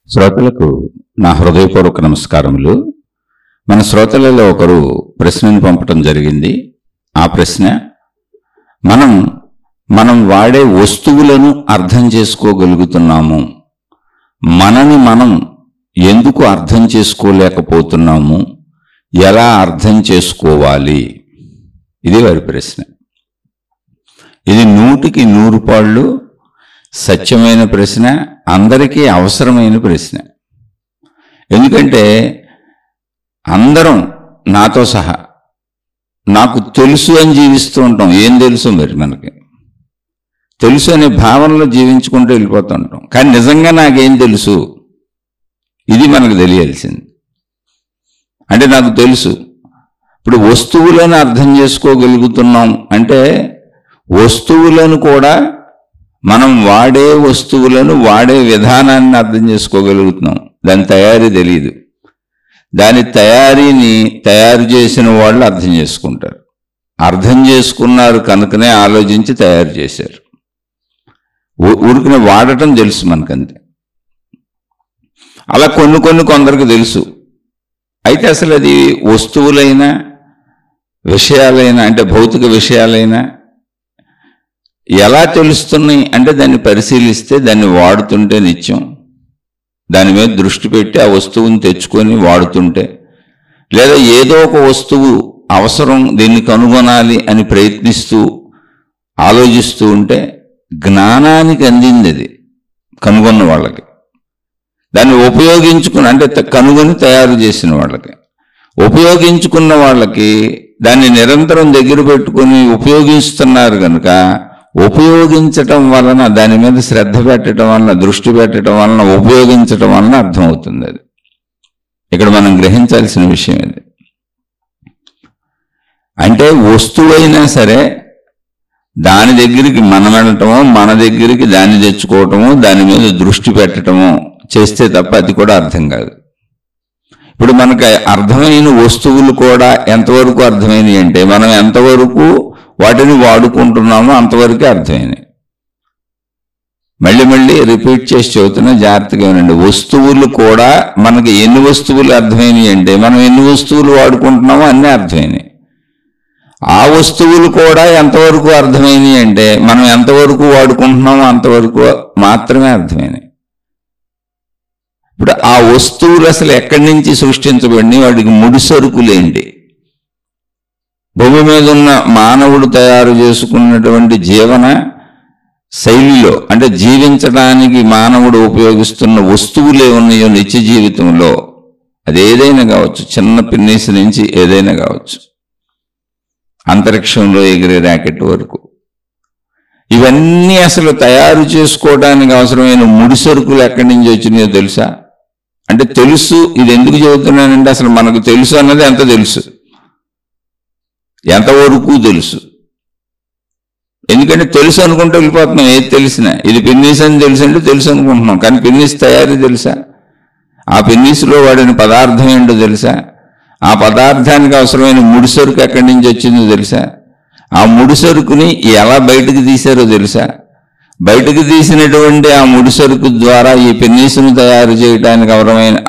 శ్రోతలకు నా హృదయపూర్వక నమస్కారములు. మన శ్రోతలలో ఒకరు ప్రశ్నను పంపటం జరిగింది. ఆ ప్రశ్న, మనం వాడే వస్తువులను అర్థం చేసుకోగలుగుతున్నాము, మనని మనం ఎందుకు అర్థం చేసుకోలేకపోతున్నాము, ఎలా అర్థం చేసుకోవాలి? ఇది వారి ప్రశ్న. ఇది 100కి 100 పాళ్ళు సత్యమైన ప్రశ్న, అందరికీ అవసరమైన ప్రశ్న. ఎందుకంటే అందరం నాతో సహా నాకు తెలుసు అని జీవిస్తూ ఉంటాం. ఏం తెలుసు? మరి మనకి తెలుసు అనే భావనలో జీవించుకుంటూ వెళ్ళిపోతూ ఉంటాం. కానీ నిజంగా నాకేం తెలుసు, ఇది మనకు తెలియాల్సింది. అంటే నాకు తెలుసు, ఇప్పుడు వస్తువులను అర్థం చేసుకోగలుగుతున్నాం అంటే వస్తువులను కూడా మనం వాడే వస్తువులను వాడే విధానాన్ని అర్థం చేసుకోగలుగుతున్నాం. దాని తయారీ తెలియదు. దాని తయారీని తయారు చేసిన వాళ్ళు అర్థం చేసుకుంటారు. అర్థం చేసుకున్నారు కనుకనే ఆలోచించి తయారు చేశారు. ఊరికనే వాడటం తెలుసు మనకంతే. అలా కొందరికి తెలుసు. అయితే అసలు అది వస్తువులైనా విషయాలైనా, అంటే భౌతిక విషయాలైనా ఎలా తెలుస్తున్నాయి అంటే దాన్ని పరిశీలిస్తే, దాన్ని వాడుతుంటే నిత్యం దాని మీద దృష్టి పెట్టి ఆ వస్తువుని తెచ్చుకొని వాడుతుంటే, లేదా ఏదో ఒక వస్తువు అవసరం, దీన్ని కనుగొనాలి అని ప్రయత్నిస్తూ ఆలోచిస్తూ ఉంటే జ్ఞానానికి అందింది అది కనుగొన్న వాళ్ళకి. దాన్ని ఉపయోగించుకుని, అంటే కనుగొని తయారు చేసిన వాళ్ళకి, ఉపయోగించుకున్న వాళ్ళకి దాన్ని నిరంతరం దగ్గర పెట్టుకొని ఉపయోగిస్తున్నారు కనుక ఉపయోగించటం వలన, దాని మీద శ్రద్ధ పెట్టడం వలన, దృష్టి పెట్టడం వలన, ఉపయోగించటం వలన అర్థమవుతుంది. అది ఇక్కడ మనం గ్రహించాల్సిన విషయం ఇది. అంటే వస్తువైనా సరే దాని దగ్గరికి మనం వెళ్ళటమో, మన దగ్గరికి దాన్ని తెచ్చుకోవటమో, దాని మీద దృష్టి పెట్టడమో చేస్తే తప్ప అది కూడా అర్థం కాదు. ఇప్పుడు మనకు అర్థమైన వస్తువులు కూడా ఎంతవరకు అర్థమైనవి అంటే మనం ఎంతవరకు వాటిని వాడుకుంటున్నామో అంతవరకే అర్థమైనవి. మళ్ళీ రిపీట్ చేసి చెబుతున్నా, జాగ్రత్తగా వినండి. వస్తువులు కూడా మనకి ఎన్ని వస్తువులు అర్థమైనవి అంటే మనం ఎన్ని వస్తువులు వాడుకుంటున్నామో అన్నీ అర్థమైనవి. ఆ వస్తువులు కూడా ఎంతవరకు అర్థమైనవి అంటే మనం ఎంతవరకు వాడుకుంటున్నామో అంతవరకు మాత్రమే అర్థమైనవి. ఇప్పుడు ఆ వస్తువులు అసలు ఎక్కడి నుంచి సృష్టించబడినాయి, వాటికి ముడి సరుకులేంటి? భూమి మీద ఉన్న మానవుడు తయారు చేసుకున్నటువంటి జీవన శైలిలో, అంటే జీవించడానికి మానవుడు ఉపయోగిస్తున్న వస్తువులు ఏమున్నాయో నిత్య జీవితంలో, అది ఏదైనా కావచ్చు, చిన్న పిన్నీసు నుంచి ఏదైనా కావచ్చు, అంతరిక్షంలో ఎగిరే ర్యాకెట్ వరకు, ఇవన్నీ అసలు తయారు చేసుకోవడానికి అవసరమైన ముడి సరుకులు ఎక్కడి నుంచి వచ్చినాయో తెలుసా? అంటే తెలుసు. ఇది ఎందుకు చెబుతున్నానంటే అసలు మనకు తెలుసు అన్నది ఎంత తెలుసు, ఎంతవరకు తెలుసు. ఎందుకంటే తెలుసు అనుకుంటూ వెళ్ళిపోతున్నాం. ఏది తెలిసినా ఇది పిన్నీస్ అని తెలుసు అంటే తెలుసు అనుకుంటున్నాం, కానీ పిన్నీస్ తయారీ తెలుసా? ఆ పిన్నీసులో వాడిన పదార్థం ఏంటో తెలుసా? ఆ పదార్థానికి అవసరమైన ముడి సరుకు ఎక్కడి నుంచి వచ్చిందో తెలుసా? ఆ ముడి సరుకుని ఎలా బయటకు తీశారో తెలుసా? బయటకు తీసినటువంటి ఆ ముడి సరుకు ద్వారా ఈ పిన్నీసును తయారు చేయడానికి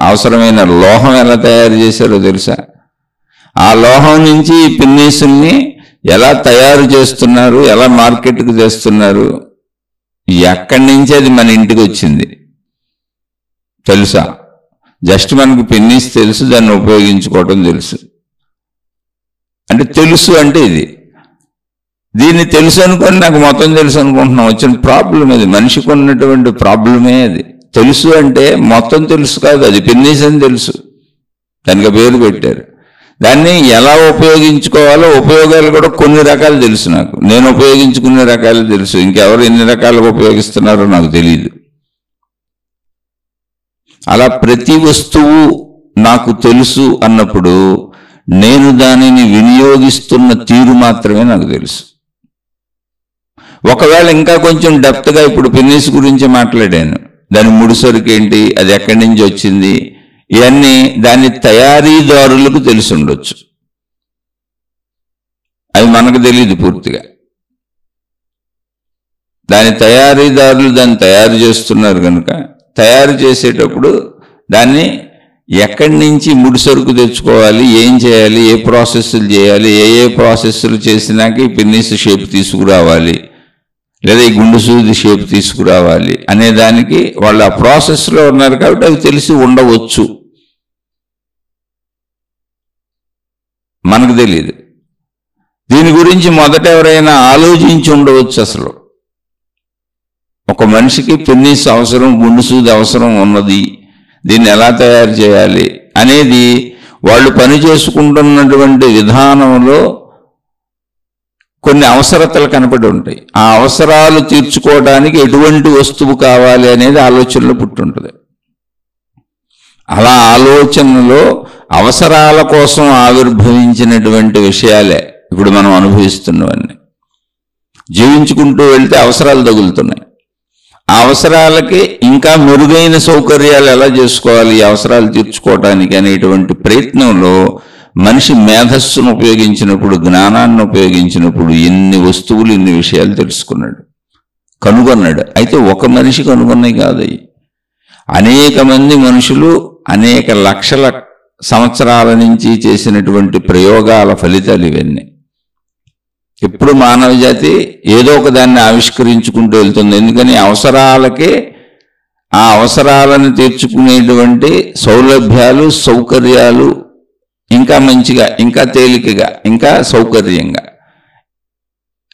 అవసరమైన లోహం ఎలా తయారు చేశారో తెలుసా? ఆ లోహం నుంచి ఈ పిన్నీసుల్ని ఎలా తయారు చేస్తున్నారు, ఎలా మార్కెట్కి తెస్తున్నారు, ఎక్కడి నుంచి అది మన ఇంటికి వచ్చింది తెలుసా? జస్ట్ మనకు పిన్నీస్ తెలుసు, దాన్ని ఉపయోగించుకోవటం తెలుసు. అంటే తెలుసు అంటే ఇది. దీన్ని తెలుసు అనుకొని నాకు మొత్తం తెలుసు అనుకుంటున్నాం. వచ్చిన ప్రాబ్లం అది, మనిషికి ఉన్నటువంటి ప్రాబ్లమే అది. తెలుసు అంటే మొత్తం తెలుసు కాదు, అది పిన్నీస్ అని తెలుసు, దానికి పేరు పెట్టారు. దాన్ని ఎలా ఉపయోగించుకోవాలో ఉపయోగాలు కూడా కొన్ని రకాలు తెలుసు. నాకు, నేను ఉపయోగించుకునే రకాలు తెలుసు, ఇంకెవరు ఎన్ని రకాలుగా ఉపయోగిస్తున్నారో నాకు తెలియదు. అలా ప్రతి వస్తువు నాకు తెలుసు అన్నప్పుడు నేను దానిని వినియోగిస్తున్న తీరు మాత్రమే నాకు తెలుసు. ఒకవేళ ఇంకా కొంచెం డెప్త్గా ఇప్పుడు పిన్నీస్ గురించి మాట్లాడాను, దాని ముడి సరుకు ఏంటి, అది ఎక్కడి నుంచి వచ్చింది, ఇవన్నీ దాని తయారీదారులకు తెలిసి ఉండొచ్చు. అవి మనకు తెలియదు పూర్తిగా. దాని తయారీదారులు దాన్ని తయారు చేస్తున్నారు కనుక తయారు చేసేటప్పుడు దాన్ని ఎక్కడి నుంచి ముడి సరుకు తెచ్చుకోవాలి, ఏం చేయాలి, ఏ ప్రాసెస్లు చేయాలి, ఏ ప్రాసెస్లు చేసినాక ఈ పెన్నీస్ షేప్ తీసుకురావాలి, లేదా ఈ గుండు సూది షేప్ తీసుకురావాలి అనే దానికి వాళ్ళు ఆ ప్రాసెస్లో ఉన్నారు కాబట్టి అవి తెలిసి ఉండవచ్చు. మనకు తెలియదు. దీని గురించి మొదట ఎవరైనా ఆలోచించి ఉండవచ్చు. అసలు ఒక మనిషికి పెన్నీస్ అవసరం, గుండు సూది అవసరం ఉన్నది, దీన్ని ఎలా తయారు చేయాలి అనేది వాళ్ళు పని చేసుకుంటున్నటువంటి విధానంలో కొన్ని అవసరతలు కనపడి ఉంటాయి. ఆ అవసరాలు తీర్చుకోవడానికి ఎటువంటి వస్తువు కావాలి అనేది ఆలోచనలో పుట్టుంటుంది. అలా ఆలోచనలో అవసరాల కోసం ఆవిర్భవించినటువంటి విషయాలే ఇప్పుడు మనం అనుభవిస్తున్నవన్నీ. జీవించుకుంటూ వెళ్తే అవసరాలు తగులుతున్నాయి. ఆ అవసరాలకి ఇంకా మెరుగైన సౌకర్యాలు ఎలా చేసుకోవాలి, ఈ అవసరాలు తీర్చుకోవడానికి అనేటువంటి ప్రయత్నంలో మనిషి మేధస్సును ఉపయోగించినప్పుడు, జ్ఞానాన్ని ఉపయోగించినప్పుడు ఎన్ని వస్తువులు, ఎన్ని విషయాలు తెలుసుకున్నాడు, కనుగొన్నాడు. అయితే ఒక మనిషి కనుగొన్నాయి కాదు, అనేక మంది మనుషులు అనేక లక్షల సంవత్సరాల నుంచి చేసినటువంటి ప్రయోగాల ఫలితాలు ఇవన్నీ. ఎప్పుడు మానవ జాతి ఏదో ఒక దాన్ని ఆవిష్కరించుకుంటూ వెళ్తుంది. ఎందుకని అవసరాలకే, ఆ అవసరాలను తీర్చుకునేటువంటి సౌలభ్యాలు, సౌకర్యాలు ఇంకా మంచిగా, ఇంకా తేలికగా, ఇంకా సౌకర్యంగా,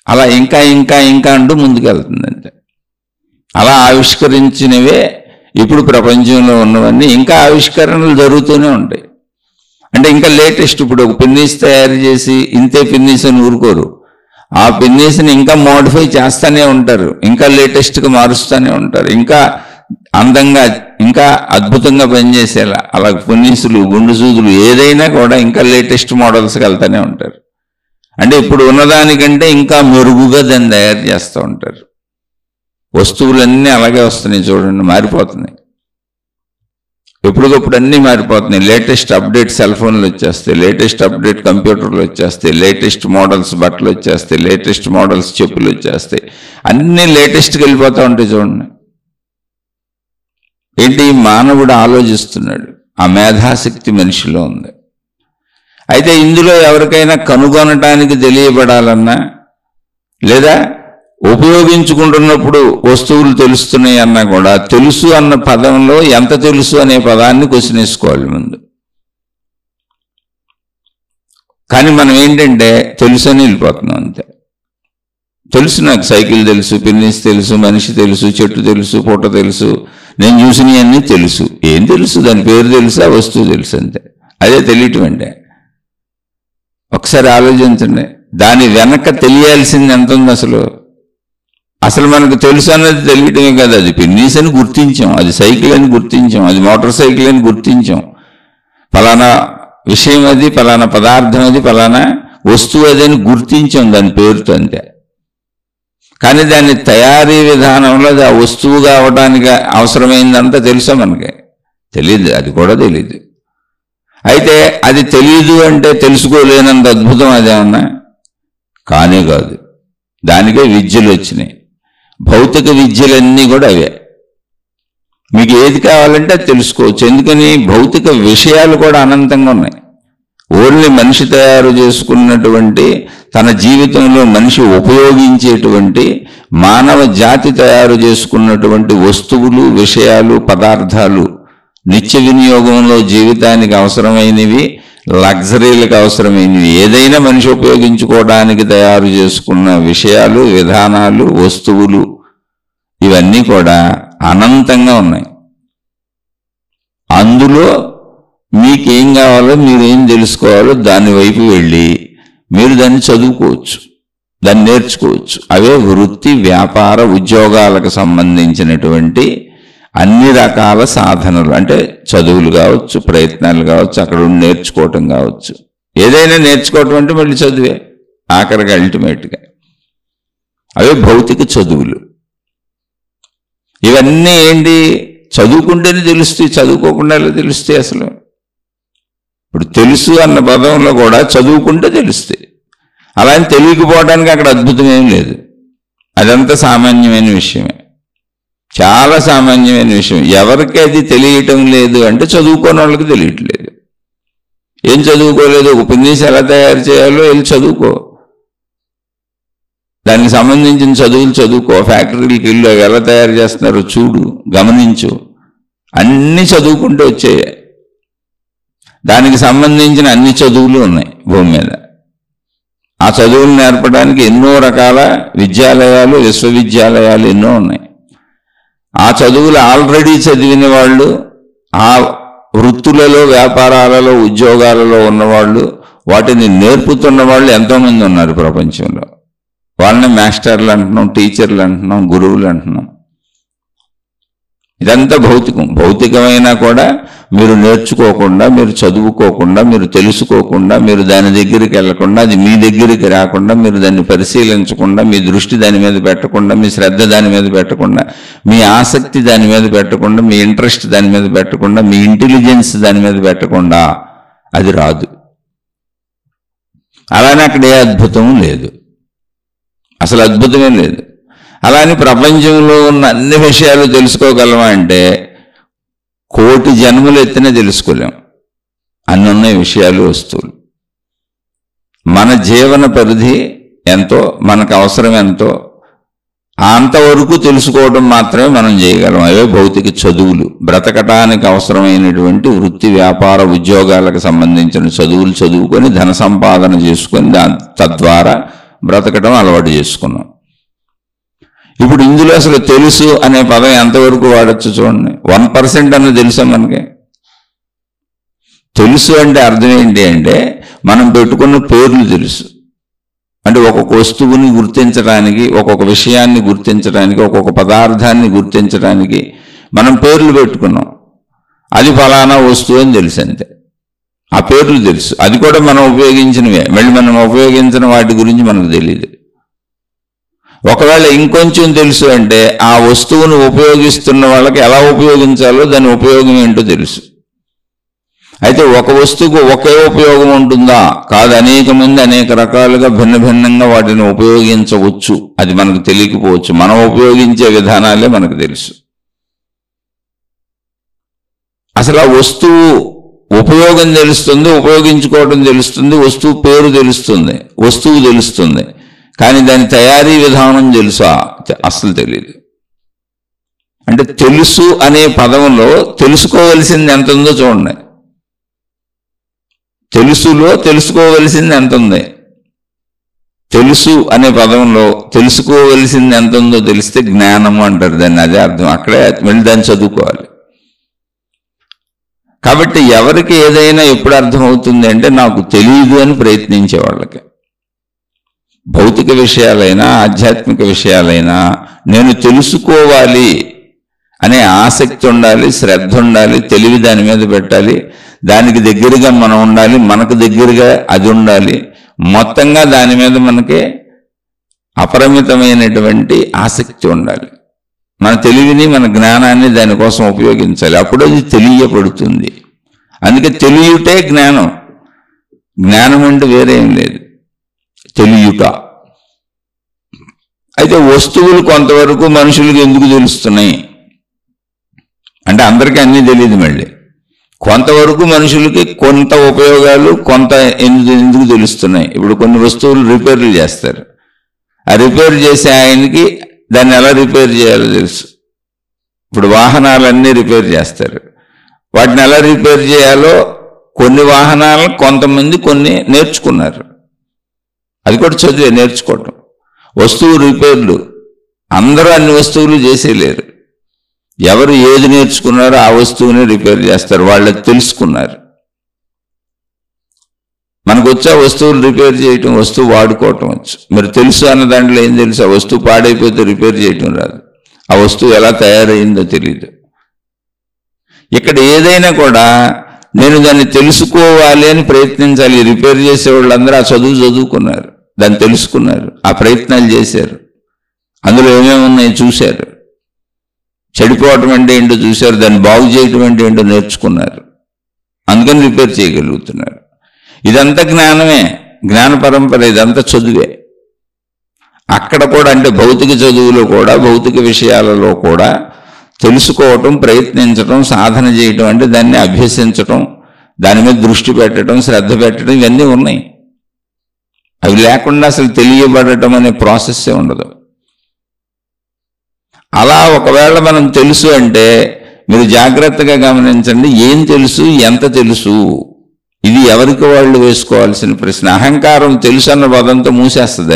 అలా ఇంకా ఇంకా ఇంకా అంటూ ముందుకెళ్తుందంటే అలా ఆవిష్కరించినవే ఇప్పుడు ప్రపంచంలో ఉన్నవన్నీ. ఇంకా ఆవిష్కరణలు జరుగుతూనే ఉంటాయి. అంటే ఇంకా లేటెస్ట్, ఇప్పుడు ఒక పెన్నీస్ తయారు చేసి ఇంతే పెన్నీస్ అని ఊరుకోరు. ఆ పెన్నీస్ని ఇంకా మోడిఫై చేస్తూనే ఉంటారు, ఇంకా లేటెస్ట్గా మారుస్తూనే ఉంటారు, ఇంకా అందంగా, ఇంకా అద్భుతంగా పనిచేసేలా. అలా పెన్నీసులు, గుండు సూదులు ఏదైనా కూడా ఇంకా లేటెస్ట్ మోడల్స్కి వెళ్తూనే ఉంటారు. అంటే ఇప్పుడు ఉన్నదానికంటే ఇంకా మెరుగుగా దాన్ని తయారు చేస్తూ ఉంటారు. వస్తువులన్నీ అలాగే వస్తున్నాయి చూడండి, మారిపోతున్నాయి. ఎప్పటికప్పుడు అన్నీ మారిపోతున్నాయి. లేటెస్ట్ అప్డేట్ సెల్ ఫోన్లు వచ్చేస్తాయి, లేటెస్ట్ అప్డేట్ కంప్యూటర్లు వచ్చేస్తాయి, లేటెస్ట్ మోడల్స్ బట్టలు వచ్చేస్తాయి, లేటెస్ట్ మోడల్స్ చెప్పులు వచ్చేస్తాయి. అన్నీ లేటెస్ట్కి వెళ్ళిపోతూ ఉంటాయి చూడండి. ఏంటి, మానవుడు ఆలోచిస్తున్నాడు, ఆ మేధాశక్తి మనిషిలో ఉంది. అయితే ఇందులో ఎవరికైనా కనుగొనటానికి తెలియబడాలన్నా, లేదా ఉపయోగించుకుంటున్నప్పుడు వస్తువులు తెలుస్తున్నాయి అన్నా కూడా, తెలుసు అన్న పదంలో ఎంత తెలుసు అనే పదాన్ని క్వశ్చన్ వేసుకోవాలి ముందు. కానీ మనం ఏంటంటే తెలుసు అని వెళ్ళిపోతున్నాం అంతే. తెలుసు, నాకు సైకిల్ తెలుసు, పెన్నీస్ తెలుసు, మనిషి తెలుసు, చెట్టు తెలుసు, పూట తెలుసు, నేను చూసినవన్నీ తెలుసు. ఏం తెలుసు? దాని పేరు తెలుసు, ఆ వస్తువు తెలుసు, అంతే. అదే తెలియటం అంటే. ఒకసారి ఆలోచించండి, దాని వెనక తెలియాల్సింది ఎంత ఉంది అసలు. అసలు మనకు తెలుసు అన్నది తెలియటమే కాదు, అది పెన్నీస్ అని గుర్తించాం, అది సైకిల్ అని గుర్తించాం, అది మోటార్ సైకిల్ అని గుర్తించాం, ఫలానా విషయం అది, ఫలానా పదార్థం అది, ఫలానా వస్తువు అది అని గుర్తించాం దాని పేరుతో, అంతే. కానీ దాన్ని తయారీ విధానంలో ఆ వస్తువుగా అవడానికి అవసరమైందంతా తెలుసా మనకి? తెలియదు, అది కూడా తెలియదు. అయితే అది తెలియదు అంటే తెలుసుకోలేనంత అద్భుతం అదేమన్నా? కానే కాదు. దానికే విద్యలు వచ్చినాయి. భౌతిక విద్యలన్నీ కూడా అవే. మీకు ఏది కావాలంటే అది తెలుసుకోవచ్చు. ఎందుకని? భౌతిక విషయాలు కూడా అనంతంగా ఉన్నాయి. ఓన్లీ మనిషి తయారు చేసుకున్నటువంటి, తన జీవితంలో మనిషి ఉపయోగించేటువంటి, మానవ జాతి తయారు చేసుకున్నటువంటి వస్తువులు, విషయాలు, పదార్థాలు, నిత్య వినియోగంలో జీవితానికి అవసరమైనవి, లగ్జరీలకు అవసరమైనవి, ఏదైనా మనిషి ఉపయోగించుకోవడానికి తయారు చేసుకున్న విషయాలు, విధానాలు, వస్తువులు, ఇవన్నీ కూడా అనంతంగా ఉన్నాయి. అందులో మీకేం కావాలో, మీరేం తెలుసుకోవాలో దాని వైపు వెళ్ళి మీరు దాన్ని చదువుకోవచ్చు, దాన్ని నేర్చుకోవచ్చు. అవే వృత్తి, వ్యాపార, ఉద్యోగాలకు సంబంధించినటువంటి అన్ని రకాల సాధనలు. అంటే చదువులు కావచ్చు, ప్రయత్నాలు కావచ్చు, అక్కడ నేర్చుకోవటం కావచ్చు. ఏదైనా నేర్చుకోవటం అంటే మళ్ళీ చదువే ఆఖరిగా, అల్టిమేట్గా. అవే భౌతిక చదువులు. ఇవన్నీ ఏంటి? చదువుకుంటేనే తెలుస్తాయి, చదువుకోకుండా ఎలా తెలుస్తాయి అసలు? ఇప్పుడు తెలుసు అన్న పదంలో కూడా చదువుకుంటే తెలుస్తాయి. అలా అని తెలియకపోవడానికి అక్కడ అద్భుతం ఏం లేదు, అదంతా సామాన్యమైన విషయమే. చాలా సామాన్యమైన విషయం. ఎవరికి అది తెలియటం లేదు అంటే చదువుకోని వాళ్ళకి తెలియట్లేదు. ఏం చదువుకోలేదు, ఒక పిన్నీస్ ఎలా తయారు చేయాలో వెళ్ళి చదువుకో, దానికి సంబంధించిన చదువులు చదువుకో, ఫ్యాక్టరీలకి ఇల్లు ఎలా తయారు చేస్తున్నారో చూడు, గమనించు, అన్నీ చదువుకుంటూ వచ్చాయి. దానికి సంబంధించిన అన్ని చదువులు ఉన్నాయి భూమి మీద. ఆ చదువులు నేర్పడానికి ఎన్నో రకాల విద్యాలయాలు, విశ్వవిద్యాలయాలు ఎన్నో ఉన్నాయి. ఆ చదువులు ఆల్రెడీ చదివిన వాళ్ళు, ఆ వృత్తులలో, వ్యాపారాలలో, ఉద్యోగాలలో ఉన్నవాళ్ళు, వాటిని నేర్పుతున్న వాళ్ళు ఎంతోమంది ఉన్నారు ప్రపంచంలో. వాళ్ళని మాస్టర్లు అంటున్నాం, టీచర్లు అంటున్నాం, గురువులు అంటున్నాం. ఇదంతా భౌతికం. భౌతికమైనా కూడా మీరు నేర్చుకోకుండా, మీరు చదువుకోకుండా, మీరు తెలుసుకోకుండా, మీరు దాని దగ్గరికి వెళ్లకుండా, అది మీ దగ్గరికి రాకుండా, మీరు దాన్ని పరిశీలించకుండా, మీ దృష్టి దాని మీద పెట్టకుండా, మీ శ్రద్ధ దాని మీద పెట్టకుండా, మీ ఆసక్తి దాని మీద పెట్టకుండా, మీ ఇంట్రెస్ట్ దాని మీద పెట్టకుండా, మీ ఇంటెలిజెన్స్ దాని మీద పెట్టకుండా అది రాదు. అలానే అక్కడ ఏ అద్భుతం లేదు, అసలు అద్భుతమే లేదు. అలానే ప్రపంచంలో ఉన్న అన్ని విషయాలు తెలుసుకోగలమా అంటే కోటి జన్మలు ఎత్తినా తెలుసుకోలేం. అన్ని ఉన్నాయి విషయాలు, వస్తువులు. మన జీవన పరిధి ఎంతో, మనకు అవసరం ఎంతో, అంతవరకు తెలుసుకోవడం మాత్రమే మనం చేయగలం. అవే భౌతిక చదువులు. బ్రతకటానికి అవసరమైనటువంటి వృత్తి, వ్యాపార, ఉద్యోగాలకు సంబంధించిన చదువులు చదువుకొని ధన సంపాదన చేసుకొని తద్వారా బ్రతకడం అలవాటు చేసుకున్నాం. ఇప్పుడు ఇందులో అసలు తెలుసు అనే పదం ఎంతవరకు వాడచ్చు చూడండి. 1% అన్న తెలుసా మనకి? తెలుసు అంటే అర్థం ఏంటి అంటే మనం పెట్టుకున్న పేర్లు తెలుసు. అంటే ఒక్కొక్క వస్తువుని గుర్తించడానికి, ఒక్కొక్క విషయాన్ని గుర్తించడానికి, ఒక్కొక్క పదార్థాన్ని గుర్తించడానికి మనం పేర్లు పెట్టుకున్నాం. అది ఫలానా వస్తువు అని తెలుసు అంతే. ఆ పేర్లు తెలుసు. అది కూడా మనం ఉపయోగించినవే. మళ్ళీ మనం ఉపయోగించిన వాటి గురించి మనకు తెలియదు. ఒకవేళ ఇంకొంచెం తెలుసు అంటే ఆ వస్తువును ఉపయోగిస్తున్న వాళ్ళకి ఎలా ఉపయోగించాలో, దాని ఉపయోగం ఏంటో తెలుసు. అయితే ఒక వస్తువుకు ఒకే ఉపయోగం ఉంటుందా? కాదు, అనేక మంది అనేక రకాలుగా భిన్న భిన్నంగా వాటిని ఉపయోగించవచ్చు. అది మనకు తెలియకపోవచ్చు. మనం ఉపయోగించే విధానాలే మనకు తెలుసు. అసలు ఆ వస్తువు ఉపయోగం తెలుస్తుంది, ఉపయోగించుకోవడం తెలుస్తుంది, వస్తువు పేరు తెలుస్తుంది, వస్తువు తెలుస్తుంది. కానీ దాని తయారీ విధానం తెలుసా? అసలు తెలియదు. అంటే తెలుసు అనే పదంలో తెలుసుకోవలసింది ఎంత ఉందో చూడండి. తెలుసులో తెలుసుకోవలసింది ఎంత ఉంది? తెలుసు అనే పదంలో తెలుసుకోవలసింది ఎంత ఉందో తెలిస్తే జ్ఞానము అంటారు దాన్ని. అదే అర్థం. అక్కడే వెళ్ళి దాన్ని చదువుకోవాలి. కాబట్టి ఎవరికి ఏదైనా ఎప్పుడు అర్థమవుతుంది అంటే నాకు తెలియదు అని ప్రయత్నించే వాళ్ళకి. భౌతిక విషయాలైనా, ఆధ్యాత్మిక విషయాలైనా నేను తెలుసుకోవాలి అనే ఆసక్తి ఉండాలి, శ్రద్ధ ఉండాలి, తెలివి దాని మీద పెట్టాలి, దానికి దగ్గరగా మనం ఉండాలి, మనకు దగ్గరగా అది ఉండాలి. మొత్తంగా దాని మీద మనకి అపరిమితమైనటువంటి ఆసక్తి ఉండాలి. మన తెలివిని, మన జ్ఞానాన్ని దానికోసం ఉపయోగించాలి. అప్పుడు అది తెలియబడుతుంది. అందుకే తెలియుటే జ్ఞానం. జ్ఞానం అంటే వేరే ఏం లేదు, తెలియుట. అయితే వస్తువులు కొంతవరకు మనుషులకు ఎందుకు తెలుస్తున్నాయి అంటే అందరికీ అన్నీ తెలియదు. మళ్ళీ కొంతవరకు మనుషులకి కొంత ఉపయోగాలు కొంత ఎందుకు తెలుస్తున్నాయి. ఇప్పుడు కొన్ని వస్తువులు రిపేర్లు చేస్తారు. ఆ రిపేర్ చేసే ఆయనకి దాన్ని ఎలా రిపేర్ చేయాలో తెలుసు. ఇప్పుడు వాహనాలన్నీ రిపేర్ చేస్తారు. వాటిని ఎలా రిపేర్ చేయాలో కొన్ని వాహనాలను కొంతమంది కొన్ని నేర్చుకున్నారు. అది కూడా చదివే నేర్చుకోవటం. వస్తువు రిపేర్లు అందరూ అన్ని వస్తువులు చేసేయలేరు. ఎవరు ఏది నేర్చుకున్నారో ఆ వస్తువుని రిపేర్ చేస్తారు. వాళ్ళకి తెలుసుకున్నారు. మనకు వచ్చా వస్తువులు రిపేర్ చేయటం, వస్తువు వాడుకోవటం వచ్చు. మరి తెలుసు అన్న దాంట్లో ఏం తెలుసు? ఆ వస్తువు పాడైపోతే రిపేర్ చేయటం రాదు. ఆ వస్తువు ఎలా తయారైందో తెలియదు. ఇక్కడ ఏదైనా కూడా నేను దాన్ని తెలుసుకోవాలి అని ప్రయత్నించాలి. రిపేర్ చేసే వాళ్ళందరూ ఆ చదువు చదువుకున్నారు, దాన్ని తెలుసుకున్నారు, ఆ ప్రయత్నాలు చేశారు. అందులో ఏమేమి ఉన్నాయి చూశారు. చెడిపోవటం అంటే ఏంటో చూశారు, దాన్ని బాగు చేయటం అంటే ఏంటో నేర్చుకున్నారు. అందుకని రిపేర్ చేయగలుగుతున్నారు. ఇదంతా జ్ఞానమే, జ్ఞాన పరంపర. ఇదంతా చదువే. అక్కడ కూడా అంటే భౌతిక చదువులో కూడా, భౌతిక విషయాలలో కూడా తెలుసుకోవటం, ప్రయత్నించటం, సాధన చేయటం అంటే దాన్ని అభ్యసించటం, దాని మీద దృష్టి పెట్టడం, శ్రద్ధ పెట్టడం, ఇవన్నీ ఉన్నాయి. అవి లేకుండా అసలు తెలియబడటం అనే ప్రాసెస్సే ఉండదు. అలా ఒకవేళ మనం తెలుసు అంటే మీరు జాగ్రత్తగా గమనించండి, ఏం తెలుసు, ఎంత తెలుసు, ఇది ఎవరికి వాళ్ళు వేసుకోవాల్సిన ప్రశ్న. అహంకారం తెలుసు అన్న పదంతో మూసేస్తుంది,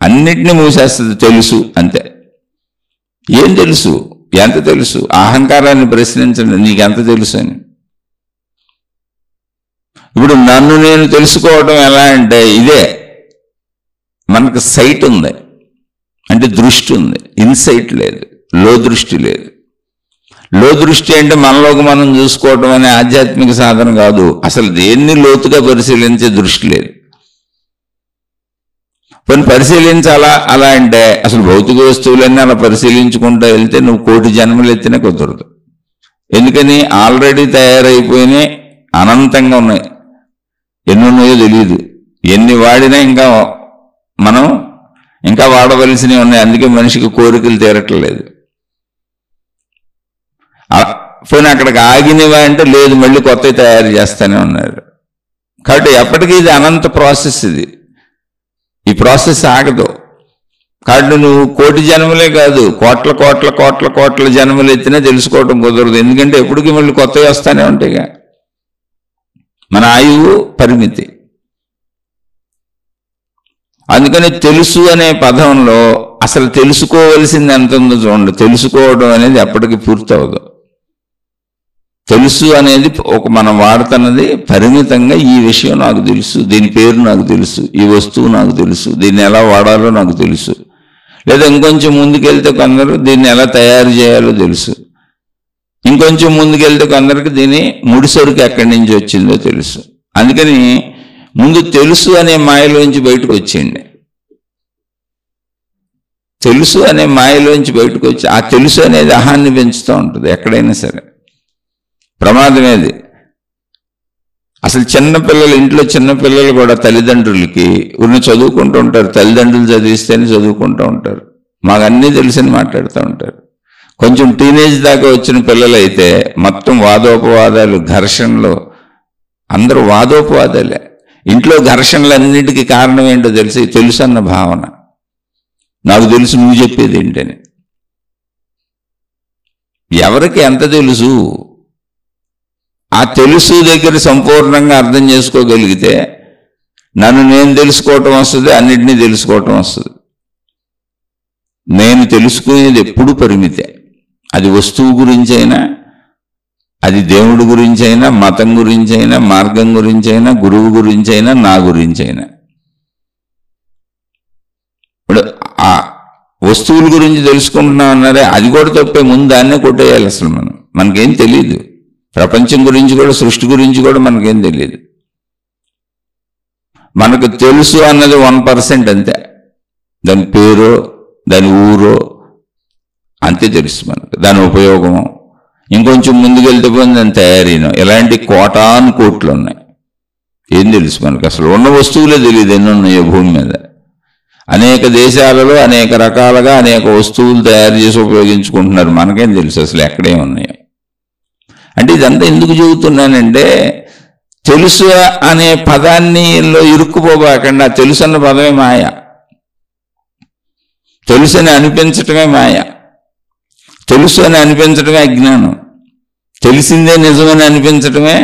అన్నిటినీ మూసేస్తుంది. తెలుసు అంతే. ఏం తెలుసు, ఎంత తెలుసు? అహంకారాన్ని ప్రశ్నించండి, నీకెంత తెలుసు అని. ఇప్పుడు నన్ను నేను తెలుసుకోవడం ఎలా అంటే, ఇదే మనకు సైట్ ఉంది అంటే దృష్టి ఉంది, ఇన్సైట్ లేదు, లో దృష్టి లేదు. లో దృష్టి అంటే మనలోకి మనం చూసుకోవడం అనే ఆధ్యాత్మిక సాధన కాదు, అసలు దేన్ని లోతుగా పరిశీలించే దృష్టి లేదు. కొన్ని పరిశీలించాలా అలా అంటే అసలు భౌతిక వస్తువులన్నీ అలా పరిశీలించుకుంటూ వెళ్తే నువ్వు 1,000,000 జన్మలు ఎత్తినా కుదరదు. ఎందుకని ఆల్రెడీ తయారైపోయినాయి, అనంతంగా ఉన్నాయి, ఎన్ని ఉన్నాయో తెలియదు. ఎన్ని వాడినా మనం ఇంకా వాడవలసినవి ఉన్నాయి. అందుకే మనిషికి కోరికలు తీరట్లేదు. పోనీ అక్కడికి ఆగినవా అంటే లేదు, మళ్ళీ కొత్తవి తయారు చేస్తూనే ఉన్నారు. కాబట్టి ఎప్పటికీ ఇది అనంత ప్రాసెస్. ఈ ప్రాసెస్ ఆగదు. కాబట్టి నువ్వు 1,000,000 జన్మలే కాదు, కోట్ల కోట్ల కోట్ల కోట్ల జన్మలు ఎత్తినా తెలుసుకోవటం కుదరదు. ఎందుకంటే ఎప్పటికీ మళ్ళీ కొత్తవి వస్తూనే ఉంటాయిగా. మన ఆయువు పరిమితి. అందుకని తెలుసు అనే పదంలో అసలు తెలుసుకోవలసింది ఎంత ఉందో చూడండి. తెలుసుకోవడం అనేది ఎప్పటికీ పూర్తవదు. తెలుసు అనేది మనం వాడుతున్నది పరిమితంగా. ఈ విషయం నాకు తెలుసు, దీని పేరు నాకు తెలుసు, ఈ వస్తువు నాకు తెలుసు, దీన్ని ఎలా వాడాలో నాకు తెలుసు. లేదా ఇంకొంచెం ముందుకెళ్తే కొందరు దీన్ని ఎలా తయారు చేయాలో తెలుసు. ఇంకొంచెం ముందుకెళ్తే కొందరికి దీని ముడిసరుకు ఎక్కడి నుంచి వచ్చిందో తెలుసు. అందుకని ముందు తెలుసు అనే మాయలోంచి బయటకు వచ్చేయండి. తెలుసు అనే మాయలోంచి బయటకు వచ్చి ఆ తెలుసు అనేది అహాన్ని పెంచుతూ ఉంటుంది. ఎక్కడైనా సరే ప్రమాదమేది. అసలు చిన్నపిల్లలు, ఇంట్లో చిన్నపిల్లలు కూడా తల్లిదండ్రులకి ఉన్న చదువుకుంటూ ఉంటారు. తల్లిదండ్రులు చదివిస్తేనే చదువుకుంటూ ఉంటారు. మాకు అన్నీ తెలిసని మాట్లాడుతూ ఉంటారు. కొంచెం టీనేజ్ దాకా వచ్చిన పిల్లలైతే మొత్తం వాదోపవాదాలు, ఘర్షణలు, అందరూ వాదోపవాదాలే. ఇంట్లో ఘర్షణలన్నిటికీ కారణం ఏంటో తెలుసు అన్న భావన. నాకు తెలుసు, నువ్వు చెప్పేది ఏంటని. ఎవరికి ఎంత తెలుసు, ఆ తెలుసు దగ్గర సంపూర్ణంగా అర్థం చేసుకోగలిగితే నన్ను నేను తెలుసుకోవటం వస్తుంది, అన్నిటినీ తెలుసుకోవటం వస్తుంది. నేను తెలుసుకునేది ఎప్పుడు పరిమితే. అది వస్తువు గురించి అయినా, అది దేవుడి గురించి అయినా, మతం గురించి అయినా, మార్గం గురించి అయినా, గురువు గురించి అయినా, నా గురించి అయినా. ఇప్పుడు ఆ వస్తువుల గురించి తెలుసుకుంటున్నాం అన్నారే, అది కూడా తప్పే. ముందు దాన్నే కొట్టేయాలి. అసలు మనకేం తెలియదు. ప్రపంచం గురించి కూడా, సృష్టి గురించి కూడా మనకేం తెలియదు. మనకు తెలుసు అన్నది 1% అంతే. దాని పేరు, దాని ఊరు అంతే తెలుసు మనకు, దాని ఉపయోగం. ఇంకొంచెం ముందుకెళ్తే పోయింది దాని తయారీను. ఇలాంటి కోటాను కోట్లు ఉన్నాయి. ఏం తెలుసు మనకు? అసలు ఉన్న వస్తువులే తెలియదు ఎన్ని ఉన్నాయో భూమి మీద. అనేక దేశాలలో అనేక రకాలుగా అనేక వస్తువులు తయారు చేసి ఉపయోగించుకుంటున్నారు. మనకేం తెలుసు అసలు ఎక్కడే ఉన్నాయో. అంటే ఇదంతా ఎందుకు చెబుతున్నానంటే, తెలుసు అనే పదాన్నిలో ఇరుక్కుపోబాకండి. తెలుసు అన్న పదమే మాయ. తెలుసు అని అనిపించటమే మాయ. తెలుసు అని అనిపించటమే అజ్ఞానం. తెలిసిందే నిజమని అనిపించటమే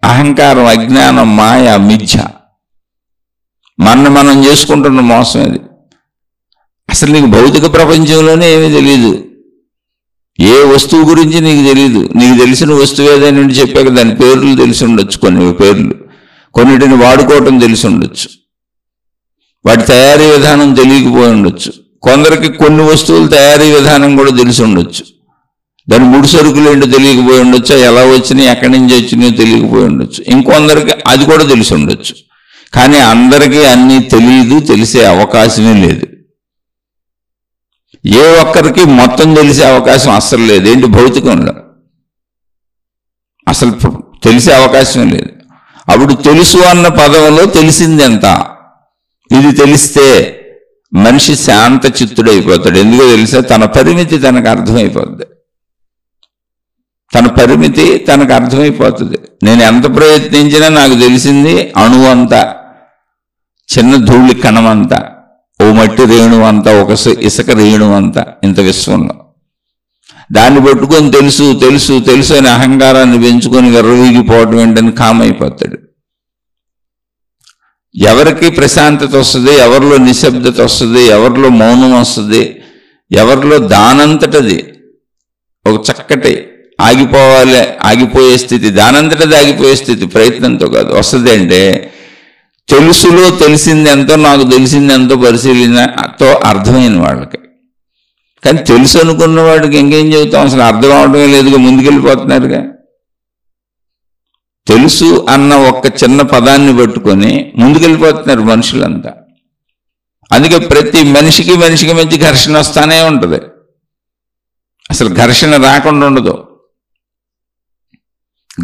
అహంకారం, అజ్ఞానం, మాయ, మిథ్య. మనం చేసుకుంటున్న మోసం అది. అసలు నీకు భౌతిక ప్రపంచంలోనే ఏమీ తెలియదు. ఏ వస్తువు గురించి నీకు తెలియదు. నీకు తెలిసిన వస్తువు ఏదైనా చెప్పాక దాని పేర్లు తెలిసి ఉండొచ్చు. కొన్ని పేర్లు, కొన్నిటిని వాడుకోవటం తెలిసి ఉండొచ్చు. వాటి తయారీ విధానం తెలియకపోయి ఉండొచ్చు. కొందరికి కొన్ని వస్తువుల తయారీ విధానం కూడా తెలిసి ఉండొచ్చు. దాని ముడి సరుకులు ఏంటో తెలియకపోయి ఉండొచ్చు. ఎలా వచ్చినాయి, ఎక్కడి నుంచి వచ్చినాయో తెలియకపోయి ఉండొచ్చు. ఇంకొందరికి అది కూడా తెలిసి ఉండొచ్చు. కానీ అందరికీ అన్నీ తెలియదు, తెలిసే అవకాశమే లేదు. ఏ ఒక్కరికి మొత్తం తెలిసే అవకాశం అస్సలు లేదు. ఏంటి భౌతికంలో అసలు తెలిసే అవకాశం లేదు. అప్పుడు తెలుసు అన్న పదంలో తెలిసింది ఎంత, ఇది తెలిస్తే మనిషి శాంత చిత్తుడైపోతాడు. ఎందుకో తెలుసా? తన పరిమితి తనకు అర్థమైపోద్ది. తన పరిమితి తనకు అర్థమైపోతుంది. నేను ఎంత ప్రయత్నించినా నాకు తెలిసింది అణువు అంతా, చిన్న ధూళి కణం అంతా, ఓ మట్టి రేణువు అంతా, ఒక ఇసుక రేణువు అంతా ఇంత విశ్వంలో. దాన్ని పట్టుకొని తెలుసు తెలుసు తెలుసు అని అహంకారాన్ని పెంచుకొని విర్రవీగిపోవటం ఏంటని కామైపోతాడు. ఎవరికి ప్రశాంతత వస్తుంది, ఎవరిలో నిశ్శబ్దత వస్తుంది, ఎవరిలో మౌనం వస్తుంది, ఎవరిలో దానంతటది ఒక చక్కటి ఆగిపోవాలి, ఆగిపోయే స్థితి, దానంతటది ఆగిపోయే స్థితి, ప్రయత్నంతో కాదు వస్తుంది. అంటే తెలుసులో తెలిసింది ఎంతో, నాకు తెలిసింది ఎంతో పరిశీలనతో అర్థమైన వాళ్ళకి. కానీ తెలుసు అనుకున్న వాడికి ఇంకేం చెబుతాం? అసలు అర్థం అవడమే లేదుగా, ముందుకెళ్ళిపోతున్నారుగా. తెలుసు అన్న ఒక్క చిన్న పదాన్ని పట్టుకొని ముందుకెళ్ళిపోతున్నారు మనుషులంతా. అందుకే ప్రతి మనిషికి మధ్య ఘర్షణ వస్తానే ఉంటుంది. అసలు ఘర్షణ రాకుండా ఉండదు.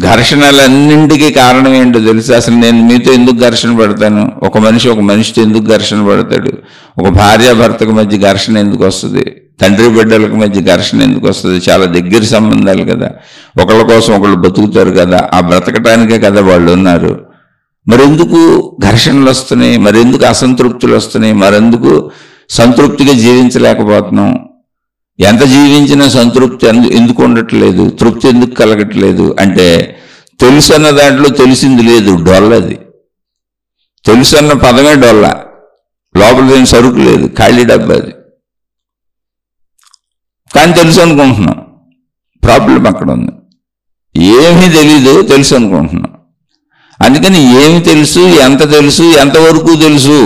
ఘర్షణలన్నింటికీ కారణం ఏంటో తెలుసు? అసలు నేను మీతో ఎందుకు ఘర్షణ పడతాను? ఒక మనిషితో ఎందుకు ఘర్షణ పడతాడు? ఒక భార్యాభర్తకు మధ్య ఘర్షణ ఎందుకు వస్తుంది? తండ్రి బిడ్డలకు మధ్య ఘర్షణ ఎందుకు వస్తుంది? చాలా దగ్గర సంబంధాలు కదా, ఒకళ్ళ కోసం ఒకళ్ళు బతుకుతారు కదా, ఆ బ్రతకటానికే కదా వాళ్ళు ఉన్నారు. మరెందుకు ఘర్షణలు వస్తున్నాయి? మరెందుకు అసంతృప్తులు వస్తున్నాయి? మరెందుకు సంతృప్తిగా జీవించలేకపోతున్నాం? ఎంత జీవించినా సంతృప్తి ఎందుకు ఉండట్లేదు? తృప్తి ఎందుకు కలగట్లేదు? అంటే తెలుసు అన్న దాంట్లో తెలిసింది లేదు, డొల్లది. తెలుసు అన్న పదమే డొల్ల, లోపల ఏం సరుకు లేదు, ఖాళీ డబ్బా అది. కానీ తెలుసు అనుకుంటున్నాం. ప్రాబ్లం అక్కడ ఉంది. ఏమీ తెలీదు, తెలుసు అనుకుంటున్నాం. అందుకని ఏమి తెలుసు, ఎంత తెలుసు, ఎంతవరకు తెలుసు,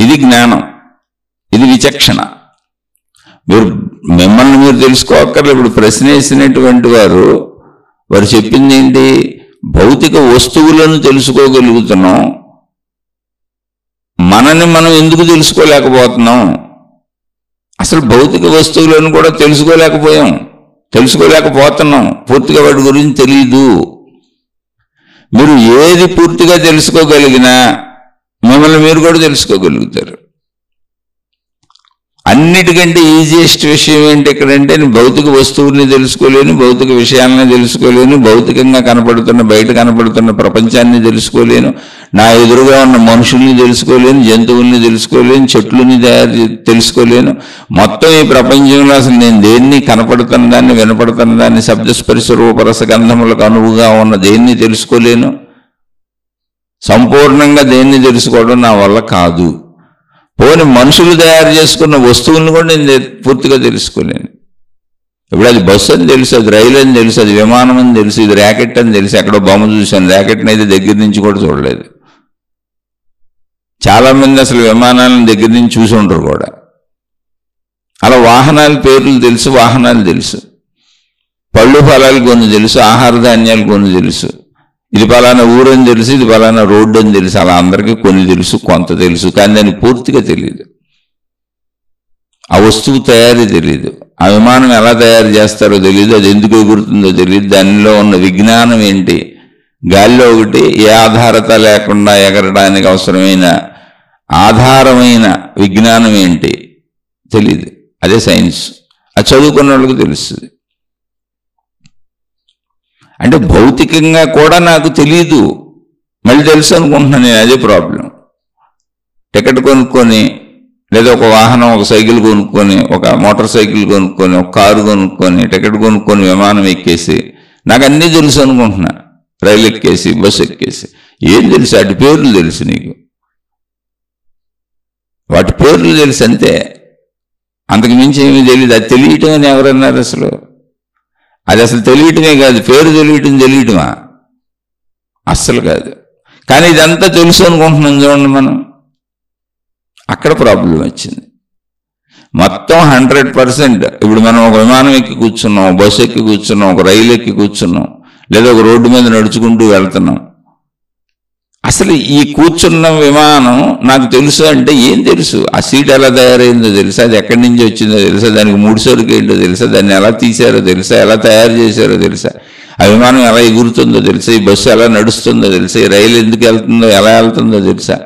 ఇది జ్ఞానం, ఇది విచక్షణ. మిమ్మల్ని మీరు తెలుసుకోక్కర్లేదు. ఇప్పుడు ప్రశ్న వేసినటువంటి వారు చెప్పింది ఏంటి? భౌతిక వస్తువులను తెలుసుకోగలుగుతున్నాం, మనని మనం ఎందుకు తెలుసుకోలేకపోతున్నాం? అసలు భౌతిక వస్తువులను కూడా తెలుసుకోలేకపోతున్నాం. పూర్తిగా వాటి గురించి తెలియదు. మీరు ఏది పూర్తిగా తెలుసుకోగలిగినా మిమ్మల్ని మీరు కూడా తెలుసుకోగలుగుతారు. అన్నిటికంటే ఈజియెస్ట్ విషయం ఏంటి ఇక్కడంటే, నేను భౌతిక వస్తువుల్ని తెలుసుకోలేను, భౌతిక విషయాలని తెలుసుకోలేను, భౌతికంగా బయట కనపడుతున్న ప్రపంచాన్ని తెలుసుకోలేను, నా ఎదురుగా ఉన్న మనుషుల్ని తెలుసుకోలేను, జంతువుల్ని తెలుసుకోలేను, చెట్లని తెలుసుకోలేను. మొత్తం ఈ ప్రపంచంలో అసలు నేను దేన్ని కనపడుతున్న దాన్ని, వినపడుతున్న దాన్ని, శబ్దస్పర్శ రూపరస గంధములకు అనువుగా ఉన్న దేన్ని తెలుసుకోలేను. సంపూర్ణంగా దేన్ని తెలుసుకోవడం నా వల్ల కాదు. పోనీ మనుషులు తయారు చేసుకున్న వస్తువులను కూడా నేను పూర్తిగా తెలుసుకోలేను. ఇప్పుడు అది బస్సు అని తెలుసు, అది రైలు అని తెలుసు, అది విమానం అని తెలుసు, ఇది ర్యాకెట్ అని తెలుసు. ఎక్కడో బొమ్మ చూశాను, ర్యాకెట్ని అయితే దగ్గర నుంచి కూడా చూడలేదు. చాలామంది అసలు విమానాలను దగ్గర నుంచి చూసి ఉంటారు కూడా. అలా వాహనాల పేర్లు తెలుసు, వాహనాలు తెలుసు, పళ్ళు ఫలాలు కొన్ని తెలుసు, ఆహార ధాన్యాలు కొన్ని తెలుసు, ఇది పలానా ఊరని తెలుసు, ఇది పలానా రోడ్డు అని తెలుసు. అలా అందరికీ కొన్ని తెలుసు, కొంత తెలుసు. కానీ దాన్ని పూర్తిగా తెలియదు. ఆ వస్తువు తయారీ తెలియదు, ఆ విమానం ఎలా తయారు చేస్తారో తెలియదు, అది ఎందుకు ఎగురుతుందో తెలియదు, దానిలో ఉన్న విజ్ఞానం ఏంటి, గాలిలో ఒకటి ఏ ఆధారత లేకుండా ఎగరడానికి అవసరమైన ఆధారమైన విజ్ఞానం ఏంటి తెలియదు. అదే సైన్స్. అది చదువుకున్న వాళ్ళకి తెలుస్తుంది. అంటే భౌతికంగా కూడా నాకు తెలియదు, మళ్ళీ తెలుసు అనుకుంటున్నాను నేను. అదే ప్రాబ్లం. టికెట్ కొనుక్కొని, లేదా ఒక వాహనం, ఒక సైకిల్ కొనుక్కొని, ఒక మోటార్ సైకిల్ కొనుక్కొని, ఒక కారు కొనుక్కొని, టికెట్ కొనుక్కొని విమానం ఎక్కేసి నాకు అన్నీ తెలుసు అనుకుంటున్నా. రైలు ఎక్కేసి, బస్సు ఎక్కేసి ఏం తెలుసు? వాటి పేర్లు తెలుసు నీకు, వాటి పేర్లు తెలుసు అంతే, అంతకు మించి ఏమీ తెలియదు. అది తెలియటం అని ఎవరన్నారు? అసలు అది అసలు తెలియటమే కాదు, పేరు తెలియటమా? అస్సలు కాదు. కానీ ఇదంతా తెలుసు అనుకుంటున్నాం చూడండి మనం. అక్కడ ప్రాబ్లం వచ్చింది. మొత్తం 100%. ఇప్పుడు మనం ఒక విమానం ఎక్కి కూర్చున్నాం, బస్సు ఎక్కి కూర్చున్నాం, ఒక రైలు ఎక్కి కూర్చున్నాం, లేదా ఒక రోడ్డు మీద నడుచుకుంటూ వెళ్తున్నాం. అసలు ఈ కూర్చున్న విమానం నాకు తెలుసు అంటే ఏం తెలుసు? ఆ సీట్ ఎలా తయారైందో తెలుసా? అది ఎక్కడి నుంచి వచ్చిందో తెలుసా? దానికి ముడి సరుకు ఏంటో తెలుసా? దాన్ని ఎలా తీశారో తెలుసా? ఎలా తయారు చేశారో తెలుసా? ఆ విమానం ఎలా ఎగురుతుందో తెలుసా? ఈ బస్సు ఎలా నడుస్తుందో తెలుసా? ఈ రైలు ఎందుకు వెళ్తుందో, ఎలా వెళ్తుందో తెలుసా?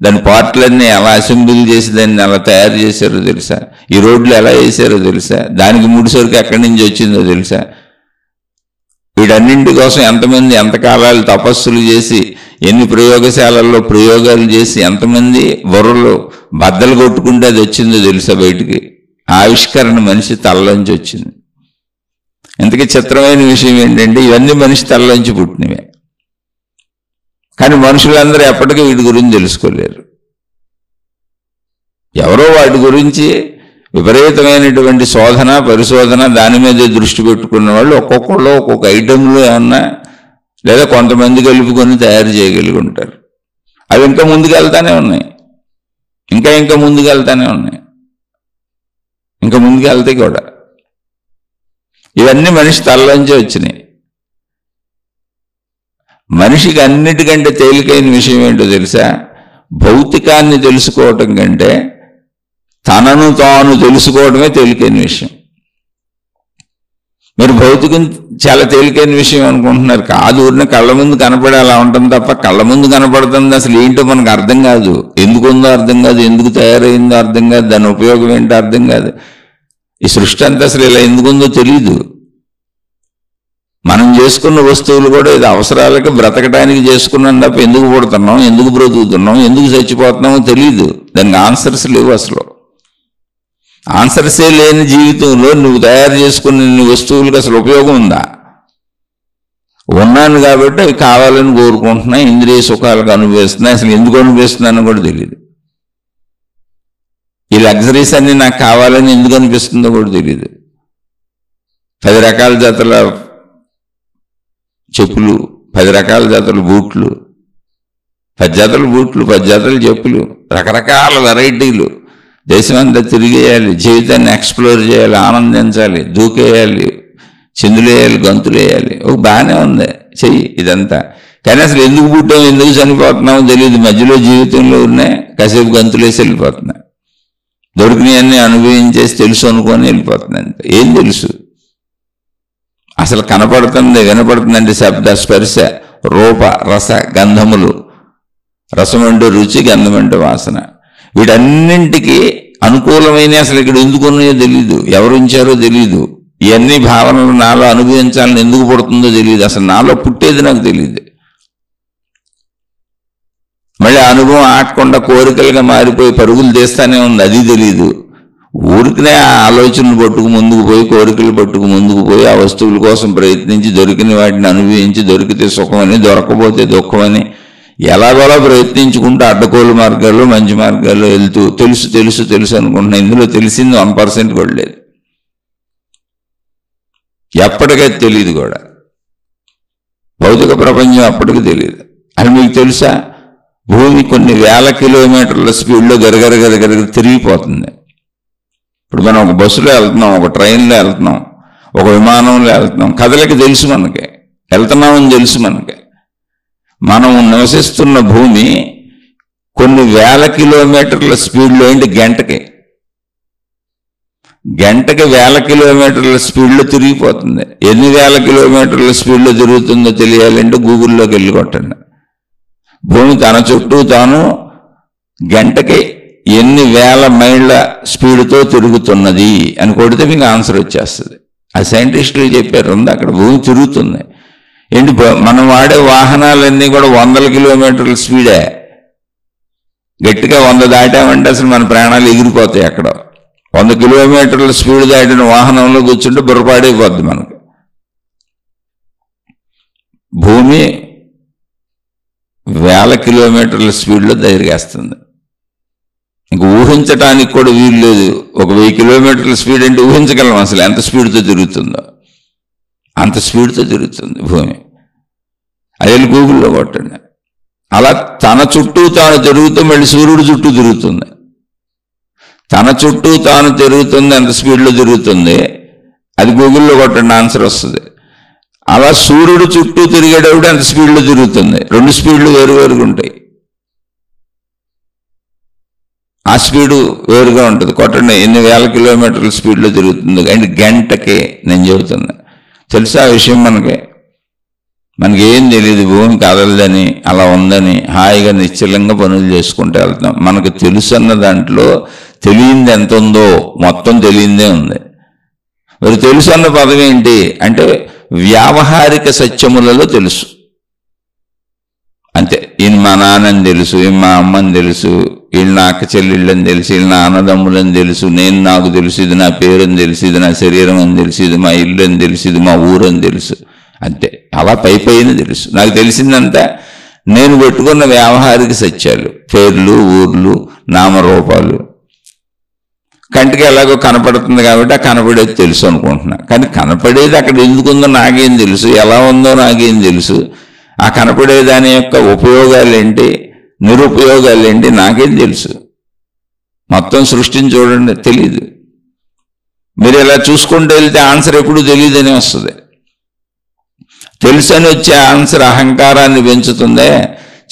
దాని పార్ట్లన్నీ ఎలా అసెంబ్లీ చేసి దాన్ని ఎలా తయారు చేశారో తెలుసా? ఈ రోడ్లు ఎలా వేసారో తెలుసా? దానికి ముడిసరికి ఎక్కడి నుంచి వచ్చిందో తెలుసా? వీటన్నింటి కోసం ఎంతమంది ఎంతకాలాలు తపస్సులు చేసి, ఎన్ని ప్రయోగశాలల్లో ప్రయోగాలు చేసి, ఎంతమంది బుర్రలు బద్దలు కొట్టుకుంటే అది వచ్చిందో తెలుసా బయటికి? ఆవిష్కరణ మనిషి తలలోంచి వచ్చింది. ఇంతకీ చిత్రమైన విషయం ఏంటంటే ఇవన్నీ మనిషి తలలోంచి పుట్టినవే. కానీ మనుషులందరూ ఎప్పటికీ వీటి గురించి తెలుసుకోలేరు. ఎవరో వాటి గురించి విపరీతమైనటువంటి శోధన పరిశోధన దాని మీదే దృష్టి పెట్టుకున్న వాళ్ళు ఒక్కొక్కళ్ళు ఒక్కొక్క ఐటెంలో ఏమన్నా లేదా కొంతమంది కలుపుకొని తయారు చేయగలిగి ఉంటారు. అవి ఇంకా ముందుకు వెళ్తానే ఉన్నాయి, ఇంకా ముందుకు వెళ్తానే ఉన్నాయి, ఇంకా ముందుకు వెళ్తాయి కూడా. ఇవన్నీ మనిషి తలలోంచే వచ్చినాయి. మనిషికి అన్నిటికంటే తేలికైన విషయం ఏంటో తెలుసా? భౌతికాన్ని తెలుసుకోవటం కంటే తనను తాను తెలుసుకోవడమే తేలికైన విషయం. మీరు భౌతికం చాలా తేలికైన విషయం అనుకుంటున్నారు. కాదు, ఊరిన కళ్ళ ముందు కనపడే అలా ఉంటుంది తప్ప కళ్ళ ముందు కనపడుతుంది అసలు ఏంటో మనకు అర్థం కాదు. ఎందుకు ఉందో అర్థం కాదు, ఎందుకు తయారైందో అర్థం కాదు, దాని ఉపయోగం ఏంటో అర్థం కాదు. ఈ సృష్టి అంతా అసలు ఇలా ఎందుకుందో తెలియదు. మనం చేసుకున్న వస్తువులు కూడా ఇది అవసరాలకి బ్రతకడానికి చేసుకున్నాం తప్ప ఎందుకు పుడుతున్నాం, ఎందుకు బ్రతుకుతున్నాం, ఎందుకు చచ్చిపోతున్నామో తెలియదు. దానికి ఆన్సర్స్ లేవు. అసలు ఆన్సర్సే లేని జీవితంలో నువ్వు తయారు చేసుకున్న వస్తువులకు అసలు ఉపయోగం ఉందా? ఉన్నాను కాబట్టి అవి కావాలని కోరుకుంటున్నాయి, ఇంద్రియ సుఖాలకు అనుభవిస్తున్నాయి. అసలు ఎందుకు అనుభవిస్తున్నానో కూడా తెలియదు. ఈ లగ్జరీస్ అన్ని నాకు కావాలని ఎందుకు అనిపిస్తుందో కూడా తెలియదు. 10 రకాల జాతల చెప్పులు, 10 రకాల జాతల బూట్లు, 10 జతల బూట్లు, 10 జతల చెప్పులు, రకరకాల వెరైటీలు. దేశమంతా తిరిగేయాలి, జీవితాన్ని ఎక్స్ప్లోర్ చేయాలి, ఆనందించాలి, దూకేయాలి, చిందులేయాలి, గంతులేయాలి. బాగానే ఉంది, చెయ్యి ఇదంతా. కానీ అసలు ఎందుకు పుట్టాం, ఎందుకు చనిపోతున్నామో తెలియదు. మధ్యలో జీవితంలో ఉన్నాయి, కాసేపు గంతులేసి వెళ్ళిపోతున్నాయి. దొరికినవన్నీ అనుభవించేసి తెలుసు అనుకొని వెళ్ళిపోతున్నాయి. ఏం తెలుసు? అసలు కనపడుతుంది, వినపడుతుంది అంటే శబ్ద స్పర్శ రూప రస గంధములు. రసం అంటే రుచి, గంధం అంటే వాసన. వీటన్నింటికి అనుకూలమైన అసలు ఇక్కడ ఎందుకు ఉన్నాయో తెలియదు, ఎవరు ఉంచారో తెలియదు. ఇవన్నీ భావనలు నాలో అనుభవించాలని ఎందుకు పుడుతుందో తెలియదు. అసలు నాలో పుట్టేది నాకు తెలియదు. మళ్ళీ అనుభవం ఆటకుండా కోరికలుగా మారిపోయి పరుగులు తీస్తానే ఉంది, అది తెలియదు. ఊరికనే ఆ ఆలోచనలు పట్టుకు ముందుకు పోయి, కోరికలు పట్టుకు ముందుకు పోయి, ఆ వస్తువుల కోసం ప్రయత్నించి దొరికిన వాటిని అనుభవించి, దొరికితే సుఖమని, దొరకపోతే దుఃఖమని ఎలాగోలా ప్రయత్నించుకుంటూ అడ్డకోలు మార్గాల్లో మంచి మార్గాల్లో వెళ్తూ తెలుసు తెలుసు తెలుసు అనుకుంటున్నా. ఇందులో తెలిసింది 1% కూడా లేదు. ఎప్పటికైతే తెలియదు కూడా. భౌతిక ప్రపంచం అప్పటికి తెలియదు. అని మీకు తెలుసా? భూమి కొన్ని వేల కిలోమీటర్ల స్పీడ్లో గరగర గరగర తిరిగిపోతుంది. ఇప్పుడు మనం ఒక బస్సులో వెళ్తున్నాం, ఒక ట్రైన్లో వెళ్తున్నాం, ఒక విమానంలో వెళ్తున్నాం. కదలిక తెలుసు మనకి, వెళ్తున్నామని తెలుసు మనకి. మనం నివసిస్తున్న భూమి కొన్ని వేల కిలోమీటర్ల స్పీడ్లో, ఏంటి గంటకి 1000 కిలోమీటర్ల స్పీడ్లో తిరిగిపోతుంది. ఎన్ని వేల కిలోమీటర్ల స్పీడ్లో తిరుగుతుందో తెలియాలంటే గూగుల్లోకి వెళ్ళి కొట్టండి. భూమి తన చుట్టూ తాను గంటకి ఎన్ని వేల మైళ్ళ స్పీడ్తో తిరుగుతున్నది అని కొడితే మీకు ఆన్సర్ వచ్చేస్తుంది. ఆ సైంటిస్టులు చెప్పారు, ఉంది అక్కడ భూమి తిరుగుతుంది. ఏంటి, మనం వాడే వాహనాలన్నీ కూడా 100 కిలోమీటర్ల స్పీడే. గట్టిగా 100 దాటామంటే అసలు మన ప్రాణాలు ఎగిరిపోతాయి. అక్కడ 100 కిలోమీటర్ల స్పీడ్ దాటిన వాహనంలో కూర్చుంటే బుర్రపాడైపోద్ది మనకు. భూమి 1000 కిలోమీటర్ల స్పీడ్లో తిరిగేస్తుంది. ఇంక ఊహించటానికి కూడా వీలు లేదు. ఒక 1000 కిలోమీటర్ల స్పీడ్ అంటే ఊహించగలం అసలు ఎంత స్పీడ్తో తిరుగుతుందో. అంత స్పీడ్తో తిరుగుతుంది భూమి. అది గూగుల్లో కొట్టండి. అలా తన చుట్టూ తాను తిరుగుతూ మళ్ళీ సూర్యుడు చుట్టూ తిరుగుతుంది. తన చుట్టూ తాను తిరుగుతుంది, ఎంత స్పీడ్లో తిరుగుతుంది అది గూగుల్లో కొట్టండి, ఆన్సర్ వస్తుంది. అలా సూర్యుడు చుట్టూ తిరిగేటప్పుడు ఎంత స్పీడ్లో తిరుగుతుంది. 2 స్పీడ్లు వేరువేరుగా ఉంటాయి. ఆ స్పీడు వేరుగా ఉంటుంది. కొట్టండి ఎన్ని వేల కిలోమీటర్ల స్పీడ్లో తిరుగుతుంది. అండ్ గంటకి నేను చెబుతున్నా. తెలుసా ఆ విషయం మనకి? మనకేం తెలియదు, భూమి కదలదని అలా ఉందని హాయిగా నిశ్చలంగా పనులు చేసుకుంటూ వెళ్తాం. మనకు తెలుసు అన్న దాంట్లో తెలియంది ఎంత ఉందో మొత్తం తెలియందే ఉంది. మరి తెలుసు అన్న పదం ఏంటి అంటే వ్యావహారిక సత్యములలో తెలుసు అంతే. ఈయన మా నాన్నని తెలుసు, ఈయన మా అమ్మని తెలుసు, వీళ్ళు నా అక్క చెల్లెళ్ళని తెలుసు, వీళ్ళు నా అన్నదమ్ములని తెలుసు, నేను నాకు తెలుసు, ఇది నా పేరుని తెలుసు, ఇది నా శరీరం అని తెలుసు, ఇది మా ఇల్లు అని తెలుసు, ఇది మా ఊరు అని తెలుసు అంతే. అలా పైన తెలుసు. నాకు తెలిసిందంతా నేను పెట్టుకున్న వ్యావహారిక సత్యాలు, పేర్లు, ఊర్లు, నామరూపాలు. కంటికి ఎలాగో కనపడుతుంది కాబట్టి ఆ కనపడేది తెలుసు అనుకుంటున్నా. కానీ కనపడేది అక్కడ ఎందుకుందో నాకేం తెలుసు, ఎలా ఉందో నాకేం తెలుసు, ఆ కనపడే దాని యొక్క ఉపయోగాలు ఏంటి, నిరుపయోగాలు ఏంటి నాకేం తెలుసు. మొత్తం సృష్టిని చూడండి, తెలీదు. మీరు ఇలా చూసుకుంటూ వెళ్తే ఆన్సర్ ఎప్పుడు తెలియదని వస్తుంది. తెలుసు అని వచ్చే ఆన్సర్ అహంకారాన్ని పెంచుతుందే,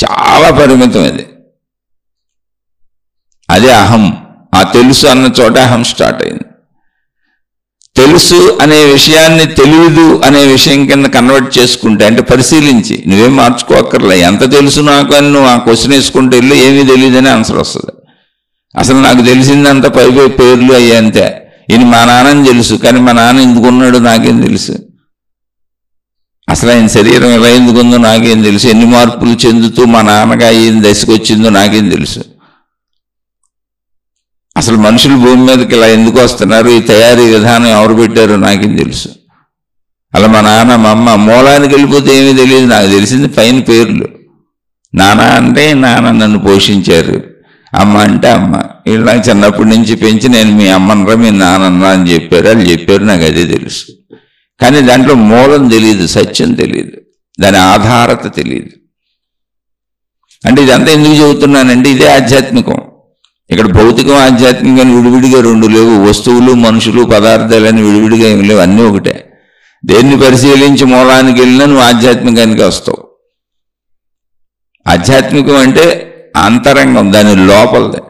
చాలా పరిమితం ఇది. అదే అహం. ఆ తెలుసు అన్న చోట అహం స్టార్ట్ అయింది. తెలుసు అనే విషయాన్ని తెలియదు అనే విషయం కింద కన్వర్ట్ చేసుకుంటే, అంటే పరిశీలించి, నువ్వేం మార్చుకోక్కర్లే, ఎంత తెలుసు నాకు అని నువ్వు ఆ క్వశ్చన్ వేసుకుంటే వెళ్ళి ఏమీ తెలియదని ఆన్సర్ వస్తుంది. అసలు నాకు తెలిసిందంతా పై పేర్లు అయ్యే అంతే. ఈయన మా నాన్నని తెలుసు, కానీ మా నాన్న ఎందుకున్నాడు నాకేం తెలుసు, అసలు ఆయన శరీరం ఎలా ఎందుకుందో నాకేం తెలుసు, ఎన్ని మార్పులు చెందుతూ మా నాన్నగా ఏం దశకు వచ్చిందో నాకేం తెలుసు, అసలు మనుషులు భూమి మీదకి ఇలా ఎందుకు వస్తున్నారు, ఈ తయారీ విధానం ఎవరు పెట్టారో నాకేం తెలుసు. అలా మా నాన్న మా అమ్మ మూలానికి వెళ్ళిపోతే ఏమీ తెలియదు. నాకు తెలిసింది పైన పేర్లు. నాన్న అంటే నాన్న నన్ను పోషించారు, అమ్మ అంటే అమ్మ, వీళ్ళు నాకు చిన్నప్పటి నుంచి పెంచి నేను మీ అమ్మనరా మీ నాన్నరా అని చెప్పారు, వాళ్ళు చెప్పారు, నాకు అదే తెలుసు. కానీ దాంట్లో మూలం తెలియదు, సత్యం తెలియదు, దాని ఆధారత తెలియదు. అంటే ఇదంతా ఎందుకు చెబుతున్నానంటే ఇదే ఆధ్యాత్మికం. ఇక్కడ భౌతికం ఆధ్యాత్మికం విడివిడిగా రెండు లేవు. వస్తువులు, మనుషులు, పదార్థాలని విడివిడిగా ఏమి లేవు, అన్నీ ఒకటే. దేన్ని పరిశీలించి మూలానికి వెళ్ళినా నువ్వు ఆధ్యాత్మికానికి వస్తావు. ఆధ్యాత్మికం అంటే అంతరంగం, దాని లోపలదే.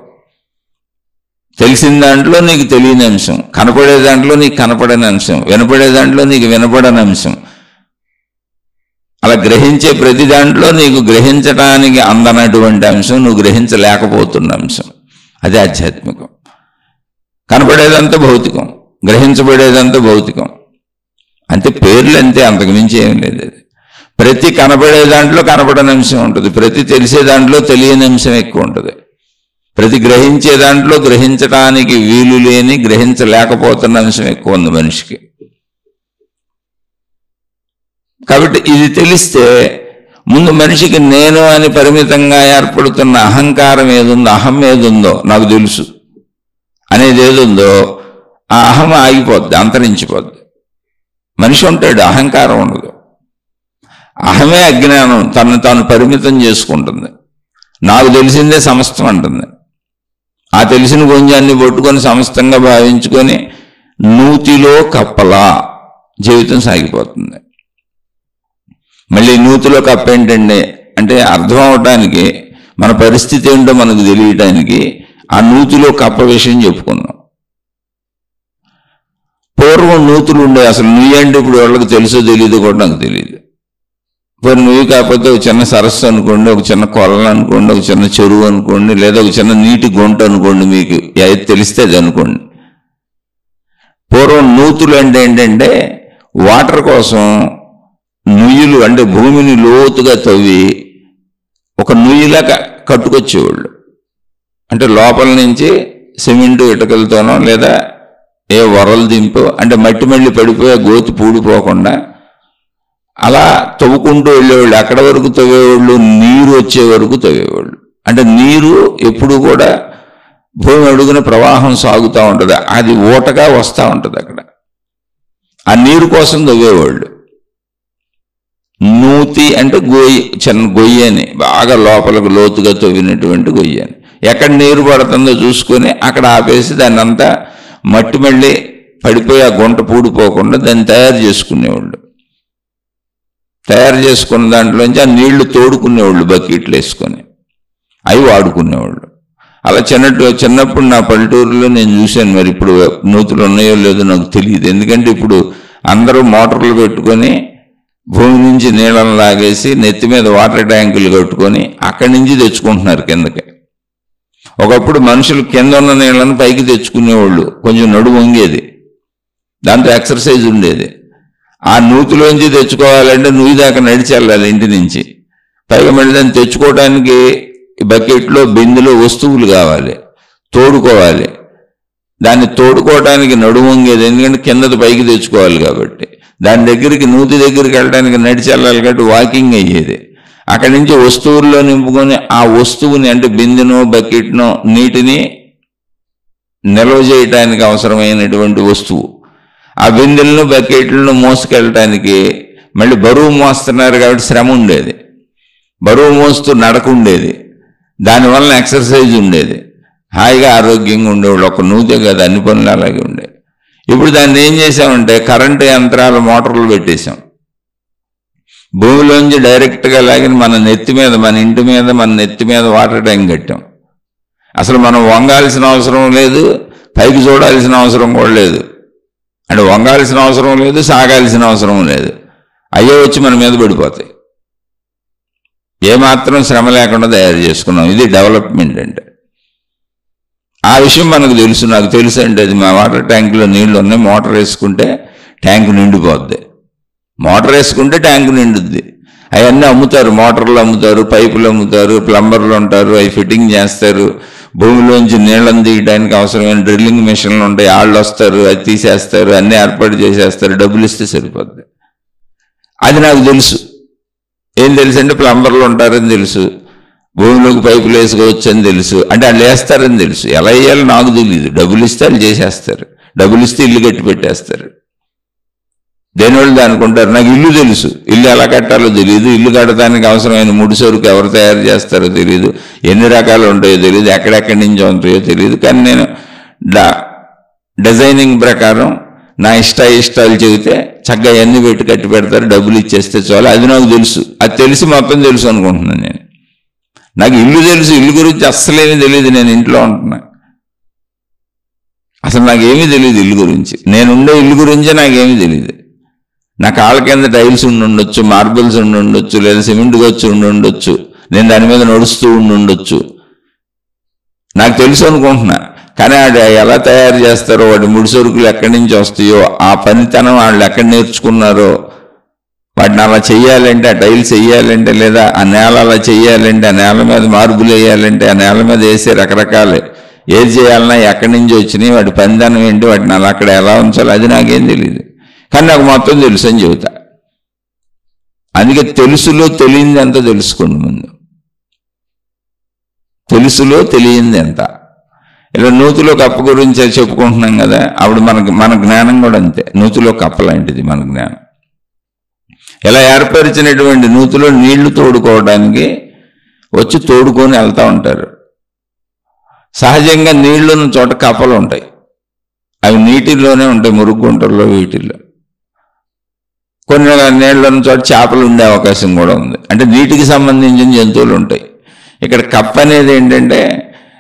తెలిసిన దాంట్లో నీకు తెలియని అంశం, కనపడే దాంట్లో నీకు కనపడని అంశం, వినపడే దాంట్లో నీకు వినపడని అంశం, అలా గ్రహించే ప్రతి దాంట్లో నీకు గ్రహించడానికి అందనటువంటి అంశం, నువ్వు గ్రహించలేకపోతున్న అంశం, అదే ఆధ్యాత్మికం. కనపడేదంతా భౌతికం, గ్రహించబడేదంతా భౌతికం. అంతే, పేర్లు అంతే, అంతకుమించి ఏం లేదు. అది ప్రతి కనపడే దాంట్లో కనపడని అంశం ఉంటుంది, ప్రతి తెలిసే దాంట్లో తెలియని అంశం ఎక్కువ ఉంటుంది, ప్రతి గ్రహించే దాంట్లో గ్రహించడానికి వీలు లేని, గ్రహించలేకపోతున్న అంశం ఎక్కువ ఉంది మనిషికి. కాబట్టి ఇది తెలిస్తే ముందు మనిషికి నేను అని పరిమితంగా ఏర్పడుతున్న అహంకారం ఏదుందో, అహం ఏదుందో, నాకు తెలుసు అనేది ఏదుందో ఆ అహం ఆగిపోద్ది, అంతరించిపోద్ది. మనిషి ఉంటాడు, అహంకారం ఉండదు. అహమే అజ్ఞానం, తను తాను పరిమితం చేసుకుంటుంది. నాకు తెలిసిందే సమస్తం అంటుంది. ఆ తెలిసిన గుంజాన్ని పట్టుకొని సమస్తంగా భావించుకొని నూతిలో కప్పలా జీవితం సాగిపోతుంది. మళ్ళీ నూతిలో కప్ప ఏంటండి అంటే అర్థం అవటానికి, మన పరిస్థితి ఏంటో మనకు తెలియటానికి ఆ నూతిలో కప్ప విషయం చెప్పుకున్నాం. పూర్వం నూతులు ఉండే, అసలు నువ్వు అంటే ఇప్పుడు వాళ్ళకి తెలుసో తెలియదు కూడా నాకు తెలియదు. పోనీ నువ్వు కాకపోతే ఒక చిన్న సరస్సు అనుకోండి, ఒక చిన్న కొలను అనుకోండి, ఒక చిన్న చెరువు అనుకోండి, లేదా ఒక చిన్న నీటి గుంట అనుకోండి, మీకు ఏది తెలిస్తే అది అనుకోండి. పూర్వం నూతులు అంటే ఏంటంటే వాటర్ కోసం నుయ్యులు, అంటే భూమిని లోతుగా తవ్వి ఒక నుయ్యిలా కట్టుకొచ్చేవాళ్ళు. అంటే లోపల నుంచి సిమెంటు ఇటుకలతోనో లేదా ఏ వరలు దింపో, అంటే మట్టి మళ్ళీ పడిపోయి గోతి పూడిపోకుండా అలా తవ్వుకుంటూ వెళ్ళేవాళ్ళు. అక్కడ వరకు తవ్వేవాళ్ళు, నీరు వచ్చే వరకు తవ్వేవాళ్ళు. అంటే నీరు ఎప్పుడు కూడా భూమి అడుగున ప్రవాహం సాగుతూ ఉంటుంది, అది ఊటగా వస్తూ ఉంటుంది. అక్కడ ఆ నీరు కోసం తవ్వేవాళ్ళు. నూతి అంటే గొయ్యి, చిన్న గొయ్యి అని, బాగా లోపలకు లోతుగా తవ్వినటువంటి గొయ్యి అని. ఎక్కడ నీరు పడుతుందో చూసుకొని అక్కడ ఆపేసి దాన్ని అంతా మట్టి మళ్ళీ పడిపోయి ఆ గుంట పూడిపోకుండా దాన్ని తయారు చేసుకునేవాళ్ళు. తయారు చేసుకున్న దాంట్లోంచి ఆ నీళ్లు తోడుకునేవాళ్ళు బకెట్లు వేసుకొని, అవి వాడుకునేవాళ్ళు. అలా చిన్నప్పుడు నా పల్లెటూరులో నేను చూశాను. మరి ఇప్పుడు నూతులు ఉన్నాయో లేదో నాకు తెలియదు, ఎందుకంటే ఇప్పుడు అందరూ మోటార్లు పెట్టుకొని భూమి నుంచి నీళ్ళను లాగేసి నెత్తి మీద వాటర్ ట్యాంకులు కట్టుకొని అక్కడి నుంచి తెచ్చుకుంటున్నారు కిందకి. ఒకప్పుడు మనుషులు కింద ఉన్న నీళ్ళను పైకి తెచ్చుకునేవాళ్ళు, కొంచెం నడుము వంగేది, దాంతో ఎక్సర్సైజ్ ఉండేది. ఆ నూతిలోంచి తెచ్చుకోవాలంటే నూతి దాకా నడిచి వెళ్ళాలి ఇంటి నుంచి. పైగా మళ్ళీ దాన్ని తెచ్చుకోవడానికి బకెట్లో బిందెలో వస్తువులు కావాలి, తోడుకోవాలి. దాన్ని తోడుకోవడానికి నడుము వంగేది, ఎందుకంటే కిందది పైకి తెచ్చుకోవాలి కాబట్టి. దాని దగ్గరికి నూతి దగ్గరికి వెళ్ళడానికి నడిచి వెళ్ళాలి కాబట్టి వాకింగ్ అయ్యేది. అక్కడి నుంచి వస్తువుల్లో నింపుకొని ఆ వస్తువుని అంటే బిందెనో బకెట్నో నీటిని నిల్వ చేయడానికి అవసరమైనటువంటి వస్తువు, ఆ బిందెలను బకెట్లను మోసుకెళ్ళటానికి మళ్ళీ బరువు మోస్తున్నారు కాబట్టి శ్రమ ఉండేది, బరువు మోస్తూ నడక ఉండేది, దానివల్ల ఎక్సర్సైజ్ ఉండేది, హాయిగా ఆరోగ్యంగా ఉండేవాళ్ళు. ఒక నూతే కదా, అన్ని పనులు అలాగే ఉండేవి. ఇప్పుడు దాన్ని ఏం చేసామంటే కరెంటు యంత్రాలు, మోటార్లు పెట్టేశాం. భూమిలోంచి డైరెక్ట్గా లాగిన మన నెత్తి మీద, మన ఇంటి మీద, మన నెత్తి మీద వాటర్ ట్యాంక్ కట్టాం. అసలు మనం వంగాల్సిన అవసరం లేదు, పైకి చూడాల్సిన అవసరం కూడా లేదు. అంటే వంగాల్సిన అవసరం లేదు, సాగాల్సిన అవసరం లేదు. అయ్యే వచ్చి మన మీద పడిపోతాయి. ఏమాత్రం శ్రమ లేకుండా తయారు చేసుకున్నాం. ఇది డెవలప్మెంట్ అంటే. ఆ విషయం మనకు తెలుసు, నాకు తెలుసు. అంటే అది మా వాటర్ ట్యాంకులో నీళ్లు ఉన్నాయి, మోటార్ వేసుకుంటే ట్యాంకు నిండిపోద్ది, మోటార్ వేసుకుంటే ట్యాంకు నిండుద్ది. అవన్నీ అమ్ముతారు, మోటార్లు అమ్ముతారు, పైపులు అమ్ముతారు, ప్లంబర్లు ఉంటారు, అవి ఫిట్టింగ్ చేస్తారు. భూమిలోంచి నీళ్ళని తీయడానికి అవసరమైన డ్రిల్లింగ్ మిషన్లు ఉంటాయి, వాళ్ళు వస్తారు, అది తీసేస్తారు, అన్నీ ఏర్పాటు చేసేస్తారు, డబ్బులు ఇస్తే సరిపోద్ది. అది నాకు తెలుసు. ఏం తెలుసు అంటే ప్లంబర్లు ఉంటారని తెలుసు, భూమిలోకి పైపులు వేసుకోవచ్చు అని తెలుసు. అంటే వాళ్ళు వేస్తారని తెలుసు, ఎలా వేయాలో నాకు తెలియదు. డబ్బులు ఇస్తే వాళ్ళు చేసేస్తారు, డబ్బులు ఇస్తే ఇల్లు కట్టి పెట్టేస్తారు. దేనివల్ల అనుకుంటారు. నాకు ఇల్లు తెలుసు, ఇల్లు ఎలా కట్టాలో తెలియదు, ఇల్లు కట్టడానికి అవసరమైన ముడి సరుకు ఎవరు తయారు చేస్తారో తెలియదు, ఎన్ని రకాలు ఉంటాయో తెలియదు, ఎక్కడెక్కడి నుంచి ఉంటాయో తెలియదు. కానీ నేను డిజైనింగ్ ప్రకారం నా ఇష్టాలు చెబితే చక్కగా ఎన్ని పెట్టి కట్టి పెడతారు, డబ్బులు ఇచ్చేస్తే చాలు. అది నాకు తెలుసు. అది తెలిసి మొత్తం తెలుసు అనుకుంటున్నాను నేను. నాకు ఇల్లు తెలుసు, ఇల్లు గురించి అస్సలేమీ తెలియదు. నేను ఇంట్లో ఉంటున్నా, అసలు నాకేమీ తెలియదు ఇల్లు గురించి. నేనుండే ఇల్లు గురించే నాకేమీ తెలియదు. నా కాళ్ళ కింద టైల్స్ ఉండొచ్చు, మార్బుల్స్ ఉండొచ్చు, లేదా సిమెంట్ గచ్చు ఉండొచ్చు, నేను దాని మీద నడుస్తూ ఉండొచ్చు, నాకు తెలుసు అనుకుంటున్నా. కానీ అది ఎలా తయారు చేస్తారో, వాటి ముడి సరుకులు ఎక్కడి నుంచి వస్తాయో, ఆ పనితనం వాళ్ళు ఎక్కడ నేర్చుకున్నారో, వాటిని అలా చెయ్యాలంటే, ఆ టైల్స్ వేయాలంటే, లేదా ఆ నేల అలా చెయ్యాలంటే, ఆ నేల మీద మార్బుల్ వేయాలంటే, ఆ నేల మీద వేసే రకరకాలు ఏది చేయాలన్నా ఎక్కడి నుంచి వచ్చినాయి, వాటి పనితనం ఏంటి, వాటిని అలా అక్కడ ఎలా ఉంచాలి, అది నాకేం తెలియదు. కానీ నాకు మొత్తం తెలుసు అని చెబుతా. అందుకే తెలుసులో తెలియంది ఎంత తెలుసుకోండి ముందు. తెలుసులో తెలియంది ఎంత. ఇలా నూతిలో కప్ప గురించి చెప్పుకుంటున్నాం కదా, అప్పుడు మన జ్ఞానం కూడా అంతే. నూతిలో కప్ప లాంటిది మన జ్ఞానం. ఇలా ఏర్పరిచినటువంటి నూతిలో నీళ్లు తోడుకోవడానికి వచ్చి తోడుకొని వెళ్తూ ఉంటారు. సహజంగా నీళ్లున్న చోట కప్పలు ఉంటాయి, అవి నీటిలోనే ఉంటాయి, మురుగు గుంటల్లో వీటిల్లో. కొన్ని నీళ్ళన్న చోట చేపలు ఉండే అవకాశం కూడా ఉంది. అంటే నీటికి సంబంధించిన జంతువులు ఉంటాయి. ఇక్కడ కప్ప అనేది ఏంటంటే,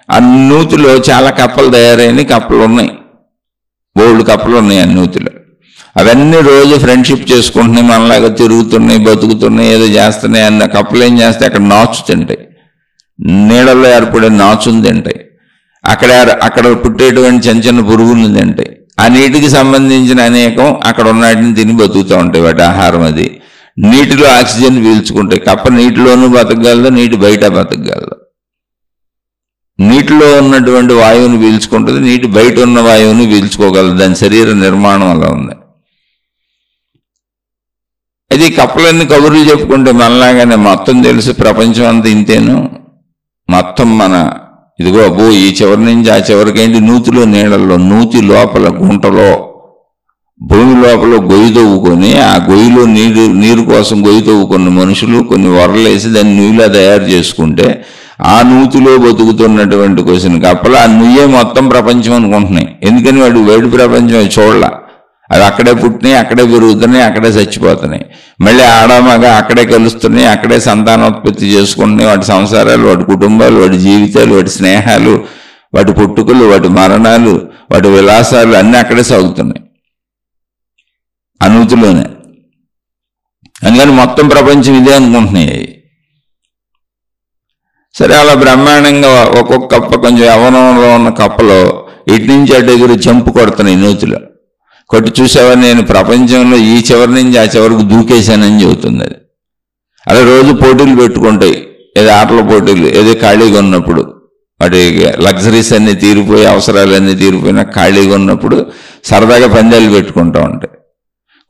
ఆ నూతిలో చాలా కప్పలు తయారైన కప్పలు ఉన్నాయి, బోల్డ్ కప్పలు ఉన్నాయి ఆ నూతిలో. అవన్నీ రోజు ఫ్రెండ్షిప్ చేసుకుంటున్నాయి, మనలాగా తిరుగుతున్నాయి, బతుకుతున్నాయి, ఏదో చేస్తున్నాయి. అన్న కప్పలు ఏం చేస్తాయి, అక్కడ నాచు తింటాయి, నీళ్ళల్లో ఏర్పడే నాచుని తింటాయి, అక్కడ పుట్టేటువంటి చిన్న చిన్న పురుగులను తింటాయి. ఆ నీటికి సంబంధించిన అనేకం అక్కడ ఉన్నటిని తిని బతుకుతూ ఉంటాయి, వాటి ఆహారం అది. నీటిలో ఆక్సిజన్ పీల్చుకుంటాయి. కప్ప నీటిలోనూ బతకగలదు, నీటి బయట బతకగలదు. నీటిలో ఉన్నటువంటి వాయువుని పీల్చుకుంటుంది, నీటి బయట ఉన్న వాయువుని పీల్చుకోగలదు. దాని శరీర నిర్మాణం అలా ఉంది. అది కప్పలన్నీ కబుర్లు చెప్పుకుంటే మనలాగానే మొత్తం తెలుసు, ప్రపంచం అంతా ఇంతేను, మొత్తం మన ఇదిగో అబ్బో ఈ చివరి నుంచి ఆ చివరికేంటి, నూతిలో నీళ్ళల్లో, నూతి లోపల గుంటలో, భూమి లోపల గొయ్యి తవ్వుకొని, ఆ గొయ్యిలో నీరు కోసం గొయ్యి తవ్వుకున్న మనుషులు కొన్ని వరలేసి దాన్ని నుయ్యిలా తయారు చేసుకుంటే, ఆ నూతిలో బతుకుతున్నటువంటి క్వశ్చన్ కప్పలు ఆ నుయ్యే మొత్తం ప్రపంచం అనుకుంటున్నాయి. ఎందుకని వాడు బయట ప్రపంచం చూడలా. అవి అక్కడే పుట్టినాయి, అక్కడే పెరుగుతున్నాయి, అక్కడే చచ్చిపోతున్నాయి. మళ్ళీ ఆడమగా అక్కడే కలుస్తున్నాయి, అక్కడే సంతానోత్పత్తి చేసుకుంటున్నాయి. వాటి సంసారాలు, వాటి కుటుంబాలు, వాటి జీవితాలు, వాటి స్నేహాలు, వాటి పుట్టుకలు, వాటి మరణాలు, వాటి విలాసాలు అన్నీ అక్కడే సాగుతున్నాయి, అనూతిలోనే. అందుకని మొత్తం ప్రపంచం ఇదే అనుకుంటున్నాయి. సరే, అలా బ్రహ్మాండంగా ఒక్కొక్క కప్ప కొంచెం యవ్వనంలో ఉన్న కప్పలో ఇటు నుంచి అటు ఎగురు చంపు కొడుతున్నాయి నూతిలో. కొట్టి చూసావా, నేను ప్రపంచంలో ఈ చివరి నుంచి ఆ చివరికి దూకేశానని చెబుతుంది అది. అలా రోజు పోటీలు పెట్టుకుంటాయి, ఏదో ఆటల పోటీలు, ఏదో ఖాళీగా ఉన్నప్పుడు, వాటి లగ్జరీస్ అన్నీ తీరిపోయి అవసరాలన్నీ తీరిపోయినా ఖాళీగా ఉన్నప్పుడు సరదాగా పందాలు పెట్టుకుంటూ ఉంటాయి.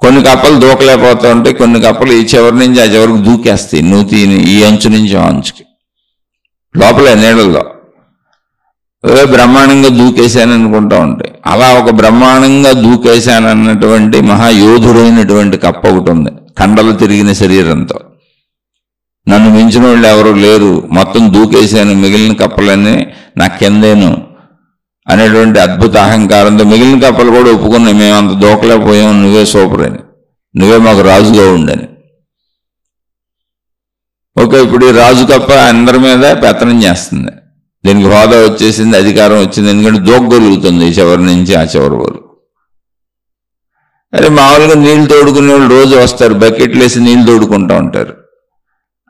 కొన్ని కప్పలు దూకలేకపోతూ ఉంటాయి, కొన్ని కప్పలు ఈ చివరి నుంచి ఆ చివరికి దూకేస్తాయి నూతిని, ఈ అంచు నుంచి ఆ అంచుకి, లోపలే నీళ్ళల్లో బ్రహ్మాండంగా దూకేశాను అనుకుంటూ ఉంటాయి. అలా ఒక బ్రహ్మాండంగా దూకేశానన్నటువంటి మహాయోధుడైనటువంటి కప్ప ఒకటి ఉంది, కండలు తిరిగిన శరీరంతో. నన్ను మించిన వాళ్ళు ఎవరు లేరు, మొత్తం దూకేశాను, మిగిలిన కప్పలన్నీ నా కిందేను అనేటువంటి అద్భుత అహంకారంతో మిగిలిన కప్పలు కూడా ఒప్పుకున్నాయి, మేము అంత దూకలేకపోయాం, నువ్వే సూపర్ అని, నువ్వే మాకు రాజుగా ఉండని. ఓకే, ఇప్పుడు ఈ రాజు కప్ప అందరి మీద పెత్తనం చేస్తుంది, దీనికి హోదా వచ్చేసింది, అధికారం వచ్చింది, ఎందుకంటే దూకగలుగుతుంది ఈ చివరి నుంచి ఆ చివరి వరకు. అదే మామూలుగా నీళ్లు తోడుకునే వాళ్ళు రోజు వస్తారు, బకెట్లు వేసి నీళ్లు తోడుకుంటూ ఉంటారు.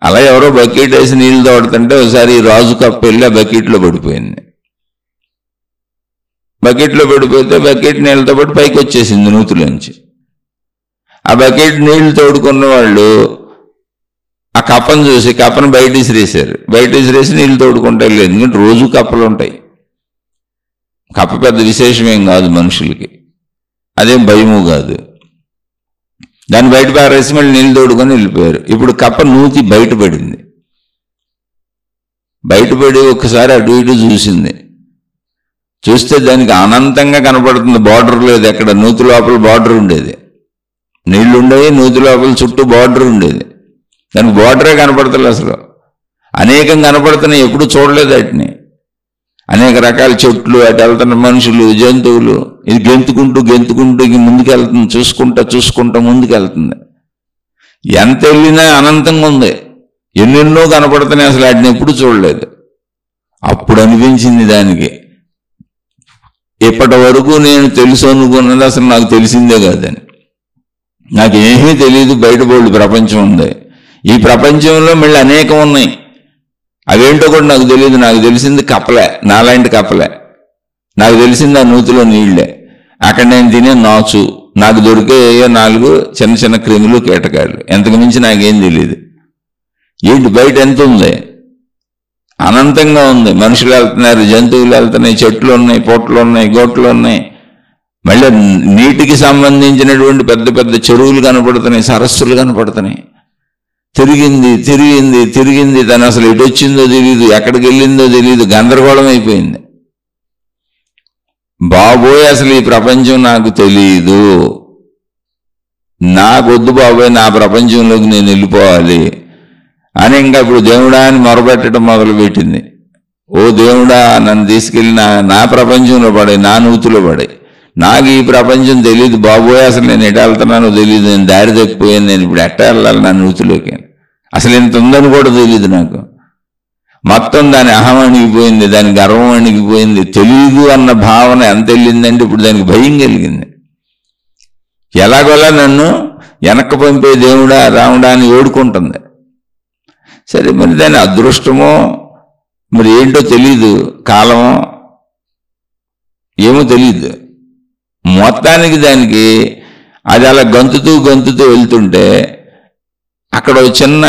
అలా ఎవరో బకెట్ వేసి నీళ్లు తోడుతుంటే ఒకసారి ఈ రాజు కప్ప వెళ్ళి ఆ బకెట్లో పడిపోయింది. బకెట్లో పడిపోతే బకెట్ నీళ్ళతో పాటు పైకి వచ్చేసింది నూతిలోంచి. ఆ బకెట్ నీళ్లు తోడుకున్న వాళ్ళు ఆ కప్పను చూసి కప్పను బయట విసిరేశారు, బయట విసిరేసి నీళ్లు తోడుకుంటే లేదు, ఎందుకంటే రోజు కప్పలు ఉంటాయి. కప్ప పెద్ద విశేషమేం కాదు మనుషులకి, అదేం భయము కాదు. దాన్ని బయట పారేసి మళ్ళీ నీళ్ళు తోడుకొని వెళ్ళిపోయారు. ఇప్పుడు కప్ప నూతి బయటపడింది, బయటపడి ఒక్కసారి అటు ఇటు చూసింది. చూస్తే దానికి అనంతంగా కనపడుతుంది, బార్డర్ లేదు ఎక్కడ. నూతి లోపల బార్డర్ ఉండేది, నీళ్లు ఉండేవి, నూతి లోపల చుట్టూ బార్డర్ ఉండేది, దానికి బార్డరే కనపడతలేదు అసలు. అనేకం కనపడుతున్నాయి, ఎప్పుడు చూడలేదు వాటిని. అనేక రకాల చెట్లు, అటు వెళ్తున్న మనుషులు, జంతువులు. ఇది గెంతుకుంటూ గెంతుకుంటూ ముందుకెళ్తుంది, చూసుకుంటా ముందుకెళ్తుంది. ఎంత వెళ్ళినా అనంతంగా ఉంది, ఎన్నెన్నో కనపడుతున్నాయి, అసలు వాటిని ఎప్పుడు చూడలేదు. అప్పుడు అనిపించింది దానికి, ఇప్పటి వరకు నేను తెలుసు అనుకున్నది అసలు నాకు తెలిసిందే కాదని. నాకేమీ తెలియదు, బయట బోల్డ్ ప్రపంచం ఉంది, ఈ ప్రపంచంలో మళ్ళీ అనేకం ఉన్నాయి, అవేంటో కూడా నాకు తెలియదు. నాకు తెలిసింది కప్పలే, నాలాంటి కప్పలే. నాకు తెలిసింది ఆ నూతిలో నీళ్లే, అక్కడ నేను తినే నాచు, నాకు దొరికే 4 చిన్న చిన్న క్రిములు, కీటకాలు, ఎంతకు మించి నాకేం తెలియదు. ఏంటి బయట ఎంత ఉంది, అనంతంగా ఉంది. మనుషులు వెళ్తున్నారు, జంతువులు వెళ్తున్నాయి, చెట్లు ఉన్నాయి, పొట్లు ఉన్నాయి, గోట్లు ఉన్నాయి, మళ్ళీ నీటికి సంబంధించినటువంటి పెద్ద పెద్ద చెరువులు కనపడుతున్నాయి, సరస్సులు కనపడుతున్నాయి. తిరిగింది తను అసలు ఎటు వచ్చిందో తెలియదు, ఎక్కడికి వెళ్ళిందో తెలియదు, గందరగోళం అయిపోయింది. బాబోయ్, అసలు ఈ ప్రపంచం నాకు తెలియదు, నాకొద్దు బాబోయ్, నా ప్రపంచంలోకి నేను వెళ్ళిపోవాలి అని ఇంకా ఇప్పుడు దేవుడా అని మొరపెట్టడం మొదలుపెట్టింది. ఓ దేవుడా, నన్ను తీసుకెళ్ళి నా ప్రపంచంలో పడే, నా నూతిలో పడే, నాకు ఈ ప్రపంచం తెలియదు బాబోయ్, అసలు నేను ఎటు వెళ్తున్నానో తెలియదు, నేను దారి తప్పిపోయాను, నేను ఇప్పుడు ఎట్ట వెళ్ళాలి నా నూతిలోకి, అసలు ఎంత ఉందని కూడా తెలియదు నాకు. మొత్తం దాని అహం అణిగిపోయింది, దాని గర్వం అణిగిపోయింది. తెలియదు అన్న భావన ఎంత వెళ్ళిందంటే ఇప్పుడు దానికి భయం కలిగింది. ఎలాగోలా నన్ను వెనక్కి పంపే దేవుడా రాముడా అని వేడుకుంటుంది. సరే, మరి దాని అదృష్టమో మరి ఏంటో తెలీదు, కాలమో ఏమో తెలీదు. మొత్తానికి దానికి అది అలా గంతుతూ వెళ్తుంటే అక్కడ ఒక చిన్న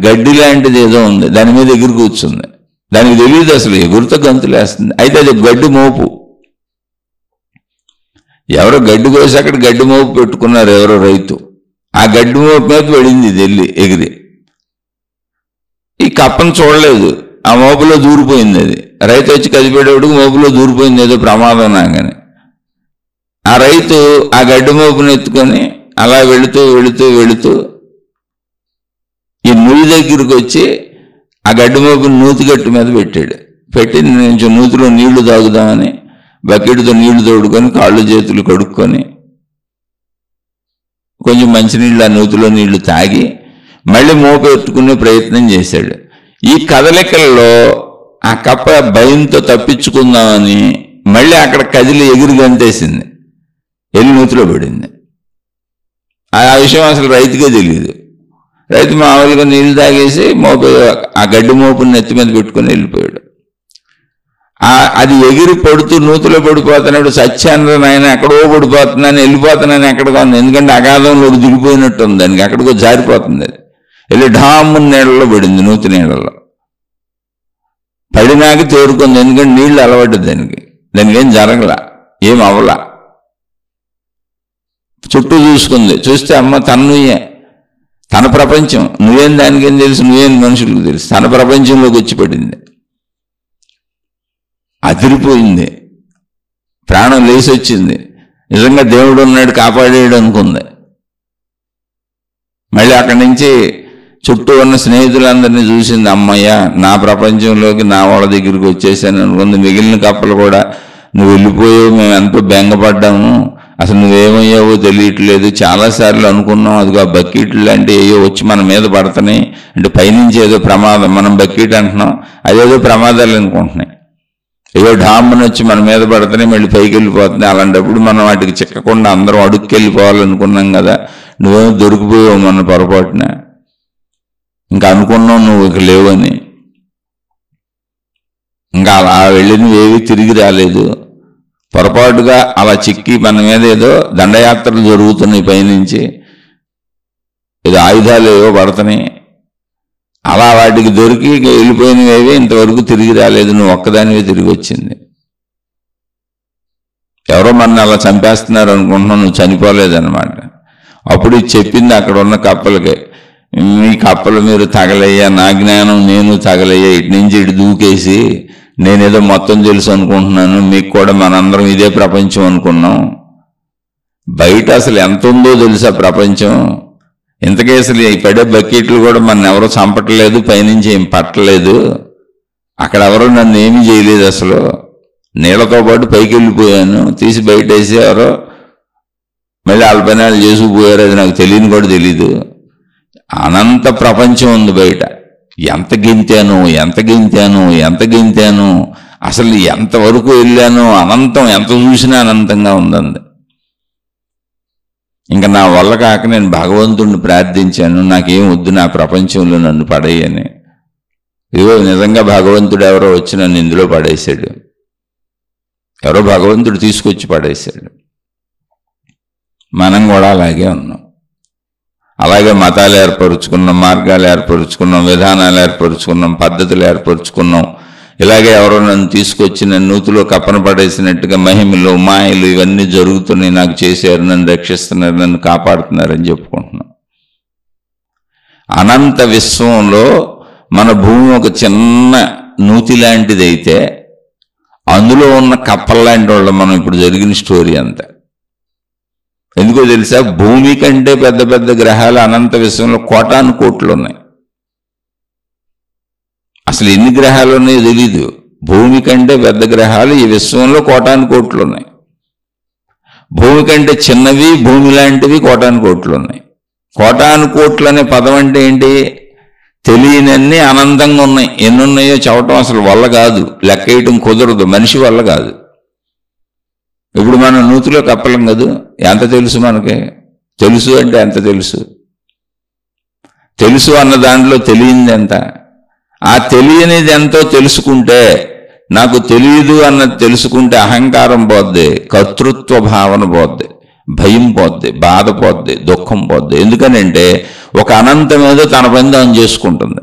గడ్డి లాంటిది ఏదో ఉంది, దాని మీద ఎగురు కూర్చుంది. దానికి తెలియదు అసలు, ఎగురుతో గంతులేస్తుంది. అయితే అది గడ్డి మోపు, ఎవరో గడ్డి కోసి అక్కడ గడ్డి మోపు పెట్టుకున్నారు ఎవరో రైతు. ఆ గడ్డి మోపు మీద వెళ్ళింది ఇది, వెళ్ళి ఎగిరి. ఈ కప్పను చూడలేదు, ఆ మోపులో దూరిపోయింది అది. రైతు వచ్చి కదిపేటప్పుడు మోపులో దూరిపోయింది, ఏదో ప్రమాదం నాగని. ఆ రైతు ఆ గడ్డి మోపును ఎత్తుకొని అలా వెళుతూ ఈ నుయ్యి దగ్గరికి వచ్చి ఆ గడ్డి మోపుని నూతిగట్టు మీద పెట్టి నేను నూతిలో నీళ్లు తాగుదామని బకెట్తో నీళ్లు తోడుకొని కాళ్ళు చేతులు కడుక్కొని కొంచెం మంచినీళ్ళు ఆ నూతిలో నీళ్లు తాగి మళ్ళీ మోపు ఎత్తుకునే ప్రయత్నం చేశాడు. ఈ కదలికల్లో ఆ కప్ప భయంతో తప్పించుకుందామని మళ్ళీ అక్కడ కదిలి ఎగిరి గంతేసింది, వెళ్ళి నూతిలో పడింది. ఆ విషయం అసలు రైతుకే తెలియదు. రైతు మామూలుగా నీళ్లు తాగేసి ఆ గడ్డి మోపుని నెత్తి మీద పెట్టుకుని వెళ్ళిపోయాడు. అది ఎగిరి పడుతూ నూతిలో పడిపోతున్నాడు. సత్యానంద నాయన ఎక్కడో పడిపోతున్నాను, వెళ్ళిపోతున్నాను ఎక్కడికో ఉంది. ఎందుకంటే అగాధంలో దిగిపోయినట్టు ఉంది, దానికి ఎక్కడికో జారిపోతుంది. అది వెళ్ళి ఢాము నీళ్ళలో పడింది, నూతి నీళ్ళలో పడినాక తేరుకుంది. ఎందుకంటే నీళ్లు అలవడ్డది దానికి ఏం జరగల, ఏం అవలా. చుట్టూ చూసుకుంది, చూస్తే అమ్మ నువ్వే, తన ప్రపంచం. నువ్వేం దానికేం తెలుసు, నువ్వేం మనుషులకు తెలుసు. తన ప్రపంచంలోకి వచ్చి పడింది, అదిరిపోయింది, ప్రాణం లేచి వచ్చింది. నిజంగా దేవుడు ఉన్నాడు కాపాడాడు అనుకుంది. మళ్ళీ అక్కడి నుంచి చుట్టూ ఉన్న స్నేహితులందరినీ చూసింది. అమ్మయ్య, నా ప్రపంచంలోకి నా వాళ్ళ దగ్గరికి వచ్చేసాను అనుకుంది. మిగిలిన కప్పలు కూడా నువ్వు వెళ్ళిపోయావు, మేము ఎంతో బెంగపడ్డాము, అసలు నువ్వేమయ్యావో తెలియట్లేదు, చాలాసార్లు అనుకున్నాం, అదిగో ఆ బకెట్లు అంటే ఏయో వచ్చి మన మీద పడుతున్నాయి అంటే పైనుంచి ఏదో ప్రమాదం, మనం బకెట్ అంటున్నాం, అదేదో ప్రమాదాలు అనుకుంటున్నాయి, ఏదో ఢామ్మని వచ్చి మన మీద పడుతున్నాయి, మళ్ళీ పైకి వెళ్ళిపోతున్నాయి. అలాంటప్పుడు మనం వాటికి చిక్కకుండా అందరం అడుక్కి వెళ్ళిపోవాలనుకున్నాం కదా, నువ్వేమో దొరికిపోయావు మన పొరపాటున, ఇంకా అనుకున్నావు నువ్వు ఇక లేవని. ఇంకా అలా వెళ్ళి నువ్వేవి తిరిగి రాలేదు, పొరపాటుగా అలా చిక్కి మన మీద ఏదో దండయాత్రలు జరుగుతున్నాయి, పైనుంచి ఏదో ఆయుధాలు ఏవో పడుతున్నాయి, అలా వాటికి దొరికి వెళ్ళిపోయినవేవి ఇంతవరకు తిరిగి రాలేదు, నువ్వు ఒక్కదానివే తిరిగి వచ్చింది. ఎవరో మన అలా చంపేస్తున్నారు అనుకుంటున్నావు, నువ్వు చనిపోలేదన్నమాట. అప్పుడు చెప్పింది అక్కడ ఉన్న కప్పలకి, మీ కప్పలు మీరు తగలయ్యా, నా జ్ఞానం నేను తగలయ్యా, ఇటు నుంచి ఇటు దూకేసి నేనేదో మొత్తం తెలుసు అనుకుంటున్నాను, మీకు కూడా మనందరం ఇదే ప్రపంచం అనుకున్నాం, బయట అసలు ఎంత ఉందో తెలుసా ప్రపంచం. ఇంతకీ అసలు ఈ పడే బకెట్లు కూడా మన ఎవరో చంపట్లేదు, పైనుంచి ఏం పట్టలేదు, అక్కడ ఎవరో నన్ను ఏమీ చేయలేదు, అసలు నీళ్ళతో పాటు పైకి వెళ్ళిపోయాను, తీసి బయట వేసి ఎవరో మళ్ళీ అల్పనాలు చేసుకుపోయారు, అది నాకు తెలియని కూడా తెలీదు. అనంత ప్రపంచం ఉంది బయట, ఎంత గింతాను ఎంత గింతాను ఎంత గింతాను, అసలు ఎంతవరకు వెళ్ళాను, అనంతం ఎంత చూసినా అనంతంగా ఉందంది. ఇంకా నా వల్ల కాక నేను భగవంతుడిని ప్రార్థించాను, నాకేం వద్దు, నా ప్రపంచంలో నన్ను పడేయని. ఇదిగో నిజంగా భగవంతుడు ఎవరో వచ్చి నన్ను ఇందులో పడేశాడు, ఎవరో భగవంతుడు తీసుకొచ్చి పడేశాడు. మనం కూడా అలాగే ఉన్నాం, అలాగే మతాలు ఏర్పరుచుకున్నాం, మార్గాలు ఏర్పరుచుకున్నాం, విధానాలు ఏర్పరుచుకున్నాం, పద్ధతులు ఏర్పరుచుకున్నాం. ఇలాగే ఎవరో నన్ను తీసుకొచ్చి నన్ను నూతిలో కప్పన పడేసినట్టుగా మహిమలు మాయలు ఇవన్నీ జరుగుతున్నాయి, నాకు చేశారు, నన్ను రక్షిస్తున్నారు, నన్ను కాపాడుతున్నారని చెప్పుకుంటున్నాం. అనంత విశ్వంలో మన భూమి ఒక చిన్న నూతి లాంటిది అయితే అందులో ఉన్న కప్పల్లాంటి వాళ్ళు మనం ఇప్పుడు జరిగిన స్టోరీ అంతా. ఎందుకో తెలుసా, భూమి కంటే పెద్ద పెద్ద గ్రహాలు అనంత విశ్వంలో కోటాను కోట్లు ఉన్నాయి. అసలు ఎన్ని గ్రహాలు ఉన్నాయో తెలీదు. భూమి కంటే పెద్ద గ్రహాలు ఈ విశ్వంలో కోటాను కోట్లు ఉన్నాయి. భూమి కంటే చిన్నవి భూమి లాంటివి కోటాను కోట్లు ఉన్నాయి. కోటాను కోట్లు అనే పదం అంటే ఏంటి, తెలియనన్ని అనంతంగా ఉన్నాయి. ఎన్ని ఉన్నాయో చెప్పటం అసలు వల్ల కాదు, లెక్క వేయటం కుదరదు, మనిషి వల్ల కాదు. ఇప్పుడు మనం నూతిలో కప్పలం కదా, ఎంత తెలుసు మనకి, తెలుసు అంటే ఎంత తెలుసు, తెలుసు అన్న దాంట్లో తెలియంది ఎంత, ఆ తెలియనిది ఎంతో తెలుసుకుంటే, నాకు తెలియదు అన్నది తెలుసుకుంటే అహంకారం పోద్ది, కర్తృత్వ భావన పోద్ది, భయం పోద్ది, బాధ పోద్ది, దుఃఖం పోద్ది. ఎందుకనంటే ఒక అనంతం ఏదో తన పని తాను చేసుకుంటుంది.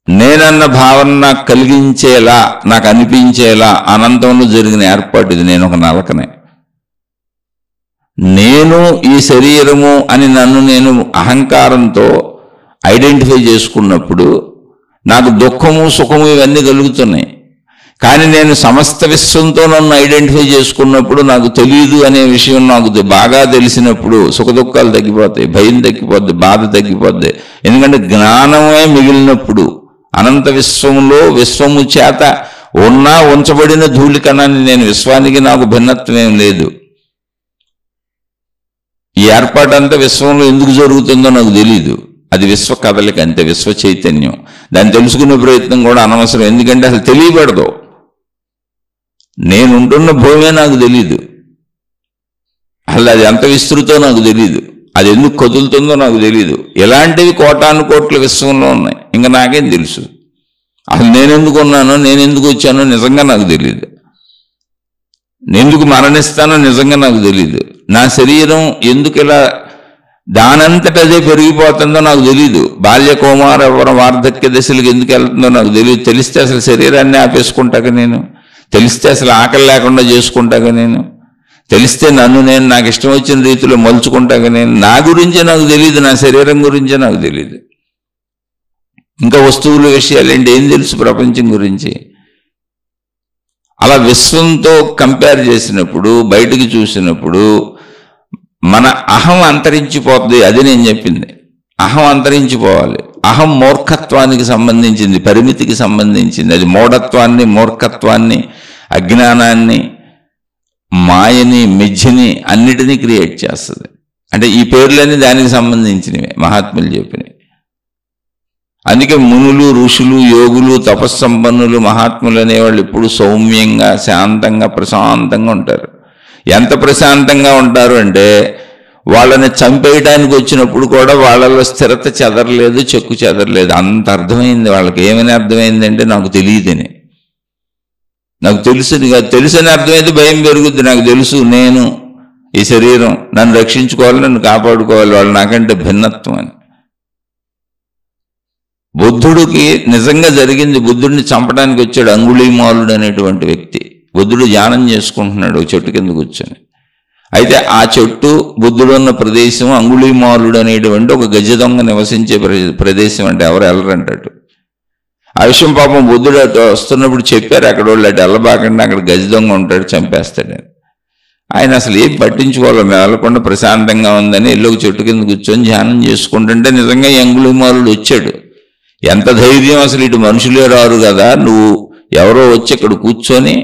నేనన్న భావన నాకు కలిగించేలా, నాకు అనిపించేలా అనంతంలో జరిగిన ఏర్పాటు ఇది. నేను ఒక నలకనే, నేను ఈ శరీరము అని నన్ను నేను అహంకారంతో ఐడెంటిఫై చేసుకున్నప్పుడు నాకు దుఃఖము సుఖము ఇవన్నీ కలుగుతున్నాయి. కానీ నేను సమస్త విశ్వంతో నన్ను ఐడెంటిఫై చేసుకున్నప్పుడు నాకు తెలియదు అనే విషయం నాకు బాగా తెలిసినప్పుడు సుఖ దుఃఖాలు తగ్గిపోతాయి, భయం తగ్గిపోద్ది, బాధ తగ్గిపోద్ది. ఎందుకంటే జ్ఞానమే మిగిలినప్పుడు అనంత విశ్వంలో విశ్వము చేత ఉన్నా ఉంచబడిన ధూళికణాన్ని నేను, విశ్వానికి నాకు భిన్నత్వం ఏం లేదు. ఈ ఏర్పాటు అంతా విశ్వంలో ఎందుకు జరుగుతుందో నాకు తెలీదు, అది విశ్వ కదలిక అంతే, విశ్వ చైతన్యం. దాన్ని తెలుసుకునే ప్రయత్నం కూడా అనవసరం, ఎందుకంటే అసలు తెలియబడదు. నేనుంటున్న భూమే నాకు తెలీదు, అసలు అది ఎంత విస్తృతో నాకు తెలీదు. అది ఎందుకు కదులుతుందో నాకు తెలియదు. ఎలాంటివి కోటాను కోట్ల విశ్వంలో ఉన్నాయి, ఇంకా నాకేం తెలుసు. అసలు నేనెందుకు ఉన్నానో, నేనెందుకు వచ్చానో నిజంగా నాకు తెలియదు. నేనెందుకు మరణిస్తానో నిజంగా నాకు తెలియదు. నా శరీరం ఎందుకు ఇలా దానంతట అదే పెరిగిపోతుందో నాకు తెలియదు. బాల్య కౌమార వార్ధక్య దశలకు ఎందుకు వెళ్తుందో నాకు తెలియదు. తెలిస్తే అసలు శరీరాన్ని ఆపేసుకుంటాక నేను, తెలిస్తే అసలు ఆకలి లేకుండా చేసుకుంటాక నేను, తెలిస్తే నేను నాకు ఇష్టం వచ్చిన రీతిలో మలుచుకుంటాక నేను, నా గురించే నాకు తెలియదు, నా శరీరం గురించే నాకు తెలియదు. ఇంకా వస్తువుల విషయాలు ఏంటి, ఏం తెలుసు ప్రపంచం గురించి? అలా విశ్వంతో కంపేర్ చేసినప్పుడు, బయటికి చూసినప్పుడు మన అహం అంతరించిపోతుంది. అది నేను చెప్పింది. అహం అంతరించిపోవాలి. అహం మూర్ఖత్వానికి సంబంధించింది, పరిమితికి సంబంధించింది. అది మూఢత్వాన్ని, మూర్ఖత్వాన్ని, అజ్ఞానాన్ని, మాయని, మిథ్యని అన్నిటినీ క్రియేట్ చేస్తుంది. అంటే ఈ పేర్లన్నీ దానికి సంబంధించినవి, మహాత్ములు చెప్పినవి. అందుకే మునులు, ఋషులు, యోగులు, తపస్సంపన్నులు, మహాత్ములు అనేవాళ్ళు ఎప్పుడు సౌమ్యంగా, శాంతంగా, ప్రశాంతంగా ఉంటారు. ఎంత ప్రశాంతంగా ఉంటారు అంటే వాళ్ళని చంపేయడానికి వచ్చినప్పుడు కూడా వాళ్ళలో స్థిరత చెదరలేదు, చెక్కు చెదరలేదు. అంత అర్థమైంది వాళ్ళకి. ఏమని అర్థమైందంటే నాకు తెలియదని, నాకు తెలుసని అర్థమైతే భయం పెరుగుద్ది. నాకు తెలుసు, నేను ఈ శరీరం నన్ను రక్షించుకోవాలి, నన్ను కాపాడుకోవాలి, వాళ్ళు నాకంటే భిన్నత్వం అని. బుద్ధుడికి నిజంగా జరిగింది. బుద్ధుడిని చంపడానికి వచ్చాడు అంగుళీమాలుడు అనేటువంటి వ్యక్తి. బుద్ధుడు ధ్యానం చేసుకుంటున్నాడు చెట్టు కింద కూర్చొని. అయితే ఆ చెట్టు, బుద్ధుడు ఉన్న ప్రదేశం, అంగుళీమాలుడు అనేటువంటి ఒక గజ దొంగ నివసించే ప్రదేశం. అంటే ఎవరు వెళ్ళరంటాడు. ఆ విషయం పాపం బుద్ధుడు అటు వస్తున్నప్పుడు చెప్పారు అక్కడ వాళ్ళు, అటు వెళ్ళబాకండి, అక్కడ గజ దొంగ ఉంటాడు, చంపేస్తాడని. ఆయన అసలు ఏం పట్టించుకోవాలి, మేము వెళ్ళకుండా ప్రశాంతంగా ఉందని ఎల్లుకు చెట్టు కింద కూర్చొని ధ్యానం చేసుకుంటుంటే నిజంగా ఈ అంగుళీమాలుడు వచ్చాడు. ఎంత ధైర్యం అసలు, ఇటు మనుషులే రారు కదా, నువ్వు ఎవరో వచ్చి ఇక్కడ కూర్చొని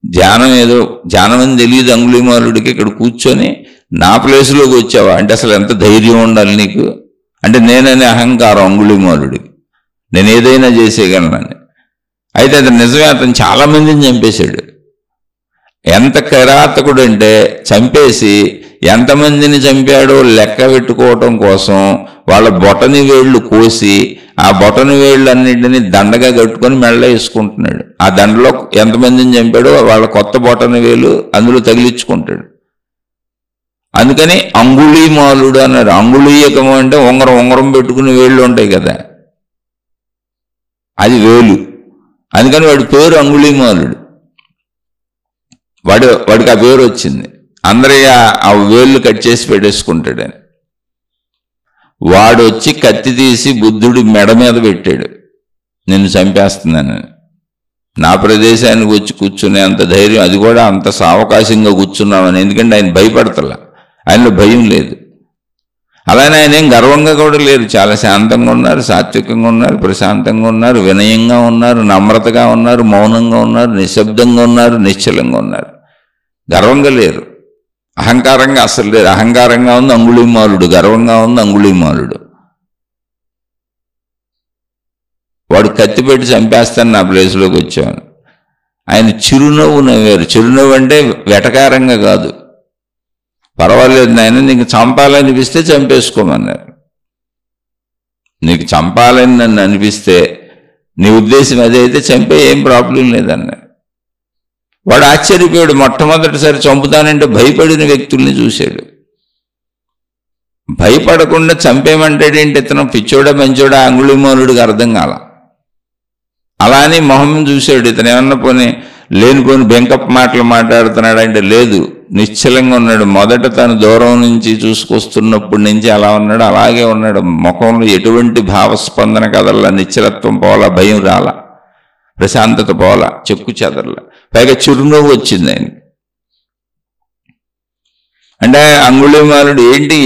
ధ్యానం అని తెలియదు అంగుళీమాలుడికి, ఇక్కడ కూర్చొని నా ప్లేసులోకి వచ్చావా అంటే అసలు ఎంత ధైర్యం ఉండాలి నీకు. అంటే నేననే అహంకారం అంగుళీమాలుడికి, నేను ఏదైనా చేసేయగలనని. అయితే అది నిజమే, అతను చాలామందిని చంపేశాడు. ఎంత కిరాతకుడు అంటే చంపేసి ఎంతమందిని చంపాడో లెక్క పెట్టుకోవటం కోసం వాళ్ళ బొటని వేళ్ళు కోసి ఆ బొటని వేళ్ళు అన్నింటినీ దండగా కట్టుకొని మెళ్ళ వేసుకుంటున్నాడు. ఆ దండలో ఎంతమందిని చంపాడో వాళ్ళ కొత్త బొటని వేలు అందులో తగిలించుకుంటాడు. అందుకని అంగుళీమాలుడు అన్నారు. అంగుళీయకము అంటే ఉంగరం పెట్టుకునే వేళ్ళు ఉంటాయి కదా, అది వేలు. అందుకని వాడి పేరు అంగుళీమాలుడు. వాడికి ఆ పేరు వచ్చింది. అందరూ ఆ వేళ్ళు కట్ చేసి పెట్టేసుకుంటాడని. వాడు వచ్చి కత్తి తీసి బుద్ధుడి మెడ మీద పెట్టాడు, నిన్ను చంపేస్తున్నానని. నా ప్రదేశానికి వచ్చి కూర్చునే అంత ధైర్యం, అది కూడా అంత సావకాశంగా కూర్చున్నామని. ఎందుకంటే ఆయన భయపడతలా, ఆయనలో భయం లేదు. అలానే ఆయన ఏం గర్వంగా కూడా లేరు. చాలా శాంతంగా ఉన్నారు, సాత్వికంగా ఉన్నారు, ప్రశాంతంగా ఉన్నారు, వినయంగా ఉన్నారు, నమ్రతగా ఉన్నారు, మౌనంగా ఉన్నారు, నిశ్శబ్దంగా ఉన్నారు, నిశ్చలంగా ఉన్నారు. గర్వంగా లేరు, అహంకారంగా అసలు లేరు. అహంకారంగా ఉంది అంగుళీమాలుడు, గర్వంగా ఉంది అంగుళీమాలుడు. వాడు కత్తి పెట్టి చంపేస్తాను నా ప్లేస్లోకి వచ్చాను. ఆయన చిరునవ్వు నవ్వారు. చిరునవ్వు అంటే వెటకారంగా కాదు. పర్వాలేదు నాయన, నీకు చంపాలనిపిస్తే చంపేసుకోమన్నారు. నీకు చంపాలని నన్ను అనిపిస్తే, నీ ఉద్దేశం అదైతే చంపే, ఏం ప్రాబ్లం లేదన్నారు. వాడు ఆశ్చర్యపోయాడు. మొట్టమొదటిసారి చంపుతానంటే భయపడిన వ్యక్తుల్ని చూశాడు. భయపడకుండా చంపేమంటాడేంటి, ఇతను పిచ్చోడా మంచోడా అంగుళీమాలుడికి అర్థం కాల. అలా అని మొహం చూశాడు. ఇతను ఏమన్నా లేనిపోని బెంకప్ మాటలు మాట్లాడుతున్నాడు అంటే లేదు, నిశ్చలంగా ఉన్నాడు. మొదట తను దూరం నుంచి చూసుకొస్తున్నప్పటి నుంచి అలా ఉన్నాడు, అలాగే ఉన్నాడు. ముఖంలో ఎటువంటి భావస్పందన కదల్లా, నిశ్చలత్వం పోలా, భయం రాలా, ప్రశాంతత పోలా, చెక్కు చెదరలా, పైగా చిరునవ్వు వచ్చింది ఆయన. అంటే అంగుళీమాలుడు, ఏంటి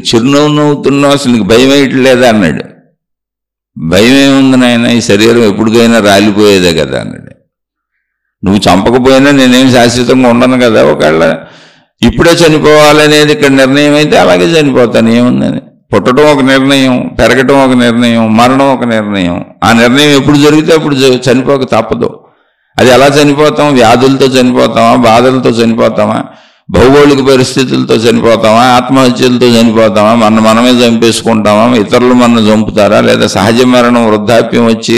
చిరునవ్వు నవ్వుతున్నావు, అసలు నీకు భయం వేయట్లేదా అన్నాడు. భయం ఏముంది నాయన, ఈ శరీరం ఎప్పటికైనా రాలిపోయేదే కదా అన్నాడు. నువ్వు చంపకపోయినా నేనేం శాశ్వతంగా ఉండను కదా, ఒకవేళ ఇప్పుడే చనిపోవాలనేది ఇక్కడ నిర్ణయం అయితే అలాగే చనిపోతాను, ఏముందని. పుట్టడం ఒక నిర్ణయం, పెరగటం ఒక నిర్ణయం, మరణం ఒక నిర్ణయం. ఆ నిర్ణయం ఎప్పుడు జరిగితే అప్పుడు చనిపోక తప్పదు. అది ఎలా చనిపోతాం? వ్యాధులతో చనిపోతామా, బాధలతో చనిపోతామా? భౌగోళిక పరిస్థితులతో చనిపోతామా, ఆత్మహత్యలతో చనిపోతామా, మనమే చంపేసుకుంటామా, ఇతరులు మన చంపుతారా, లేదా సహజ మరణం వృద్ధాప్యం వచ్చి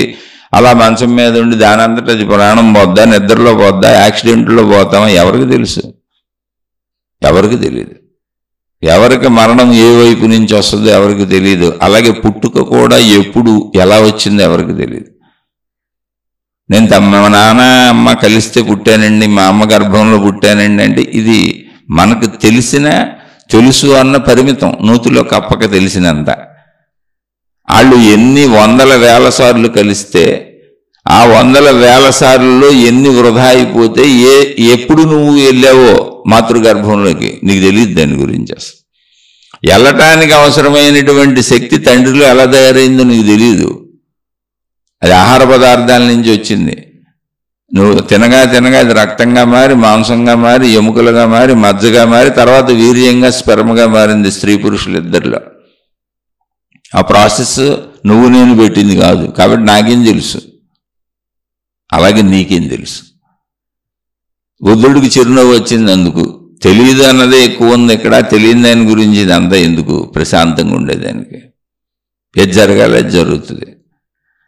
అలా మంచం మీద ఉండి దానంతటా అది ప్రాణం పోద్దా, నిద్రలో పోద్దా, యాక్సిడెంట్లో పోతామా, ఎవరికి తెలుసు? ఎవరికి తెలియదు. ఎవరికి మరణం ఏ వైపు నుంచి వస్తుందో ఎవరికి తెలియదు. అలాగే పుట్టుక కూడా ఎప్పుడు ఎలా వచ్చిందో ఎవరికి తెలియదు. నేను మా నాన్న అమ్మ కలిస్తే పుట్టానండి, మా అమ్మ గర్భంలో పుట్టానండి అంటే ఇది మనకు తెలుసు అన్న పరిమితం, నూతిలో కప్పక తెలిసినంత. వాళ్ళు ఎన్ని వందల వేల సార్లు కలిస్తే ఆ వందల వేల సార్లు ఎన్ని వృధా అయిపోతే ఎప్పుడు నువ్వు వెళ్ళావో మాతృగర్భంలోకి నీకు తెలియదు. దాని గురించి అసలు వెళ్ళటానికి అవసరమైనటువంటి శక్తి తండ్రిలో ఎలా తయారైందో నీకు తెలియదు. అది ఆహార పదార్థాల నుంచి వచ్చింది. నువ్వు తినగా అది రక్తంగా మారి, మాంసంగా మారి, ఎముకలుగా మారి, మజ్జగా మారి, తర్వాత వీర్యంగా స్పెర్మ్గా మారింది స్త్రీ పురుషులు ఇద్దరిలో. ఆ ప్రాసెస్ నువ్వు నేను పెట్టింది కాదు. కాబట్టి నాకేం తెలుసు, అలాగే నీకేం తెలుసు. బుద్ధుడికి చిరునవ్వు వచ్చింది అందుకు. తెలియదు అన్నదే ఎక్కువ ఉంది ఇక్కడ, తెలియని దాని గురించి ఇదంతా ఎందుకు, ప్రశాంతంగా ఉండేదానికి. ఏది జరగాలి అది జరుగుతుంది.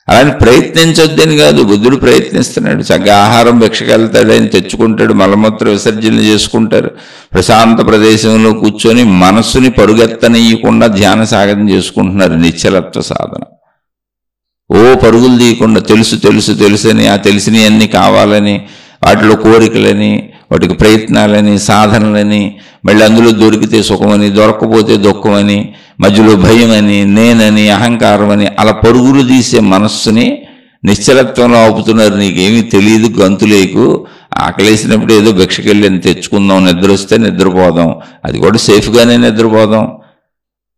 అలాని ప్రయత్నించొద్దని కాదు, బుద్ధుడు ప్రయత్నిస్తున్నాడు. చక్కగా ఆహారం భిక్షకెళ్తాడు, ఆయన తెచ్చుకుంటాడు, మలమూత్ర విసర్జనలు చేసుకుంటారు, ప్రశాంత ప్రదేశంలో కూర్చొని మనస్సుని పరుగెత్తనీయకుండా ధ్యాన సాధన చేసుకుంటున్నారు. నిశ్చలత్వ సాధన. ఓ పరుగులు తీయకుండా తెలుసని, ఆ తెలిసినవన్నీ కావాలని, వాటిలో కోరికలని, వాటికి ప్రయత్నాలని, సాధనలని, మళ్ళీ అందులో దొరికితే సుఖమని, దొరకకపోతే దుఃఖమని, మధ్యలో భయం అని, నేనని, అహంకారం అని, అలా పరుగులు తీసే మనస్సుని నిశ్చలత్వంలో ఆపుతున్నారు. నీకేమీ తెలియదు, గంతులేకు, ఆకలేసినప్పుడు ఏదో భిక్షకెళ్ళి అని తెచ్చుకుందాం, నిద్ర వస్తే నిద్రపోదాం, అది కూడా సేఫ్గానే నిద్రపోదాం,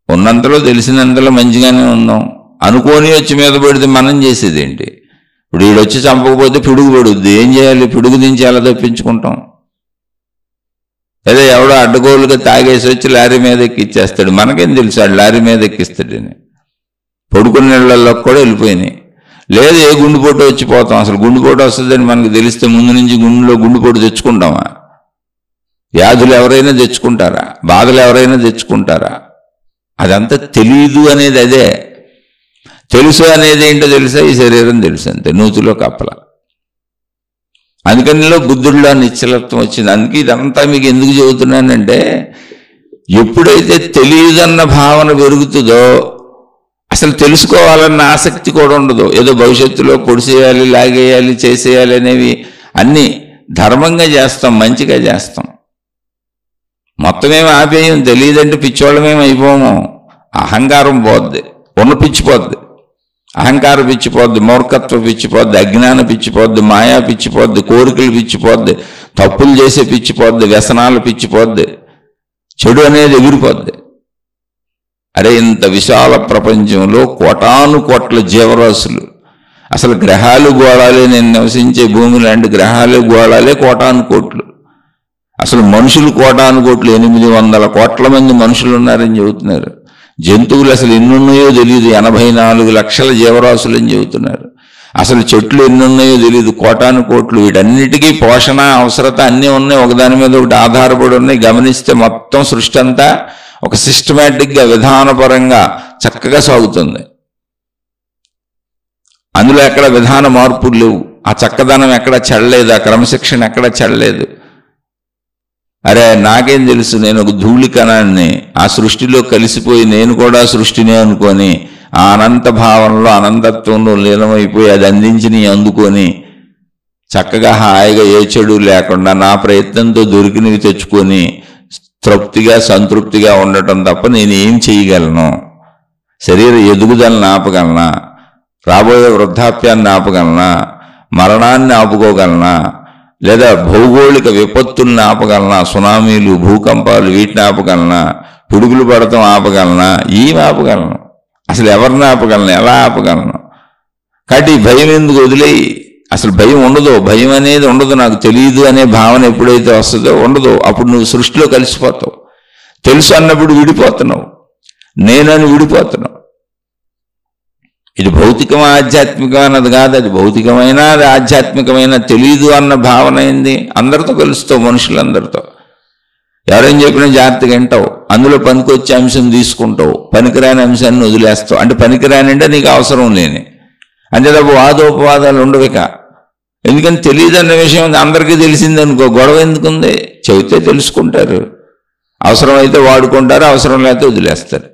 ఉన్నంతలో తెలిసినంతలో మంచిగానే ఉందాం. అనుకోని వచ్చి మీద పడితే మనం చేసేది ఏంటి? ఇప్పుడు వీడొచ్చి చంపకపోతే పిడుగు పడుద్ది, ఏం చేయాలి? పిడుగు దించి ఎలా తప్పించుకుంటాం? లేదా ఎవడో అడ్డగోలుగా తాగేసి వచ్చి లారీ మీద ఎక్కిచ్చేస్తాడు, మనకేం తెలుసు ఆడు లారీ మీద ఎక్కిస్తాడని. పడుకున్న నీళ్ళల్లోకి కూడా వెళ్ళిపోయినాయి. లేదు ఏ గుండెపోటు వచ్చిపోతాం. అసలు గుండెపోటు వస్తుందని మనకు తెలిస్తే ముందు నుంచి గుండెలో గుండెపోటు తెచ్చుకుంటామా? వ్యాధులు ఎవరైనా తెచ్చుకుంటారా? బాధలు ఎవరైనా తెచ్చుకుంటారా? అదంతా తెలీదు అనేది అదే. తెలుసు అనేది ఏంటో తెలుసా? ఈ శరీరం తెలుసు అంతే, నూతిలో కప్పల. అందుకనిలో బుద్ధుడిలో నిశ్చలత్వం వచ్చింది. అందుకే ఇదంతా మీకు ఎందుకు చెబుతున్నానంటే, ఎప్పుడైతే తెలియదన్న భావన పెరుగుతుందో అసలు తెలుసుకోవాలన్న ఆసక్తి కూడా ఉండదు. ఏదో భవిష్యత్తులో పొడిసేయాలి, లాగేయాలి, చేసేయాలి అనేవి అన్నీ ధర్మంగా చేస్తాం, మంచిగా చేస్తాం. మొత్తమేమి ఆపేయం. తెలియదంటే పిచ్చోళ్ళమేమి అయిపోము. అహంకారం పోద్ది, ఉన్న పిచ్చిపోద్ది. అహంకార పిచ్చిపోద్ది, మూర్ఖత్వ పిచ్చిపోద్ది, అజ్ఞాన పిచ్చిపోద్ది, మాయా పిచ్చిపోద్ది, కోరికలు పిచ్చిపోద్ది, తప్పులు చేసే పిచ్చిపోద్ది, వ్యసనాలు పిచ్చిపోద్ది, చెడు అనేది ఎగిరిపోద్ది. అరే ఇంత విశాల ప్రపంచంలో కోటాను కోట్ల జీవరాశులు, అసలు గ్రహాలు గోళాలే, నేను నివసించే భూమి లాంటి గ్రహాలే గోళాలే కోటాను కోట్లు. అసలు మనుషులు కోటాను కోట్లు, 800 కోట్ల మంది మనుషులు ఉన్నారని చెబుతున్నారు. జంతువులు అసలు ఎన్నున్నాయో తెలియదు, 84 లక్షల జీవరాశులు అని చెబుతున్నారు. అసలు చెట్లు ఎన్నున్నాయో తెలియదు, కోటాను కోట్లు. వీటన్నిటికీ పోషణ, అవసరత అన్నీ ఉన్నాయి, ఒకదాని మీద ఒకటి ఆధారపడి ఉన్నాయి. గమనిస్తే మొత్తం సృష్టి అంతా ఒక సిస్టమేటిక్గా, విధానపరంగా చక్కగా సాగుతుంది. అందులో ఎక్కడ విధాన మార్పులు లేవు. ఆ చక్కదనం ఎక్కడ చెడలేదు, ఆ క్రమశిక్షణ ఎక్కడ చెడలేదు. అరే నాకేం తెలుసు, నేను ఒక ధూళికణాన్ని, ఆ సృష్టిలో కలిసిపోయి నేను కూడా సృష్టిని అనుకొని ఆ అనంత భావనలో, అనంతత్వంలో లీనమైపోయి అది అందించి అందుకొని చక్కగా హాయిగా ఏ చెడు లేకుండా నా ప్రయత్నంతో దొరికినవి తెచ్చుకొని తృప్తిగా, సంతృప్తిగా ఉండటం తప్ప నేను ఏం చేయగలను? శరీర ఎదుగుదలను ఆపగలనా? రాబోయే వృద్ధాప్యాన్ని ఆపగలనా? మరణాన్ని ఆపుకోగలనా? లేదా భౌగోళిక విపత్తుల్ని ఆపగలనా? సునామీలు, భూకంపాలు, వీటిని ఆపగలనా? పిడుగులు పడటం ఆపగలనా? ఏం ఆపగలను? అసలు ఎవరిని ఆపగలను? ఎలా ఆపగలను? కాబట్టి భయం ఎందుకు వదిలేయి. అసలు భయం ఉండదు, భయం అనేది ఉండదు. నాకు తెలియదు అనే భావన ఎప్పుడైతే వస్తుందో ఉండదు. అప్పుడు నువ్వు సృష్టిలో కలిసిపోతావు. తెలుసు అన్నప్పుడు విడిపోతున్నావు, నేనని విడిపోతున్నావు. ఇది భౌతికం ఆధ్యాత్మికం అన్నది కాదు, అది భౌతికమైన, అది ఆధ్యాత్మికమైన. తెలియదు అన్న భావన ఏంది? అందరితో కలుస్తావు, మనుషులందరితో. ఎవరైనా చెప్పినా జాగ్రత్తగా వింటావు, అందులో పనికొచ్చే అంశం తీసుకుంటావు, పనికిరాని అంశాన్ని వదిలేస్తావు. అంటే పనికిరాని అంటే నీకు అవసరం లేని, అంతే తప్ప వాదోపవాదాలు ఉండవిక. ఎందుకని తెలియదన్న విషయం అందరికీ తెలిసిందనుకో, గొడవ ఎందుకుంది? చెబితే తెలుసుకుంటారు, అవసరమైతే వాడుకుంటారు, అవసరం లేకపోతే వదిలేస్తారు.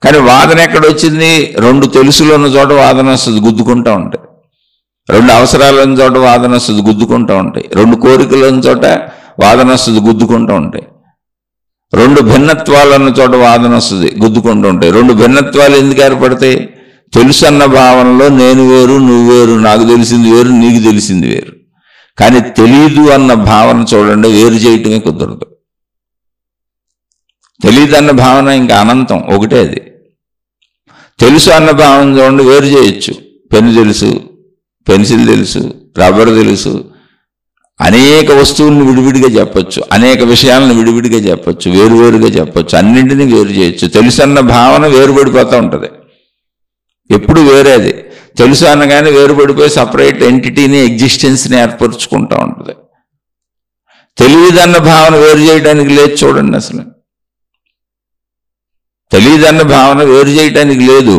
కానీ వాదన ఎక్కడ వచ్చింది? రెండు తెలుసులు ఉన్న చోట వాదన వస్తుంది, గుద్దుకుంటూ ఉంటాయి. రెండు అవసరాలు ఉన్న చోట వాదన వస్తుంది, గుద్దుకుంటూ ఉంటాయి. రెండు కోరికలు ఉన్న చోట వాదన వస్తుంది, గుద్దుకుంటూ ఉంటాయి. రెండు భిన్నత్వాలు ఉన్న చోట వాదన వస్తుంది, గుద్దుకుంటూ ఉంటాయి. రెండు భిన్నత్వాలు ఎందుకు ఏర్పడతాయి? తెలుసు అన్న భావనలో నేను వేరు, నువ్వు వేరు, నాకు తెలిసింది వేరు, నీకు తెలిసింది వేరు. కానీ తెలీదు అన్న భావన చూడండి, వేరు చేయటమే కుదరదు. తెలీదు అన్న భావన ఇంకా అనంతం, ఒకటే అది. తెలుసు అన్న భావన చూడండి, వేరు చేయొచ్చు. పెన్ను తెలుసు, పెన్సిల్ తెలుసు, రబ్బర్ తెలుసు, అనేక వస్తువులను విడివిడిగా చెప్పచ్చు, అనేక విషయాలను విడివిడిగా చెప్పచ్చు, వేరువేరుగా చెప్పచ్చు, అన్నింటినీ వేరు చేయొచ్చు. తెలుసు అన్న భావన వేరుపడిపోతూ ఉంటుంది, ఎప్పుడు వేరేది. తెలుసు అనగానే వేరుపడిపోయి సపరేట్ ఎంటిటీని, ఎగ్జిస్టెన్స్ని ఏర్పరచుకుంటూ ఉంటుంది. తెలియదన్న భావన వేరు చేయడానికి లేదు చూడండి. అసలు తెలియదన్న భావన వేరు చేయడానికి లేదు.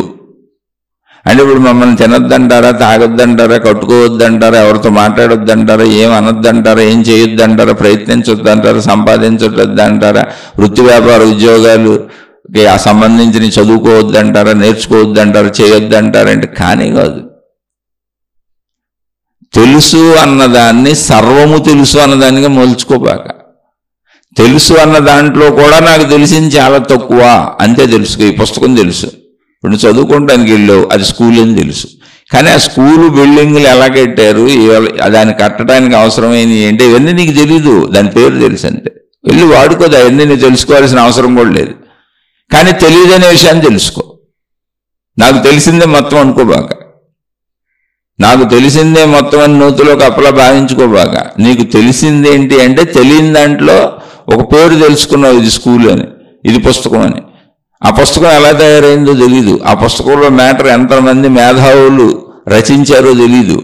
అంటే ఇప్పుడు మమ్మల్ని తినొద్దంటారా, తాగొద్దంటారా, కట్టుకోవద్దంటారా, ఎవరితో మాట్లాడొద్దంటారా, ఏం అనొద్దంటారా, ఏం చేయొద్దంటారా, ప్రయత్నించొద్దంటారా, సంపాదించొద్దంటారా, వృత్తి వ్యాపార ఉద్యోగాలుకి సంబంధించిన చదువుకోవద్దంటారా, నేర్చుకోవద్దంటారా, చేయొద్దంటారా అంటే కానీ కాదు. తెలుసు అన్నదాన్ని సర్వము తెలుసు అన్నదానిగా మలుచుకోబాక. తెలుసు అన్న దాంట్లో కూడా నాకు తెలిసింది చాలా తక్కువ, అంతే తెలుసుకో. ఈ పుస్తకం తెలుసు, ఇప్పుడు చదువుకోవడానికి వెళ్ళావు, అది స్కూల్ అని తెలుసు. కానీ ఆ స్కూలు బిల్డింగ్లు ఎలా కట్టారు, దాన్ని కట్టడానికి అవసరమైనవి ఏంటి, ఇవన్నీ నీకు తెలీదు, దాని పేరు తెలుసు అంతే. వెళ్ళి వాడుకోదు, అవన్నీ నీకు తెలుసుకోవాల్సిన అవసరం కూడా లేదు. కానీ తెలియదనే విషయాన్ని తెలుసుకో. నాకు తెలిసిందే మొత్తం అనుకోబాక, నాకు తెలిసిందే మొత్తం అని నూతులోకి అప్పలా భావించుకోబాక. నీకు తెలిసిందేంటి అంటే తెలియని దాంట్లో ఒక పేరు తెలుసుకున్నావు, ఇది స్కూల్ అని, ఇది పుస్తకం అని. ఆ పుస్తకం ఎలా తయారైందో తెలీదు, ఆ పుస్తకంలో మ్యాటర్ ఎంతమంది మేధావులు రచించారో తెలీదు,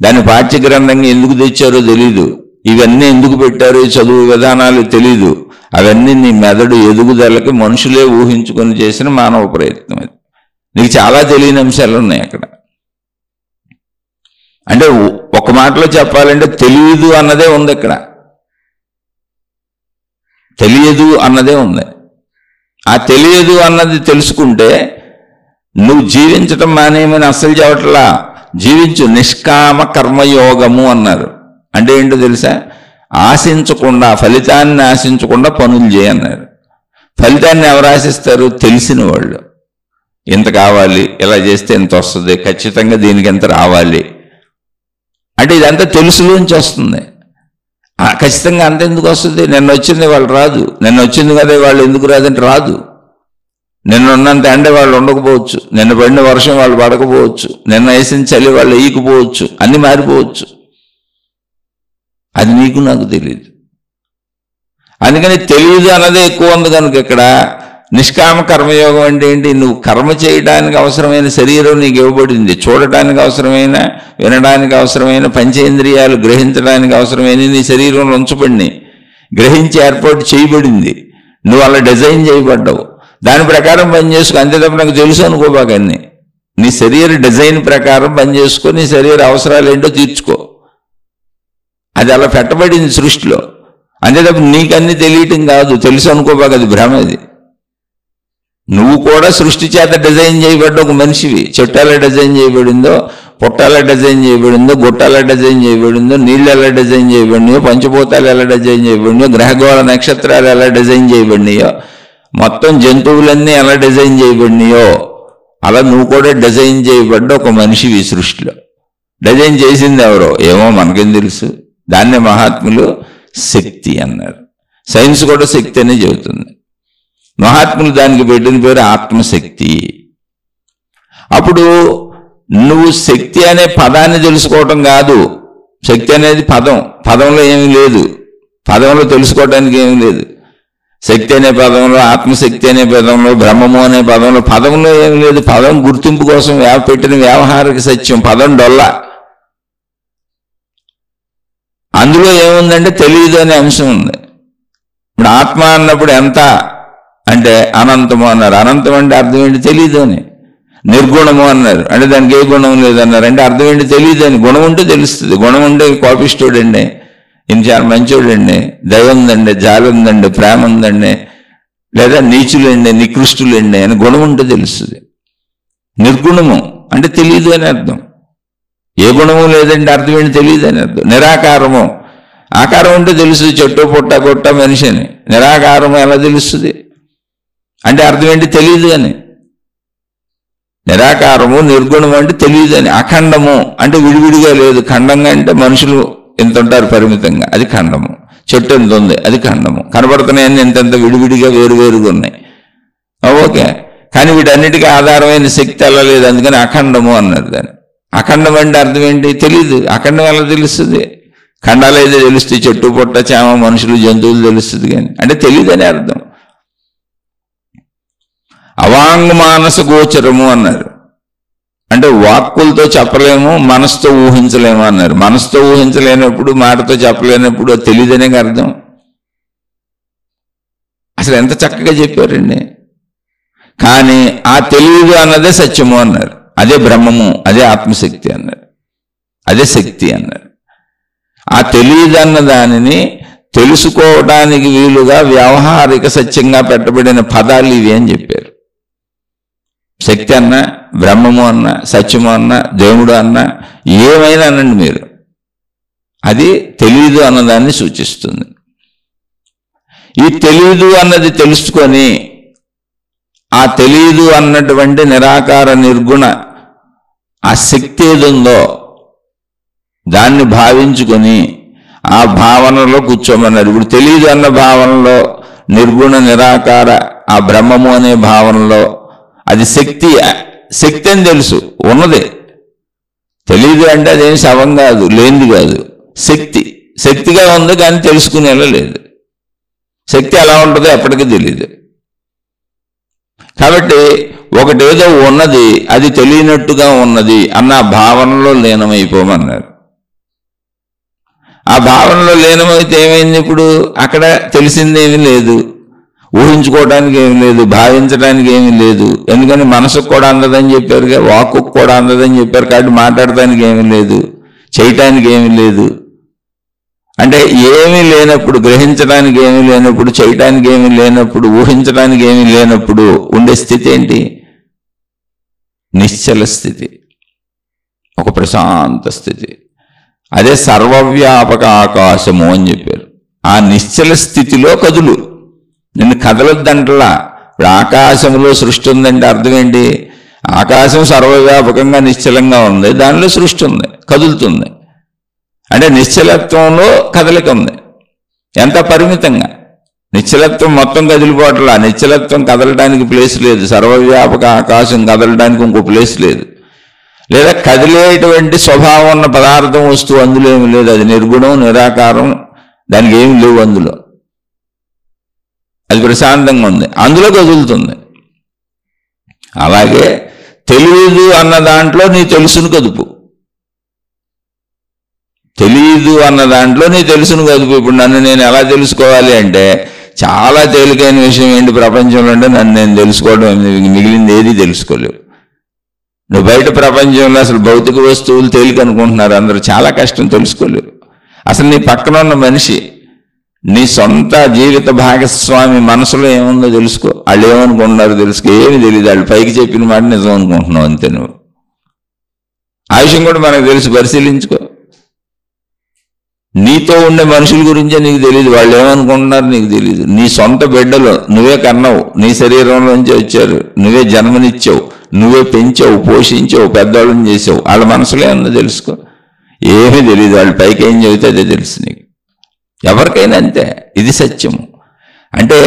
దాన్ని పాఠ్యగ్రంథంగా ఎందుకు తెచ్చారో తెలీదు, ఇవన్నీ ఎందుకు పెట్టారో ఈ చదువు విధానాలు తెలీదు. అవన్నీ నీ మెదడు ఎదుగుదలకి మనుషులే ఊహించుకొని చేసిన మానవ ప్రయత్నం. అది నీకు చాలా తెలియని అంశాలు ఉన్నాయి అక్కడ. అంటే ఒక మాటలో చెప్పాలంటే తెలియదు అన్నదే ఉంది ఇక్కడ, తెలియదు అన్నదే ఉంది. ఆ తెలియదు అన్నది తెలుసుకుంటే నువ్వు జీవించటం మానేమని అస్సలు చెప్పట్లా. జీవించు, నిష్కామ కర్మయోగము అన్నారు. అంటే ఏంటో తెలుసా? ఆశించకుండా, ఫలితాన్ని ఆశించకుండా పనులు చేయన్నారు. ఫలితాన్ని ఎవరు ఆశిస్తారు? తెలిసిన వాళ్ళు. ఎంత కావాలి, ఇలా చేస్తే ఎంత వస్తుంది, ఖచ్చితంగా దీనికి ఎంత రావాలి అంటే ఇదంతా తెలుసులోంచి వస్తుంది. ఖచ్చితంగా అంత ఎందుకు వస్తుంది? నిన్న వచ్చింది వాళ్ళు రాదు, నిన్న వచ్చింది కదా వాళ్ళు ఎందుకు రాదంటే రాదు. నిన్న ఉన్నంత ఎండ వాళ్ళు ఉండకపోవచ్చు, నిన్న పడిన వర్షం వాళ్ళు పడకపోవచ్చు, నిన్న వేసిన చలి వాళ్ళు వేయకపోవచ్చు, అన్నీ మారిపోవచ్చు. అది నీకు నాకు తెలియదు. అందుకని తెలియదు అన్నదే ఎక్కువ ఉంది కనుక ఇక్కడ నిష్కామ కర్మయోగం అంటే ఏంటి? నువ్వు కర్మ చేయడానికి అవసరమైన శరీరం నీకు ఇవ్వబడింది, చూడటానికి అవసరమైన, వినడానికి అవసరమైన పంచేంద్రియాలు గ్రహించడానికి అవసరమైన నీ శరీరంలో ఉంచబడినాయి, గ్రహించి ఏర్పాటు చేయబడింది. నువ్వు అలా డిజైన్ చేయబడ్డావు, దాని ప్రకారం పనిచేసుకో. అంతే తప్ప నాకు తెలుసు అనుకోబాకన్నీ. నీ శరీర డిజైన్ ప్రకారం పనిచేసుకో, నీ శరీర అవసరాలు ఏంటో తీర్చుకో. అది అలా పెట్టబడింది సృష్టిలో. అంతే తప్ప నీకన్నీ తెలియటం కాదు, తెలుసు అనుకోబాక, అది భ్రమ. అది నువ్వు కూడా సృష్టి చేత డిజైన్ చేయబడ్డ ఒక మనిషివి. చెట్టు ఎలా డిజైన్ చేయబడిందో, పొట్ట ఎలా డిజైన్ చేయబడిందో, గుట్ట ఎలా డిజైన్ చేయబడిందో, నీళ్ళు ఎలా డిజైన్ చేయబడినాయో, పంచభూతాలు ఎలా డిజైన్ చేయబడినాయో, గ్రహగోళ నక్షత్రాలు ఎలా డిజైన్ చేయబడినాయో, మొత్తం జంతువులన్నీ ఎలా డిజైన్ చేయబడినాయో అలా నువ్వు కూడా డిజైన్ చేయబడ్డ ఒక మనిషివి సృష్టిలో. డిజైన్ చేసింది ఎవరో ఏమో మనకేం తెలుసు. దాన్నే మహాత్ములు శక్తి అన్నారు. సైన్స్ కూడా శక్తి అనే చెబుతుంది. మహాత్ములు దానికి పెట్టిన పేరు ఆత్మశక్తి. అప్పుడు నువ్వు శక్తి అనే పదాన్ని తెలుసుకోవటం కాదు. శక్తి అనేది పదం, పదంలో ఏమీ లేదు, పదంలో తెలుసుకోవటానికి ఏమీ లేదు. శక్తి అనే పదంలో, ఆత్మశక్తి అనే పదంలో, బ్రహ్మము అనే పదంలో, పదంలో ఏమీ లేదు. పదం గుర్తింపు కోసం పెట్టిన వ్యావహారిక సత్యం, పదం డొల్ల. అందులో ఏముందంటే తెలియదు అనే అంశం ఉంది. ఇప్పుడు ఆత్మ అన్నప్పుడు ఎంత అంటే అనంతము అన్నారు. అనంతం అంటే అర్థం ఏంటి తెలియదు అని. నిర్గుణము అన్నారు అంటే దానికి ఏ గుణం లేదన్నారు అంటే అర్థం ఏంటి తెలియదు అని. గుణం ఉంటే తెలుస్తుంది. గుణం ఉంటే కోపిష్టోడండి, ఈయన చాలా మంచోడండి, దయ ఉందండి, జాలి ఉందండి, ప్రేమ ఉందండి, లేదా నీచులండి, నికృష్టులండి అని గుణం ఉంటే తెలుస్తుంది. నిర్గుణము అంటే తెలియదు అని అర్థం. ఏ గుణము లేదంటే అర్థం ఏంటి తెలియదు అని అర్థం. నిరాకారము, ఆకారం ఉంటే తెలుస్తుంది, చెట్టు పుట్ట గొట్ట మనిషి అని. నిరాకారము ఎలా తెలుస్తుంది అంటే అర్థం ఏంటి తెలియదు అని. నిరాకారము నిర్గుణము అంటే తెలియదు అని. అఖండము అంటే విడివిడిగా లేదు. ఖండంగా అంటే మనుషులు ఎంత ఉంటారు పరిమితంగా, అది ఖండము. చెట్టు ఎంత ఉంది, అది ఖండము. కనబడుతున్నాయని ఎంతెంత విడివిడిగా వేరువేరుగా ఉన్నాయి, ఓకే. కానీ వీటన్నిటికీ ఆధారమైన శక్తి అలా లేదు, అందుకని అఖండము అన్నారు దాన్ని. అఖండం అంటే అర్థం ఏంటి తెలియదు. అఖండం ఎలా తెలుస్తుంది? ఖండాలు అయితే తెలుస్తుంది, చెట్టు పొట్ట చేమ మనుషులు జంతువులు తెలుస్తుంది కానీ అంటే తెలియదని అర్థం. అవాంగ్ మానస గోచరము అన్నారు అంటే వాక్కులతో చెప్పలేము, మనసుతో ఊహించలేము అన్నారు. మనసుతో ఊహించలేనప్పుడు, మాటతో చెప్పలేనప్పుడు అది తెలియదనే అర్థం. అసలు ఎంత చక్కగా చెప్పారండి. కానీ ఆ తెలియదు అన్నదే సత్యము అన్నారు, అదే బ్రహ్మము, అదే ఆత్మశక్తి అన్నారు, అదే శక్తి అన్నారు. ఆ తెలియదన్న దానిని తెలుసుకోవడానికి వీలుగా వ్యావహారిక సత్యంగా పెట్టబడిన పదాలు ఇవి అని చెప్పారు. శక్తి అన్నా, బ్రహ్మము అన్నా, సత్యము అన్నా, దేవుడు అన్నా, ఏమైనా అనండి మీరు, అది తెలియదు అన్నదాన్ని సూచిస్తుంది. ఈ తెలియదు అన్నది తెలుసుకొని ఆ తెలియదు అన్నటువంటి నిరాకార నిర్గుణ ఆ శక్తి ఏదుందో దాన్ని భావించుకొని ఆ భావనలో కూర్చోమన్నారు. ఇప్పుడు తెలియదు అన్న భావనలో, నిర్గుణ నిరాకార ఆ బ్రహ్మము అనే భావనలో అది శక్తి, శక్తి అని తెలుసు ఉన్నది. తెలియదు అంటే అదేం శవం కాదు, లేనిది కాదు, శక్తి. శక్తిగా ఉంది కానీ తెలుసుకునేలా లేదు. శక్తి ఎలా ఉంటుందో ఎప్పటికీ తెలియదు. కాబట్టి ఒకటేదో ఉన్నది, అది తెలియనట్టుగా ఉన్నది అన్న భావనలో లీనమైపోమన్నారు. ఆ భావనలో లీనమైతే ఏమైంది? ఇప్పుడు అక్కడ తెలిసిందేమీ లేదు, ఊహించుకోవడానికి ఏమి లేదు, భావించడానికి ఏమీ లేదు. ఎందుకని మనసుకు కూడా అందదని చెప్పారుగా, వాక్కు కూడా అందదని చెప్పారు. కాబట్టి మాట్లాడటానికి ఏమీ లేదు, చేయటానికి ఏమీ లేదు. అంటే ఏమీ లేనప్పుడు, గ్రహించడానికి ఏమీ లేనప్పుడు, చేయటానికి ఏమీ లేనప్పుడు, ఊహించడానికి ఏమీ లేనప్పుడు ఉండే స్థితి ఏంటి? నిశ్చల స్థితి, ఒక ప్రశాంత స్థితి. అదే సర్వవ్యాపక ఆకాశము అని చెప్పారు. ఆ నిశ్చల స్థితిలో కదులు, నిన్ను కదలొద్దంటలా. ఇప్పుడు ఆకాశంలో సృష్టి ఉందంటే అర్థం ఏంటి? ఆకాశం సర్వవ్యాపకంగా నిశ్చలంగా ఉంది, దానిలో సృష్టి ఉంది, కదులుతుంది. అంటే నిశ్చలత్వంలో కదలిక ఉంది, ఎంత పరిమితంగా. నిశ్చలత్వం మొత్తం కదిలిపోవట్లా, నిశ్చలత్వం కదలడానికి ప్లేస్ లేదు. సర్వవ్యాపక ఆకాశం కదలడానికి ఇంకో ప్లేస్ లేదు. లేదా కదిలేటువంటి స్వభావం ఉన్న పదార్థం, వస్తువు అందులో ఏమి లేదు. అది నిర్గుణం, నిరాకారం, దానికి ఏమి లేవు అందులో. అది ప్రశాంతంగా ఉంది, అందులో కదులుతుంది. అలాగే తెలియదు అన్న దాంట్లో నీ తెలుసును కదుపు, తెలియదు అన్న దాంట్లో నీ తెలుసును కదుపు. ఇప్పుడు నన్ను నేను ఎలా తెలుసుకోవాలి అంటే చాలా తేలికైన విషయం ఏంటి ప్రపంచంలో అంటే నన్ను నేను తెలుసుకోవడం, మిగిలింది ఏది తెలుసుకోలేవు. నువ్వు బయట ప్రపంచంలో అసలు భౌతిక వస్తువులు తేలిక అనుకుంటున్నారు అందరూ, చాలా కష్టం, తెలుసుకోలేరు. అసలు నీ పక్కన ఉన్న మనిషి, నీ సొంత జీవిత భాగస్వామి మనసులో ఏముందో తెలుసుకో. వాళ్ళు ఏమనుకుంటున్నారో తెలుసుకో. ఏమి తెలియదు, వాళ్ళు పైకి చెప్పిన మాట నిజం అనుకుంటున్నావు అంతే. నువ్వు ఆ విషయం కూడా మనకు తెలుసు, పరిశీలించుకో. నీతో ఉండే మనుషుల గురించే నీకు తెలియదు, వాళ్ళు ఏమనుకుంటున్నారు నీకు తెలియదు. నీ సొంత బిడ్డలు నువ్వే కన్నావు, నీ శరీరంలోంచి వచ్చారు, నువ్వే జన్మనిచ్చావు, నువ్వే పెంచావు, పోషించావు, పెద్దవాళ్ళని చేసావు. వాళ్ళ మనసులో ఏమన్నా తెలుసుకో. ఏమీ తెలియదు, వాళ్ళు పైకి ఏం చెబితే అదే తెలుసు నీకు. ఎవరికైనా అంతే, ఇది సత్యము. అంటే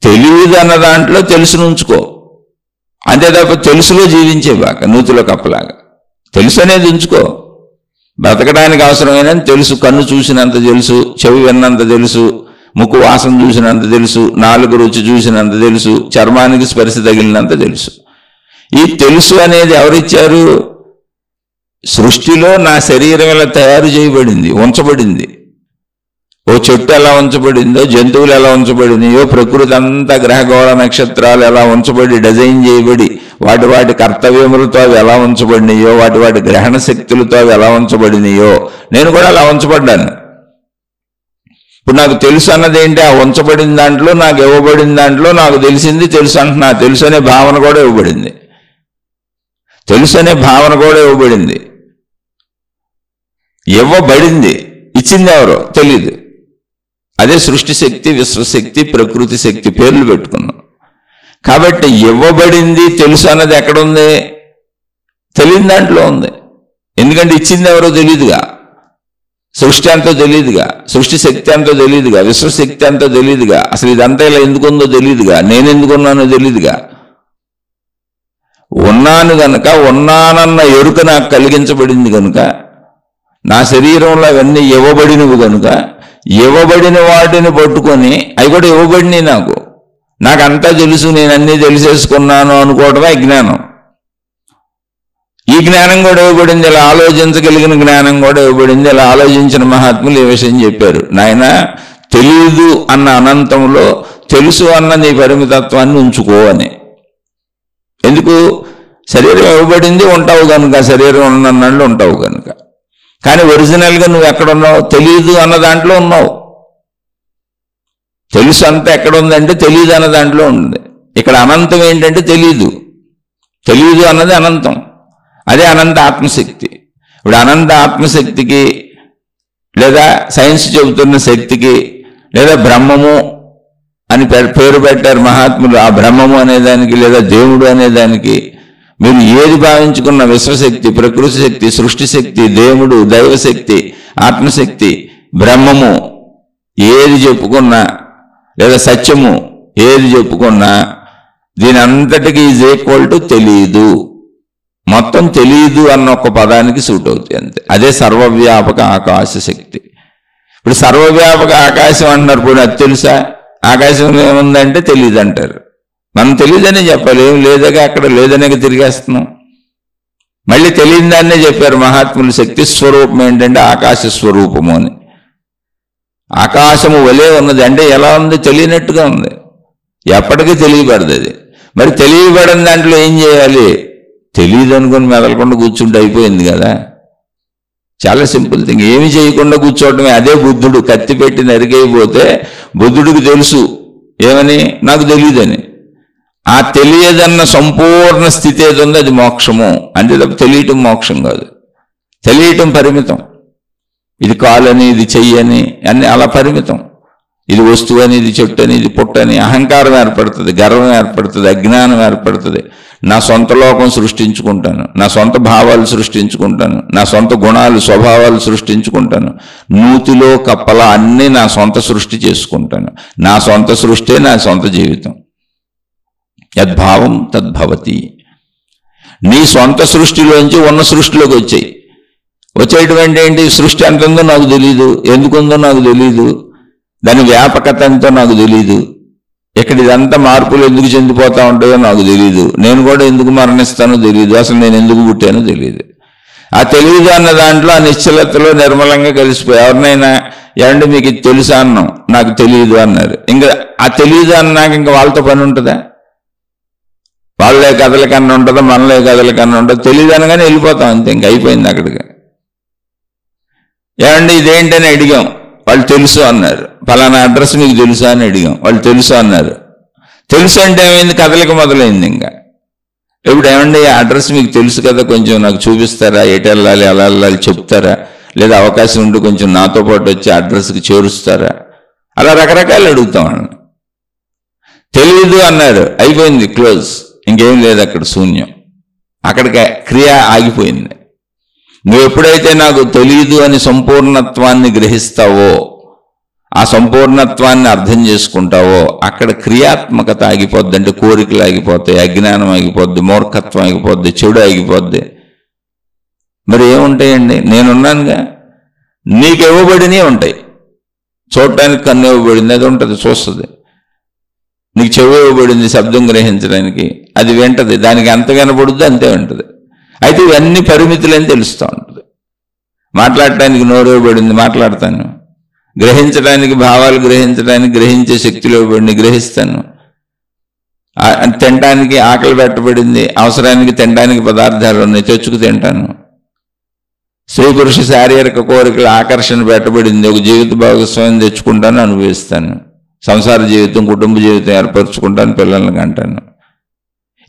తెలియదు అన్న దాంట్లో తెలుసును ఉంచుకో, అంతే తప్ప తెలుసులో జీవించే బాక నూతిలో కప్పలాగా. తెలుసు అనేది ఉంచుకో. బ్రతకడానికి అవసరమైన తెలుసు, కన్ను చూసినంత తెలుసు, చెవి విన్నంత తెలుసు, ముక్కు వాసన చూసినంత తెలుసు, నాలుగు రుచి చూసినంత తెలుసు, చర్మానికి స్పర్శ తగిలినంత తెలుసు. ఈ తెలుసు అనేది ఎవరిచ్చారు? సృష్టిలో నా శరీరం ఇలా తయారు చేయబడింది, ఉంచబడింది. ఓ చెట్టు ఎలా ఉంచబడిందో, జంతువులు ఎలా ఉంచబడినాయో, ప్రకృతి అంతా గ్రహగోళ నక్షత్రాలు ఎలా ఉంచబడి డిజైన్ చేయబడి వాటి వాటి కర్తవ్యములతో అవి ఎలా ఉంచబడినాయో, వాటి వాటి గ్రహణ శక్తులతో అవి ఎలా ఉంచబడినాయో, నేను కూడా అలా ఉంచబడ్డాను. ఇప్పుడు నాకు తెలుసు అన్నది ఏంటి? ఆ ఉంచబడిన దాంట్లో, నాకు ఇవ్వబడిన దాంట్లో నాకు తెలిసింది తెలుసు అంటున్నా. తెలుసు అనే భావన కూడా ఇవ్వబడింది. తెలుసు అనే భావన కూడా ఇవ్వబడింది. ఇవ్వబడింది. ఇచ్చింది ఎవరో తెలీదు. అదే సృష్టి శక్తి, విశ్వశక్తి, ప్రకృతి శక్తి పేర్లు పెట్టుకున్నాం. కాబట్టి ఇవ్వబడింది తెలుసు అన్నది ఎక్కడుంది? తెలియని దాంట్లో ఉంది. ఎందుకంటే ఇచ్చింది ఎవరో తెలియదుగా. సృష్టి అంతా తెలియదుగా, సృష్టి శక్తి అంతా తెలియదుగా, విశ్వశక్తి అంతా తెలియదుగా, అసలు ఇదంతా ఇలా ఎందుకుందో తెలియదుగా, నేను ఎందుకున్నానో తెలియదుగా. ఉన్నాను గనుక, ఉన్నానన్న ఎరుక నాకు కలిగించబడింది కనుక, నా శరీరంలో అవన్నీ ఇవ్వబడినవి కనుక, ఇవ్వబడిన వాటిని పట్టుకొని అవి కూడా ఇవ్వబడినాయి నాకు. నాకంతా తెలుసు, నేను అన్నీ తెలిసేసుకున్నాను అనుకోవడమే జ్ఞానం. ఈ జ్ఞానం కూడా ఇవ్వబడింది. ఇలా ఆలోచించగలిగిన జ్ఞానం కూడా ఇవ్వబడింది. ఇలా ఆలోచించిన మహాత్ములు ఈ విషయం చెప్పారు. నాయన, తెలియదు అన్న అనంతంలో తెలుసు అన్న నీ పరిమితత్వాన్ని ఉంచుకో అని. ఎందుకు? శరీరం ఇవ్వబడింది, ఉంటావు కనుక, శరీరం ఉన్నన్నాళ్ళు ఉంటావు కనుక. కానీ ఒరిజినల్గా నువ్వు ఎక్కడున్నావు? తెలియదు అన్న దాంట్లో ఉన్నావు. తెలుసు అంతా ఎక్కడ ఉందంటే తెలియదు అన్న దాంట్లో ఉంది. ఇక్కడ అనంతం ఏంటంటే తెలియదు. తెలియదు అన్నది అనంతం. అదే అనంత ఆత్మశక్తి. ఇప్పుడు అనంత ఆత్మశక్తికి, లేదా సైన్స్ చెబుతున్న శక్తికి, లేదా బ్రహ్మము అని పేరు పెట్టారు మహాత్ములు. ఆ బ్రహ్మము అనేదానికి, లేదా దేవుడు అనేదానికి మీరు ఏది భావించుకున్న విశ్వశక్తి, ప్రకృతి శక్తి, సృష్టి శక్తి, దేవుడు, దైవశక్తి, ఆత్మశక్తి, బ్రహ్మము ఏది చెప్పుకున్నా, లేదా సత్యము ఏది చెప్పుకున్నా, దీని అంతటికి ఈజ్ ఈక్వల్ టు తెలియదు. మొత్తం తెలియదు అన్న ఒక పదానికి సూట్ అవుతుంది అంతే. అదే సర్వవ్యాపక ఆకాశ శక్తి. ఇప్పుడు సర్వవ్యాపక ఆకాశం అంటున్నారు. ఇప్పుడు అది తెలుసా? ఆకాశం ఏముందంటే తెలియదు అంటారు. మనం తెలియదనే చెప్పాలి. ఏం లేదగా, అక్కడ లేదనే తిరిగేస్తున్నాం. మళ్ళీ తెలియని దాన్నే చెప్పారు మహాత్ములు. శక్తి స్వరూపం ఏంటంటే ఆకాశ స్వరూపము అని. ఆకాశము వలే ఉన్నది అంటే ఎలా ఉంది? తెలియనట్టుగా ఉంది. ఎప్పటికీ తెలియబడదు అది. మరి తెలియబడని దాంట్లో ఏం చేయాలి? తెలియదు అనుకుని మెదలకుండా కూర్చుంటే అయిపోయింది కదా. చాలా సింపుల్ థింగ్. ఏమి చేయకుండా కూర్చోవటమే. అదే బుద్ధుడు కత్తి పెట్టి నరికైపోతే బుద్ధుడికి తెలుసు ఏమని? నాకు తెలియదని. ఆ తెలియదన్న సంపూర్ణ స్థితి ఏది ఉందో అది మోక్షము. అంటే తెలియటం మోక్షం కాదు. తెలియటం పరిమితం. ఇది కాలని, ఇది చెయ్యని అన్ని అలా పరిమితం. ఇది వస్తువు అని, ఇది చెట్టు అని, ఇది పుట్టని అహంకారం ఏర్పడుతుంది, గర్వం ఏర్పడుతుంది, అజ్ఞానం ఏర్పడుతుంది. నా సొంత లోకం సృష్టించుకుంటాను, నా సొంత భావాలు సృష్టించుకుంటాను, నా సొంత గుణాలు, స్వభావాలు సృష్టించుకుంటాను. నూతిలో కప్పల అన్నీ నా సొంత సృష్టి చేసుకుంటాను. నా సొంత సృష్టే నా సొంత జీవితం. యద్భావం తద్భవతి. నీ సొంత సృష్టిలోంచి ఉన్న సృష్టిలోకి వచ్చాయి. వచ్చేటువంటి ఏంటి? సృష్టి ఎంత ఉందో నాకు తెలీదు, ఎందుకుందో నాకు తెలీదు, దాని వ్యాపకత ఎంతో నాకు తెలీదు, ఇక్కడ ఇదంతా మార్పులు ఎందుకు చెందిపోతా ఉంటాయో నాకు తెలీదు, నేను కూడా ఎందుకు మరణిస్తానో తెలీదు, అసలు నేను ఎందుకు పుట్టానో తెలీదు. ఆ తెలియదు అన్న దాంట్లో ఆ నిశ్చలతలో నిర్మలంగా కలిసిపోయి ఎవరినైనా ఏమంటే మీకు ఇది తెలుసా అన్నాం, నాకు తెలియదు అన్నారు. ఇంకా ఆ తెలియదు అన్నాక ఇంకా వాళ్ళతో పని ఉంటుందా? వాళ్ళే కథల కన్నా ఉంటుందా, మనలే కథల కన్నా ఉంటుందా? తెలియదు అనగానే వెళ్ళిపోతాం అంతే, ఇంక అయిపోయింది అక్కడికి. ఏమండి ఇదేంటని అడిగాం, వాళ్ళు తెలుసు అన్నారు. ఫలానా అడ్రస్ మీకు తెలుసా అని అడిగాం, వాళ్ళు తెలుసు అన్నారు. తెలుసు అంటే ఏమైంది? కథలిక మొదలైంది. ఇంకా ఇప్పుడు ఏమండి ఆ అడ్రస్ మీకు తెలుసు కదా, కొంచెం నాకు చూపిస్తారా, ఎటు వెళ్ళాలి, అలా వెళ్ళాలి చెప్తారా, లేదా అవకాశం ఉంటే కొంచెం నాతో పాటు వచ్చి అడ్రస్కి చేరుస్తారా, అలా రకరకాలు అడుగుతాం. తెలియదు అన్నారు, అయిపోయింది, క్లోజ్, ఇంకేం లేదు, అక్కడ శూన్యం, అక్కడికి క్రియ ఆగిపోయింది. నువ్వు ఎప్పుడైతే నాకు తెలియదు అని సంపూర్ణత్వాన్ని గ్రహిస్తావో, ఆ సంపూర్ణత్వాన్ని అర్థం చేసుకుంటావో, అక్కడ క్రియాత్మకత ఆగిపోద్ది. అంటే కోరికలు ఆగిపోతాయి, అజ్ఞానం ఆగిపోద్ది, మూర్ఖత్వం ఆగిపోద్ది, చెడు ఆగిపోద్ది. మరి ఏముంటాయండి? నేనున్నానుగా. నీకు ఇవ్వబడినవి ఉంటాయి. చూడటానికి కన్ను ఇవ్వబడింది, అది ఉంటుంది, చూస్తుంది. నీకు చెవి ఇవ్వబడింది శబ్దం గ్రహించడానికి, అది వింటది. దానికి ఎంత వినపడుద్దో అంతే వింటది. అయితే ఇవన్నీ పరిమితులని తెలుస్తూ ఉంటుంది. మాట్లాడటానికి నోరు ఇవ్వబడింది, మాట్లాడతాను. గ్రహించడానికి, భావాలు గ్రహించడానికి గ్రహించే శక్తిలో పడిని గ్రహిస్తాను. తినడానికి ఆకలి పెట్టబడింది, అవసరానికి తినడానికి పదార్థాలు ఉన్నాయి, తెచ్చుకు తింటాను. స్త్రీ పురుష శారీరక కోరికల ఆకర్షణ పెట్టబడింది, ఒక జీవిత భాగస్వామిని తెచ్చుకుంటాను, అనుభవిస్తాను. సంసార జీవితం, కుటుంబ జీవితం ఏర్పరచుకుంటాను, పిల్లల్ని కంటాను.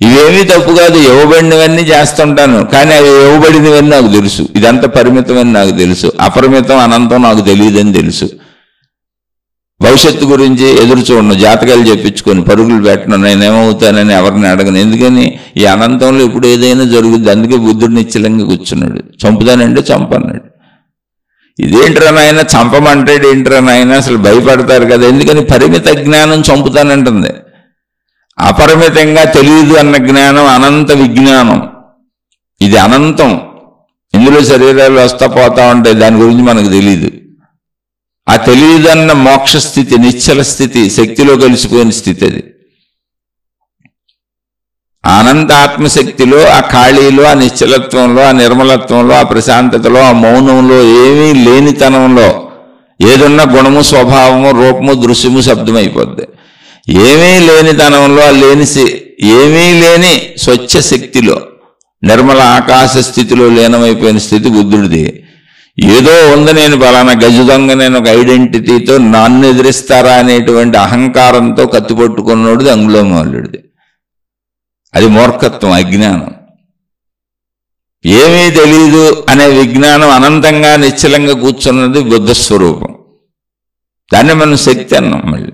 ఇవేమీ తప్పు కాదు, ఇవ్వబడినవన్నీ చేస్తుంటాను. కానీ అవి ఇవ్వబడినవన్నీ నాకు తెలుసు. ఇదంతా పరిమితమని నాకు తెలుసు, అపరిమితం అనంతం నాకు తెలియదని తెలుసు. భవిష్యత్తు గురించి ఎదురు చూడను, జాతకాలు చెప్పించుకొని పరుగులు పెట్టను, నేనేమవుతానని ఎవరిని అడగను. ఎందుకని ఈ అనంతంలో ఇప్పుడు ఏదైనా జరుగుద్ది. అందుకే బుద్ధుడు నిశ్చలంగా కూర్చున్నాడు. చంపుతానంటే చంపన్నాడు. ఇదేంట్రా నాయన, చంపమంటాడు ఏంట్రా నాయన, అసలు భయపడతారు కదా. ఎందుకని పరిమిత జ్ఞానం చంపుతానంటుంది. అపరిమితంగా తెలియదు అన్న జ్ఞానం అనంత విజ్ఞానం. ఇది అనంతం, ఇందులో శరీరాలు వస్తా పోతా ఉంటాయి, దాని గురించి మనకు తెలియదు. ఆ తెలియదన్న మోక్ష స్థితి, నిశ్చల స్థితి, శక్తిలో కలిసిపోయిన స్థితి. అది అనంత ఆత్మశక్తిలో, ఆ ఖాళీలో, ఆ నిశ్చలత్వంలో, ఆ నిర్మలత్వంలో, ఆ ప్రశాంతతలో, ఆ మౌనంలో, ఏమీ లేనితనంలో ఏదున్న గుణము, స్వభావము, రూపము, దృశ్యము, శబ్దం అయిపోద్ది. ఏమీ లేనితనంలో, ఏమీ లేని స్వచ్ఛ శక్తిలో, నిర్మల ఆకాశ స్థితిలో లీనమైపోయిన స్థితి బుద్ధుడిది. ఏదో ఉంది, నేను పలానా గజ దొంగ, నేను ఒక ఐడెంటిటీతో నన్ను ఎదిరిస్తారా అనేటువంటి అహంకారంతో కత్తిపట్టుకున్నోడిది అంగుళమాలుడిది. అది మూర్ఖత్వం, అజ్ఞానం. ఏమీ తెలీదు అనే విజ్ఞానం అనంతంగా నిశ్చలంగా కూర్చున్నది బుద్ధస్వరూపం. దాన్ని మనం శక్తి అన్నాం. మళ్ళీ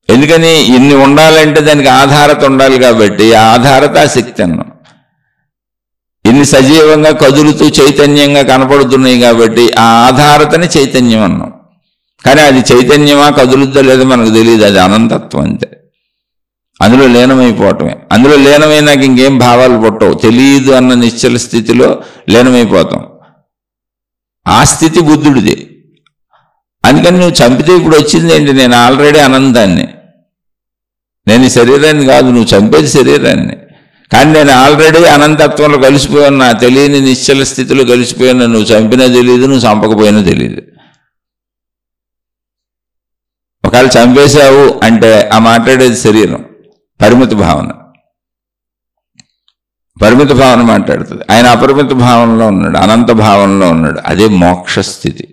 ఎందుకని ఇన్ని ఉండాలంటే దానికి ఆధారత ఉండాలి కాబట్టి ఆ ఆధారత ఆ శక్తి అన్నాం. ఇన్ని సజీవంగా కదులుతూ చైతన్యంగా కనపడుతున్నాయి కాబట్టి ఆ ఆధారతని చైతన్యం అన్నాం. కానీ అది చైతన్యమా, కదులుద్దా లేదో మనకు తెలియదు. అది అనంతత్వం అంతే. అందులో లీనమైపోవటమే. అందులో లీనమైనాక ఇంకేం భావాలు పుట్టవు. తెలియదు అన్న నిశ్చల స్థితిలో లీనమైపోతాం. ఆ స్థితి బుద్ధుడిది. అందుకని నువ్వు చంపితే ఇప్పుడు వచ్చింది ఏంటి, నేను ఆల్రెడీ అనంతాన్ని, నేను ఈ శరీరాన్ని కాదు, నువ్వు చంపేది శరీరాన్ని. కానీ నేను ఆల్రెడీ అనంతత్వంలో కలిసిపోయినా, తెలియని నిశ్చల స్థితిలో కలిసిపోయినా. నువ్వు చంపినా తెలియదు, నువ్వు చంపకపోయినా తెలియదు. ఒకవేళ చంపేశావు అంటే ఆ మాట్లాడేది శరీరం, పరిమిత భావన. పరిమిత భావన మాట్లాడుతుంది. ఆయన అపరిమిత భావనలో ఉన్నాడు, అనంత భావనలో ఉన్నాడు. అదే మోక్ష స్థితి.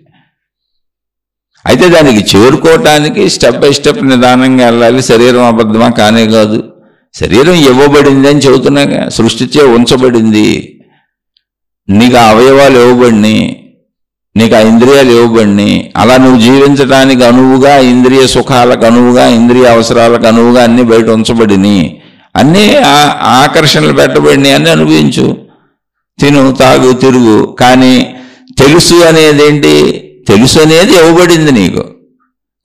అయితే దానికి చేరుకోవటానికి స్టెప్ బై స్టెప్ నిదానంగా వెళ్ళాలి. శరీరం అబద్ధమా? కానే కాదు. శరీరం ఇవ్వబడింది అని చెబుతున్నాగా, సృష్టిచే ఉంచబడింది. నీకు ఆ అవయవాలు ఇవ్వబడినాయి, నీకు ఆ ఇంద్రియాలు ఇవ్వబడినాయి. అలా నువ్వు జీవించడానికి అనువుగా, ఇంద్రియ సుఖాలకు అనువుగా, ఇంద్రియ అవసరాలకు అనువుగా అన్నీ బయట ఉంచబడినాయి. అన్నీ ఆకర్షణలు పెట్టబడినాయి. అన్నీ అనుభవించు, తిను, తాగు, తిరుగు. కానీ తెలుసు అనేది ఏంటి? తెలుసు అనేది ఇవ్వబడింది నీకు.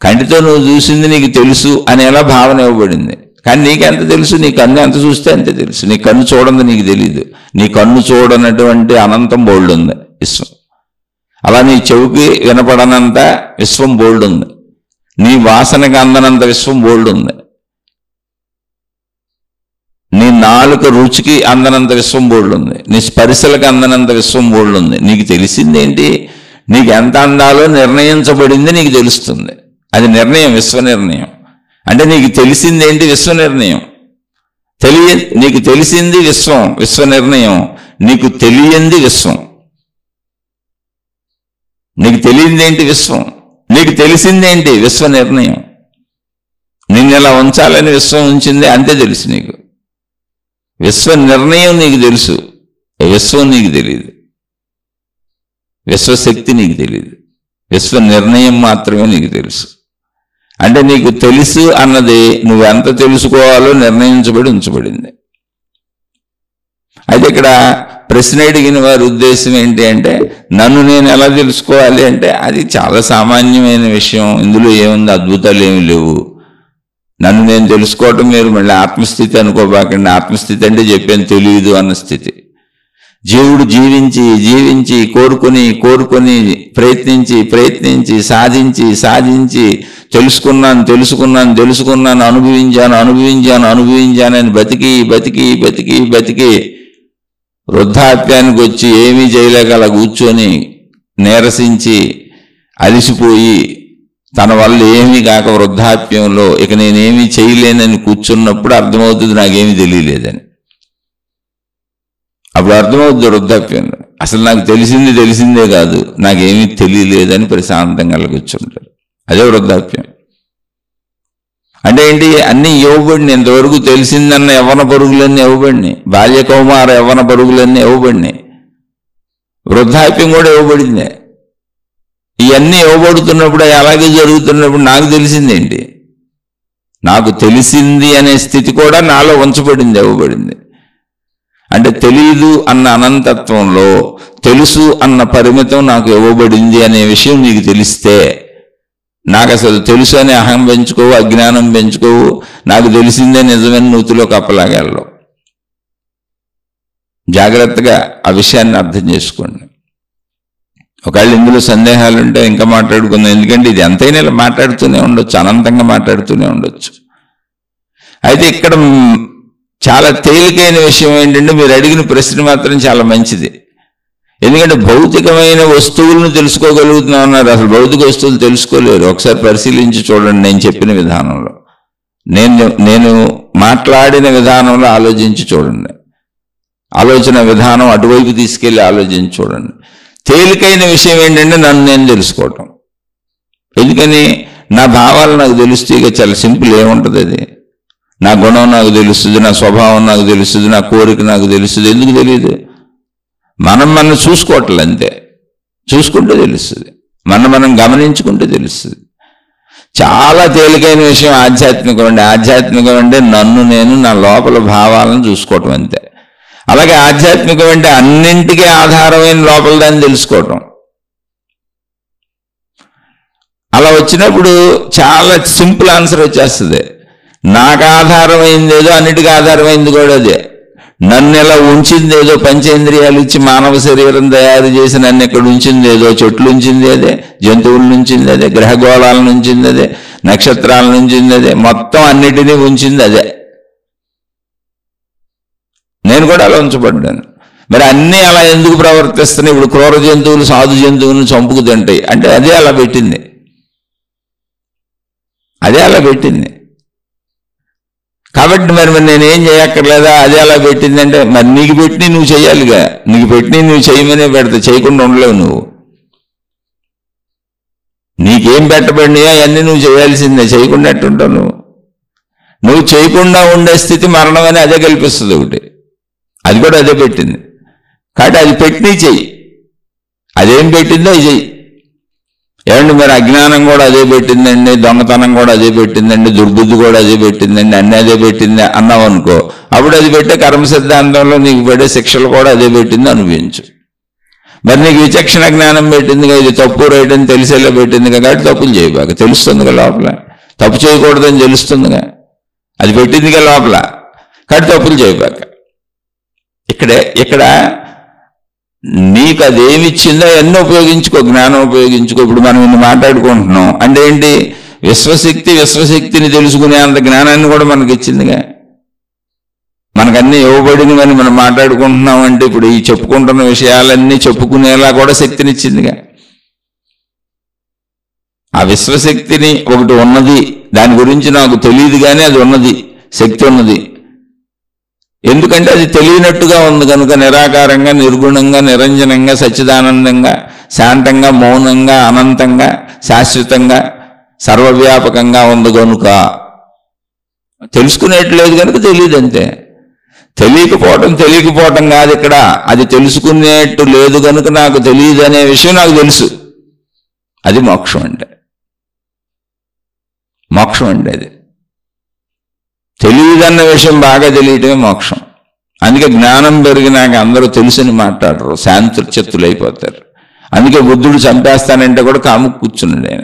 కంటితో నువ్వు చూసింది నీకు తెలుసు అనేలా భావన ఇవ్వబడింది. కానీ నీకెంత తెలుసు? నీ కన్ను ఎంత చూస్తే అంతే తెలుసు. నీ కన్ను చూడంది నీకు తెలియదు. నీ కన్ను చూడనటువంటి అనంతం బోల్డ్ ఉంది, విశ్వం. అలా నీ చెవికి వినపడనంత విశ్వం బోల్డ్ ఉంది. నీ వాసనకి అందనంత విశ్వం బోల్డ్ ఉంది. నీ నాలుక రుచికి అందనంత విశ్వం బోల్డ్ ఉంది. నీ స్పర్శలకు అందనంత విశ్వం బోల్డ్ ఉంది. నీకు తెలిసింది ఏంటి? నీకు ఎంత అందాలో నిర్ణయించబడింది నీకు తెలుస్తుంది. అది నిర్ణయం, విశ్వ నిర్ణయం. అంటే నీకు తెలిసింది ఏంటి? విశ్వ నిర్ణయం. నీకు తెలిసింది విశ్వం, విశ్వ నిర్ణయం. నీకు తెలియంది విశ్వం. నీకు తెలియంది ఏంటి? విశ్వం. నీకు తెలిసిందేంటి? విశ్వ నిర్ణయం. నిన్ను ఎలా ఉంచాలని విశ్వం ఉంచింది, అంతే తెలుసు నీకు. విశ్వ నిర్ణయం నీకు తెలుసు, విశ్వం నీకు తెలియదు. విశ్వశక్తి నీకు తెలియదు, విశ్వ నిర్ణయం మాత్రమే నీకు తెలుసు. అంటే నీకు తెలుసు అన్నది నువ్వెంత తెలుసుకోవాలో నిర్ణయించబడి ఉంచబడింది. అయితే ఇక్కడ ప్రశ్న అడిగిన వారి ఉద్దేశం ఏంటి అంటే, నన్ను నేను ఎలా తెలుసుకోవాలి అంటే అది చాలా సామాన్యమైన విషయం. ఇందులో ఏముంది, అద్భుతాలు ఏమి లేవు. నన్ను నేను తెలుసుకోవటం మీరు మళ్ళీ ఆత్మస్థితి అనుకోబాకండి. ఆత్మస్థితి అంటే చెప్పాను, తెలియదు అన్న స్థితి. జీవుడు జీవించి జీవించి కోరుకొని కోరుకొని ప్రయత్నించి ప్రయత్నించి సాధించి సాధించి తెలుసుకున్నాను తెలుసుకున్నాను తెలుసుకున్నాను అనుభవించాను అనుభవించాను అనుభవించానని బతికి బతికి బతికి బతికి వృద్ధాప్యానికి వచ్చి ఏమీ చేయలేక అలా కూర్చొని నీరసించి అలిసిపోయి తన వల్ల ఏమీ కాక వృద్ధాప్యంలో ఇక నేనేమీ చేయలేనని కూర్చున్నప్పుడు అర్థమవుతుంది నాకేమీ తెలియలేదని. అప్పుడు అర్థమవుతుంది వృద్ధాప్యంలో అసలు నాకు తెలిసిందే కాదు, నాకేమీ తెలియలేదని ప్రశాంతంగా కూర్చుంటారు. అదే వృద్ధాప్యం అంటే ఏంటి? అన్నీ ఇవ్వబడినాయి. ఇంతవరకు తెలిసిందన్న యవ్వన పరుగులన్నీ ఇవ్వబడినాయి, బాల్య కౌమార యవ్వన పరుగులన్నీ ఇవ్వబడినాయి, వృద్ధాప్యం కూడా ఇవ్వబడిందే. ఇవన్నీ ఇవ్వబడుతున్నప్పుడు అలాగే జరుగుతున్నప్పుడు నాకు తెలిసిందేంటి? నాకు తెలిసింది అనే స్థితి కూడా నాలో ఉంచబడింది, ఇవ్వబడింది. అంటే తెలియదు అన్న అనంతత్వంలో తెలుసు అన్న పరిమితం నాకు ఇవ్వబడింది అనే విషయం నీకు తెలిస్తే, నాకు అసలు తెలుసు అనే అహం పెంచుకోవు, అజ్ఞానం పెంచుకోవు, నాకు తెలిసిందే నిజమైన నూతిలో కప్పలాగాల్లో. జాగ్రత్తగా ఆ విషయాన్ని అర్థం చేసుకోండి. ఒకవేళ ఇందులో సందేహాలుంటే ఇంకా మాట్లాడుకుందాం, ఎందుకంటే ఇది ఎంతైనా ఇలా మాట్లాడుతూనే ఉండొచ్చు, అనంతంగా మాట్లాడుతూనే ఉండొచ్చు. అయితే ఇక్కడ చాలా తేలికైన విషయం ఏంటంటే, మీరు అడిగిన ప్రశ్న మాత్రం చాలా మంచిది. ఎందుకంటే భౌతికమైన వస్తువులను తెలుసుకోగలుగుతున్నాం అన్నారు, అసలు భౌతిక వస్తువులు తెలుసుకోలేరు. ఒకసారి పరిశీలించి చూడండి. నేను చెప్పిన విధానంలో, నేను మాట్లాడిన విధానంలో ఆలోచించి చూడండి. ఆలోచన విధానం అటువైపు తీసుకెళ్ళి ఆలోచించి చూడండి. తేలికైన విషయం ఏంటంటే నన్ను నేను తెలుసుకోవటం. ఎందుకని? నా భావాలు నాకు తెలుస్తాయి. ఇక చాలా సింపుల్. ఏముంటుంది అది? నా గుణం నాకు తెలుస్తుంది, నా స్వభావం నాకు తెలుస్తుంది, నా కోరిక నాకు తెలుస్తుంది. ఎందుకు తెలియదు? మనం చూసుకోవట్లే, అంతే. చూసుకుంటే తెలుస్తుంది, మనం గమనించుకుంటే తెలుస్తుంది. చాలా తేలికైన విషయం ఆధ్యాత్మికం. ఆధ్యాత్మికం అంటే నన్ను నేను నా లోపల భావాలను చూసుకోవటం, అంతే. అలాగే ఆధ్యాత్మికం అంటే అన్నింటికీ ఆధారమైన లోపల దాన్ని తెలుసుకోవటం. అలా వచ్చినప్పుడు చాలా సింపుల్ ఆన్సర్ వచ్చేస్తుంది. నాకు ఆధారమైందేదో అన్నిటికీ ఆధారమైంది కూడా అదే. నన్ను ఎలా ఉంచిందేదో, పంచేంద్రియాలు ఇచ్చి మానవ శరీరం తయారు చేసి నన్ను ఎక్కడ ఉంచిందేదో, చెట్లు ఉంచింది అదే, జంతువుల నుంచింది అదే, గ్రహగోళాల నుంచింది అదే, నక్షత్రాల నుంచింది అదే, మొత్తం అన్నిటినీ ఉంచింది అదే. నేను కూడా అలా ఉంచబడ్డాను. మరి అన్నీ అలా ఎందుకు ప్రవర్తిస్తున్నాయి? ఇప్పుడు క్రూర జంతువులు సాధు జంతువులను చంపుకు తింటాయి అంటే అదే అలా పెట్టింది, అదే అలా పెట్టింది. కాబట్టి మరి నేనేం చేయక్కర్లేదా? అదే అలా పెట్టిందంటే మరి నీకు పెట్టి నువ్వు చేయాలిగా. నీకు పెట్టి నువ్వు చేయమనే పెడతా, చేయకుండా ఉండలేవు నువ్వు. నీకేం పెట్టబడినాయో అవన్నీ నువ్వు చేయాల్సిందే, చేయకుండా ఎట్టుంటావు నువ్వు? నువ్వు చేయకుండా ఉండే స్థితి మరణం అని అదే కల్పిస్తుంది ఒకటి. అది కూడా అదే పెట్టింది. కాబట్టి అది పెట్టి చెయ్యి, అదేం పెట్టిందో అది చెయ్యి. ఏమండి మరి అజ్ఞానం కూడా అదే పెట్టిందండి, దొంగతనం కూడా అదే పెట్టిందండి, దుర్బుద్ధి కూడా అదే పెట్టిందండి, అన్నీ అదే పెట్టింది అన్నావు అనుకో, అప్పుడు అది పెట్టే కర్మ సిద్ధాంతంలో నీకు పెట్టే శిక్షలు కూడా అదే పెట్టింది అనుభవించు. మరి నీకు విచక్షణ జ్ఞానం పెట్టిందిగా, ఇది తప్పు రైట్ అని తెలిసేలా పెట్టిందిగా, కాబట్టి తప్పులు చేయబాక. తెలుస్తుందిగా లోపల, తప్పు చేయకూడదని తెలుస్తుందిగా, అది పెట్టిందిగా లోపల, కాబట్టి తప్పులు చేయబాక. ఇక్కడ నీకు అదేమిచ్చిందో అన్నీ ఉపయోగించుకో, జ్ఞానం ఉపయోగించుకో. ఇప్పుడు మనం ఇన్ని మాట్లాడుకుంటున్నాం అంటే ఏంటి? విశ్వశక్తిని తెలుసుకునే అంత జ్ఞానాన్ని కూడా మనకి ఇచ్చిందిగా. మనకన్నీ ఇవ్వబడినవని మనం మాట్లాడుకుంటున్నాం అంటే ఇప్పుడు ఈ చెప్పుకుంటున్న విషయాలన్నీ చెప్పుకునేలా కూడా శక్తినిచ్చిందిగా. ఆ విశ్వశక్తిని ఒకటి ఉన్నది, దాని గురించి నాకు తెలియదు కానీ అది ఉన్నది, శక్తి ఉన్నది. ఎందుకంటే అది తెలియనట్టుగా ఉంది కనుక, నిరాకారంగా, నిర్గుణంగా, నిరంజనంగా, సచ్చిదానందంగా, శాంతంగా, మౌనంగా, అనంతంగా, శాశ్వతంగా, సర్వవ్యాపకంగా ఉంది కనుక తెలుసుకునేట్లేదు కనుక తెలియదు, అంతే. తెలియకపోవటం కాదు ఇక్కడ, అది తెలుసుకునేట్టు లేదు కనుక నాకు తెలియదు అనే విషయం నాకు తెలుసు. అది మోక్షం అంటే. మోక్షం అంటే అది తెలియదన్న విషయం బాగా తెలియటమే మోక్షం. అందుకే జ్ఞానం పెరిగినాక అందరూ తెలుసని మాట్లాడరు, శాంతచిత్తులు అయిపోతారు. అందుకే బుద్ధుడు చంపేస్తానంటే కూడా కాముకు కూర్చున్నాడు ఆయన.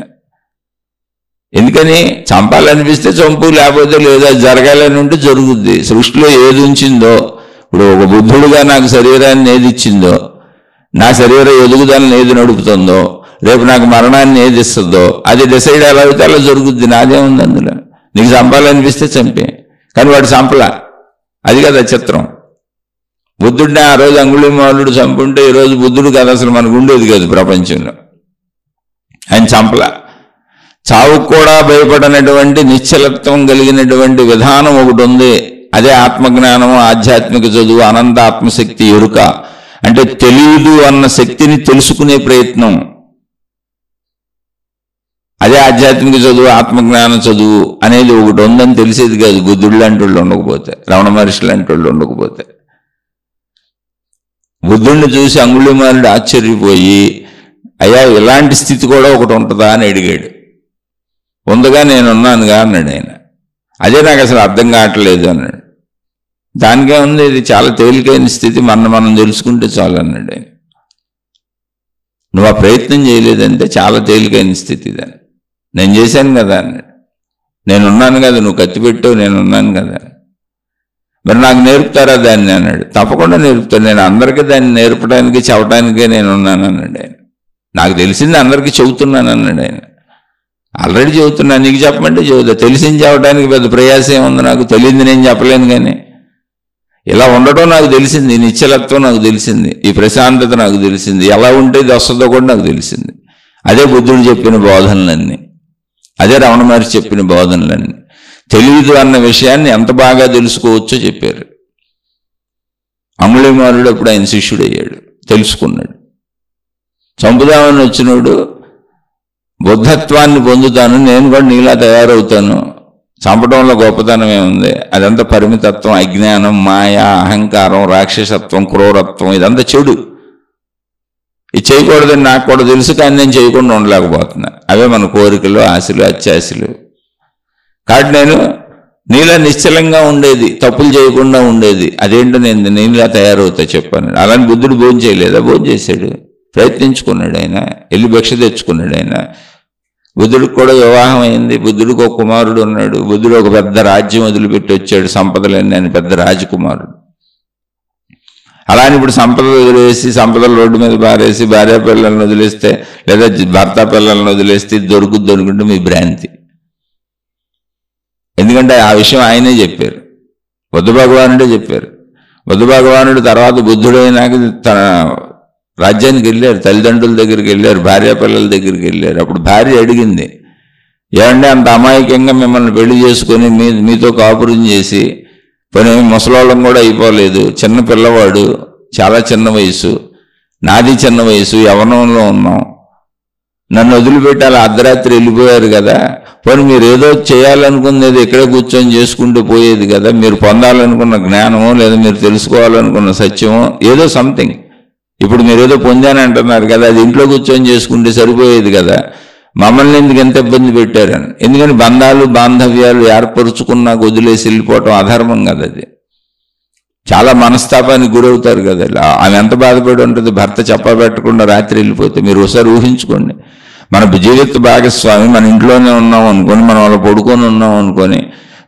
ఎందుకని? చంపాలనిపిస్తే చంపు, లేకపోతే లేదు. అది జరగాలని ఉంటే జరుగుద్ది. సృష్టిలో ఏది ఉంచిందో, ఇప్పుడు ఒక బుద్ధుడుగా నాకు శరీరాన్ని ఏది ఇచ్చిందో, నా శరీర ఎదుగుదలను ఏది నడుపుతుందో, రేపు నాకు మరణాన్ని ఏది ఇస్తుందో, అది డిసైడ్ ఎలా అయితే అలా జరుగుద్ది. నాదే ఉంది అందులో. నీకు చంపాలనిపిస్తే చంపే, కానీ వాడు చంపలా. అది కదా చిత్రం. బుద్ధుడిని ఆ రోజు అంగుళీమాలుడు చంపుంటే ఈరోజు బుద్ధుడు కదా అసలు మనకు ఉండేది కాదు ప్రపంచంలో. ఆయన చంపలా. చావుకు కూడా భయపడనటువంటి నిశ్చలత్వం కలిగినటువంటి విధానం ఒకటి ఉంది. అదే ఆత్మజ్ఞానము, ఆధ్యాత్మిక చదువు, అనంత ఆత్మశక్తి ఎరుక. అంటే తెలియదు అన్న శక్తిని తెలుసుకునే ప్రయత్నం. అదే ఆధ్యాత్మిక చదువు, ఆత్మజ్ఞాన చదువు అనేది ఒకటి ఉందని తెలిసేది కాదు బుద్ధుడు లాంటి వాళ్ళు ఉండకపోతే, రమణ మహర్షి లాంటి వాళ్ళు ఉండకపోతే. బుద్ధుడిని చూసి అంగుళీమాలుడు ఆశ్చర్యపోయి, అయ్యా ఇలాంటి స్థితి కూడా ఒకటి ఉంటుందా అని అడిగాడు. ఉందగా, నేనున్నానుగా అన్నాడు ఆయన. అదే నాకు అసలు అర్థం కావట్లేదు అన్నాడు. దానికే ఉంది, ఇది చాలా తేలికైన స్థితి, మనం తెలుసుకుంటే చాలు అన్నాడు ఆయన. నువ్వు ఆ ప్రయత్నం చేయలేదంటే చాలా తేలికైన స్థితి దాన్ని. నేను చేశాను కదా అన్నాడు. నేనున్నాను కదా, నువ్వు కత్తి పెట్టావు, నేనున్నాను కదా. మరి నాకు నేర్పుతారా దాన్ని అన్నాడు. తప్పకుండా నేర్పుతాను, నేను అందరికీ దాన్ని నేర్పడానికి చెప్పడానికే నేనున్నాను అన్నాడు ఆయన. నాకు తెలిసింది అందరికీ చెబుతున్నాను అన్నాడు ఆయన. ఆల్రెడీ చెబుతున్నాను, నీకు చెప్పమంటే చెబుతా. తెలిసింది చెప్పడానికి పెద్ద ప్రయాసం ఏముంది, నాకు తెలియంది నేను చెప్పలేను. కానీ ఇలా ఉండటం నాకు తెలిసింది, నిశ్చలత్వం నాకు తెలిసింది, ఈ ప్రశాంతత నాకు తెలిసింది, ఎలా ఉంటే ఇది వస్తుందో కూడా నాకు తెలిసింది. అదే బుద్ధుడు చెప్పిన బోధనలన్నీ, అదే రమణ మహర్షి చెప్పిన బోధనలన్నీ. తెలియదు అన్న విషయాన్ని ఎంత బాగా తెలుసుకోవచ్చో చెప్పారు. అంగుళీమాలుడు అప్పుడు ఆయన శిష్యుడయ్యాడు, తెలుసుకున్నాడు. చంపుదామని వచ్చినోడు బుద్ధత్వాన్ని పొందుతాను, నేను కూడా నీలా తయారవుతాను, చంపడంలో గొప్పతనం ఏముంది, అదంతా పరిమితత్వం, అజ్ఞానం, మాయ, అహంకారం, రాక్షసత్వం, క్రూరత్వం, ఇదంతా చెడు. ఇది చేయకూడదని నాకు కూడా తెలుసు, కానీ నేను చేయకుండా ఉండలేకపోతున్నా. అవే మన కోరికలు, ఆశలు, అత్యాశలు. కాబట్టి నేను నీలా నిశ్చలంగా ఉండేది, తప్పులు చేయకుండా ఉండేది, అదేంటో నేను నీలా తయారవుతా చెప్పాను. అలాని బుద్ధుడు భోజనం చేయలేదా? భోజనం చేశాడు, ప్రయత్నించుకున్నాడు ఆయన, వెళ్ళి భిక్ష తెచ్చుకున్నాడు ఆయన. బుద్ధుడికి కూడా వివాహం అయింది, బుద్ధుడికి ఒక కుమారుడు ఉన్నాడు. బుద్ధుడు ఒక పెద్ద రాజ్యం వదిలిపెట్టి వచ్చాడు, సంపదలన్నీ, ఆయన పెద్ద రాజకుమారుడు. అలాని ఇప్పుడు సంపదలు వదిలేసి, సంపదలు రోడ్డు మీద పారేసి, భార్య పిల్లలను వదిలేస్తే, లేదా భర్త పిల్లలను వదిలేస్తే దొరుకుంటే మీ భ్రాంతి. ఎందుకంటే ఆ విషయం ఆయనే చెప్పారు, బుద్ధ భగవానుడే చెప్పారు. బుద్ధ భగవానుడు తర్వాత బుద్ధుడైనాక తన రాజ్యానికి వెళ్ళారు, తల్లిదండ్రుల దగ్గరికి వెళ్ళారు, భార్య పిల్లల దగ్గరికి వెళ్ళారు. అప్పుడు భార్య అడిగింది, ఏమంటే అంత అమాయకంగా మిమ్మల్ని పెళ్లి చేసుకొని మీతో కాపురం చేసి పని ముసలోళ్ళం కూడా అయిపోలేదు, చిన్న పిల్లవాడు, చాలా చిన్న వయసు, నాది చిన్న వయసు, యవ్వనంలో ఉన్నాం, నన్ను వదిలిపెట్టాలి, అర్ధరాత్రి వెళ్ళిపోయారు కదా, పోనీ మీరు ఏదో చేయాలనుకునేది ఇక్కడే కూర్చొని చేసుకుంటూ పోయేది కదా, మీరు పొందాలనుకున్న జ్ఞానమో లేదా మీరు తెలుసుకోవాలనుకున్న సత్యమో ఏదో సంథింగ్, ఇప్పుడు మీరు ఏదో పొందాని అంటున్నారు కదా, అది ఇంట్లో కూర్చొని చేసుకుంటే సరిపోయేది కదా, మమ్మల్ని ఎందుకు ఎంత ఇబ్బంది పెట్టారని. ఎందుకని బంధాలు బాంధవ్యాలు ఏర్పరుచుకున్నాక వదిలేసి వెళ్ళిపోవటం అధర్మం కదా, అది చాలా మనస్తాపానికి గురవుతారు కదా. ఆమె ఎంత బాధపడి ఉంటుంది, భర్త చెప్పబెట్టకుండా రాత్రి వెళ్ళిపోతే. మీరు ఒకసారి ఊహించుకోండి, మన జీవిత భాగస్వామి మన ఇంట్లోనే ఉన్నాం అనుకొని, మనం అలా పడుకొని ఉన్నాం అనుకొని,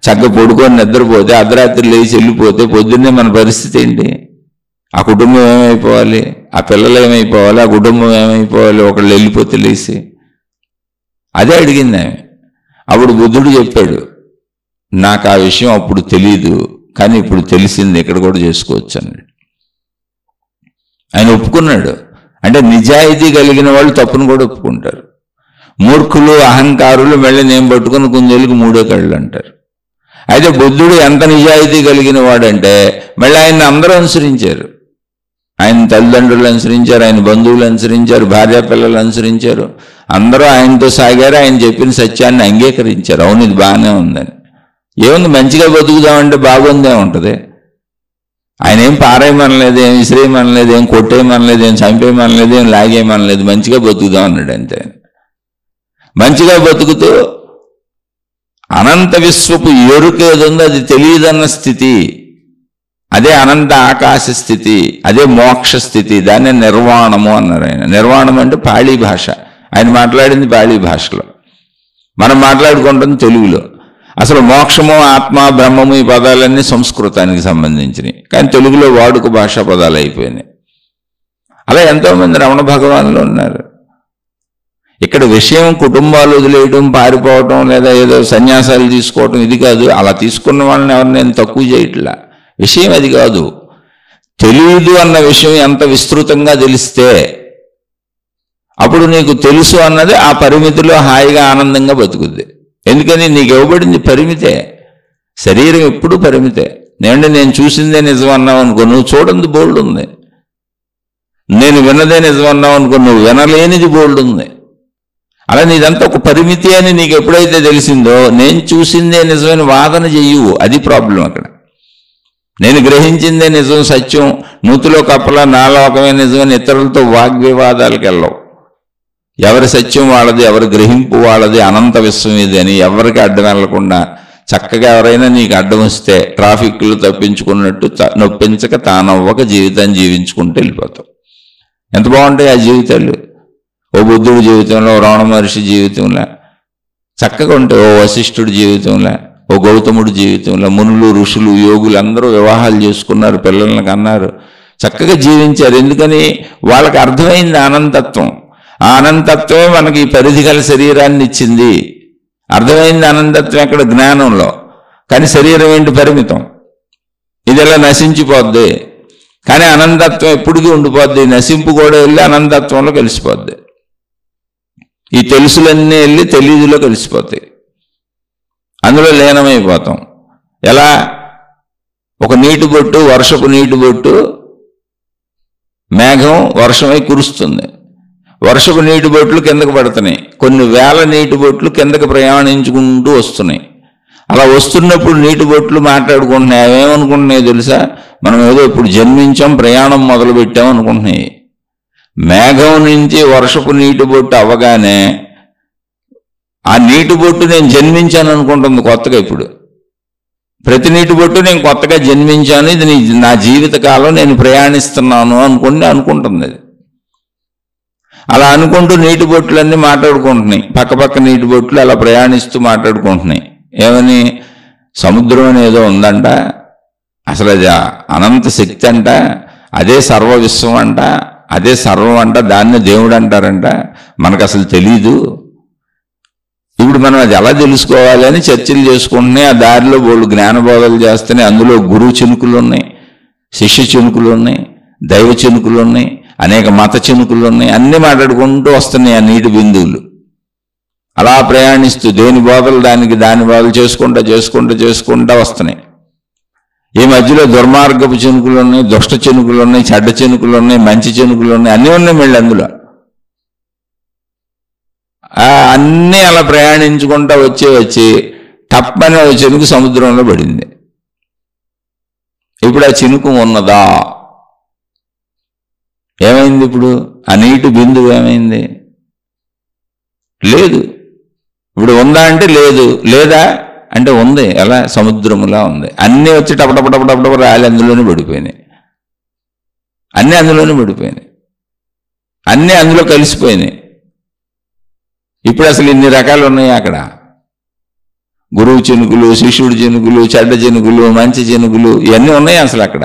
చక్కగా పడుకొని నిద్రపోతే అర్ధరాత్రి లేచి వెళ్ళిపోతే పొద్దున్నే మన పరిస్థితి ఏంటి? ఆ కుటుంబం ఏమైపోవాలి, ఆ పిల్లలు ఏమైపోవాలి, ఆ కుటుంబం ఏమైపోవాలి, ఒకళ్ళు వెళ్ళిపోతే లేచి. అదే అడిగింది ఆమె. అప్పుడు బుద్ధుడు చెప్పాడు, నాకు ఆ విషయం అప్పుడు తెలీదు, కానీ ఇప్పుడు తెలిసింది, ఇక్కడ కూడా చేసుకోవచ్చు అన్నాడు. ఆయన ఒప్పుకున్నాడు. అంటే నిజాయితీ కలిగిన వాళ్ళు తప్పును కూడా ఒప్పుకుంటారు. మూర్ఖులు, అహంకారులు మళ్ళీ నేను పట్టుకుని కుందేలుకు మూడో కళ్ళు అంటారు. అయితే బుద్ధుడు ఎంత నిజాయితీ కలిగిన వాడంటే మళ్ళీ ఆయన్ని అందరూ అనుసరించారు. ఆయన తల్లిదండ్రులు అనుసరించారు, ఆయన బంధువులు అనుసరించారు, భార్య పిల్లలు అనుసరించారు, అందరూ ఆయనతో సాగారు, ఆయన చెప్పిన సత్యాన్ని అంగీకరించారు. అవును, ఇది బాగానే ఉందని. ఏముంది, మంచిగా బతుకుదామంటే బాగుందే ఉంటుంది. ఆయన ఏం పారేయమనలేదు, ఏం విసిరేయమనలేదు, ఏం కొట్టేయమనలేదు, ఏం చంపేయమనలేదు, ఏం లాగేయమనలేదు, మంచిగా బతుకుదాం అన్నాడు అంతే. మంచిగా బతుకుతూ అనంత విశ్వపు ఎరుకేదుందో అది తెలియదన్న స్థితి, అదే అనంత ఆకాశ స్థితి, అదే మోక్ష స్థితి, దాన్నే నిర్వాణము అన్నారు ఆయన. నిర్వాణం అంటే పాళీ భాష, ఆయన మాట్లాడింది పాళీ భాషలో, మనం మాట్లాడుకుంటుంది తెలుగులో. అసలు మోక్షము, ఆత్మ, బ్రహ్మము ఈ పదాలన్నీ సంస్కృతానికి సంబంధించినవి, కానీ తెలుగులో వాడుక భాషా పదాలు అయిపోయినాయి. అలా ఎంతోమంది రమణ భగవాన్లు ఉన్నారు. ఇక్కడ విషయం కుటుంబాలు వదిలేయడం, పారిపోవటం, లేదా ఏదో సన్యాసాలు తీసుకోవటం ఇది కాదు. అలా తీసుకున్న వాళ్ళని ఎవరు నేను తక్కువ చేయట్లా, విషయం అది కాదు. తెలియదు అన్న విషయం ఎంత విస్తృతంగా తెలిస్తే అప్పుడు నీకు తెలుసు అన్నది ఆ పరిమితిలో హాయిగా ఆనందంగా బతుకుద్ది. ఎందుకని నీకు ఇవ్వబడింది పరిమితే, శరీరం ఎప్పుడూ పరిమితే. నేను చూసిందే నిజం అన్నావు అనుకో, నువ్వు చూడంది బోల్డ్ ఉంది. నేను విన్నదే నిజం అన్నావు అనుకో, నువ్వు వినలేనిది బోల్డ్ ఉంది. అలా నీదంతా ఒక పరిమితి అని నీకు ఎప్పుడైతే తెలిసిందో, నేను చూసిందే నిజమైన వాదన చెయ్యవు. అది ప్రాబ్లం అక్కడ. నేను గ్రహించిందే నిజం, సత్యం, నూతిలో కప్పలా నా లోకమే నిజమని ఇతరులతో వాగ్వివాదాలకు వెళ్ళవు. ఎవరి సత్యం వాళ్ళది, ఎవరి గ్రహింపు వాళ్ళది, అనంత విశ్వం ఇది అని ఎవరికి అడ్డం వెళ్లకుండా చక్కగా ఎవరైనా నీకు అడ్డం వస్తే ట్రాఫిక్లు తప్పించుకున్నట్టు నొప్పించక తానవ్వక జీవితాన్ని జీవించుకుంటూ వెళ్ళిపోతాం. ఎంత బాగుంటాయి ఆ జీవితాలు. ఓ బుద్ధుడి జీవితంలో, రమణ మహర్షి జీవితంలో చక్కగా ఉంటాయి. ఓ వశిష్ఠుడి జీవితంలో, ఓ గౌతముడి జీవితంలో మునులు, ఋషులు, యోగులు అందరూ వివాహాలు చేసుకున్నారు, పిల్లల్ని కన్నారు, చక్కగా జీవించారు. ఎందుకని? వాళ్ళకి అర్థమైంది అనంతత్వం. ఆ అనంతత్వమే మనకి ఈ పరిధి గల శరీరాన్ని ఇచ్చింది. అర్థమైంది అనంతత్వం ఎక్కడ? జ్ఞానంలో. కానీ శరీరం ఏంటి? పరిమితం. ఇది ఎలా నశించిపోద్ది. కానీ అనంతత్వం ఎప్పటికీ ఉండిపోద్ది. నశింపు కూడా వెళ్ళి అనంతత్వంలో కలిసిపోద్ది. ఈ తెలుసులన్నీ వెళ్ళి తెలియదులో కలిసిపోతాయి. అందులో లీనమైపోతాం. ఎలా? ఒక నీటి బొట్టు, వర్షపు నీటి బొట్టు, మేఘం వర్షమై కురుస్తుంది. వర్షపు నీటి బొట్లు కిందకు పడుతున్నాయి. కొన్ని వేల నీటి బొట్లు కిందకు ప్రయాణించుకుంటూ వస్తున్నాయి. అలా వస్తున్నప్పుడు నీటి బొట్లు మాట్లాడుకుంటున్నాయి. అవేమనుకుంటున్నాయి తెలుసా? మనం ఏదో ఇప్పుడు జన్మించాం, ప్రయాణం మొదలు పెట్టాం అనుకుంటున్నాయి. మేఘం నుంచి వర్షపు నీటి బొట్టు అవ్వగానే ఆ నీటి బొట్టు నేను జన్మించాను అనుకుంటుంది కొత్తగా. ఇప్పుడు ప్రతి నీటి బొట్టు నేను కొత్తగా జన్మించాను, ఇది నా జీవితకాలం నేను ప్రయాణిస్తున్నాను అనుకుంటుంది అది. అలా అనుకుంటూ నీటి బొట్లన్నీ మాట్లాడుకుంటున్నాయి. పక్క నీటి బొట్లు అలా ప్రయాణిస్తూ మాట్లాడుకుంటున్నాయి. ఏమని? సముద్రం అనేదో ఉందంట, అసలు అది అనంత శక్తి అంట, అదే సర్వ విశ్వం అంట, అదే సర్వం అంట, దాన్నే దేవుడు అంటారంట, మనకు అసలు తెలీదు. ఇప్పుడు మనం అది ఎలా తెలుసుకోవాలి అని చర్చలు చేసుకుంటున్నాయి. ఆ దారిలో వాళ్ళు జ్ఞానబోధలు చేస్తున్నాయి. అందులో గురువు చినుకులు ఉన్నాయి, శిష్య చినుకులు ఉన్నాయి, దైవ చినుకులు ఉన్నాయి, అనేక మత చినుకులు ఉన్నాయి. అన్నీ మాట్లాడుకుంటూ వస్తున్నాయి ఆ నీటి బిందువులు. అలా ప్రయాణిస్తూ దేని బోధలు దాని బోధలు చేసుకుంటూ వస్తున్నాయి. ఈ మధ్యలో దుర్మార్గపు చినుకులు ఉన్నాయి, దుష్ట చినుకులు ఉన్నాయి, చెడ్డ చినుకులు ఉన్నాయి, మంచి చినుకులు ఉన్నాయి, అన్నీ ఉన్నాయి మళ్ళీ అందులో. అన్నీ అలా ప్రయాణించుకుంటూ వచ్చి తప్పని ఒక చినుకు సముద్రంలో పడింది. ఇప్పుడు ఆ చినుకు ఉన్నదా? ఏమైంది? ఇప్పుడు ఆ నీటి బిందువు ఏమైంది? లేదు. ఇప్పుడు ఉందా అంటే లేదు, లేదా అంటే ఉంది. ఎలా? సముద్రములా ఉంది. అన్నీ వచ్చి టపటపటపటపట రాలి అందులోనే పడిపోయినాయి. అన్నీ అందులోనే పడిపోయినాయి, అన్నీ అందులో కలిసిపోయినాయి. ఇప్పుడు అసలు ఇన్ని రకాలు ఉన్నాయి అక్కడ. గురువు చినుకులు, శిష్యుడి చినుకులు, చెడ్డ చినుకులు, మంచి చినుకులు, ఇవన్నీ ఉన్నాయి అసలు అక్కడ.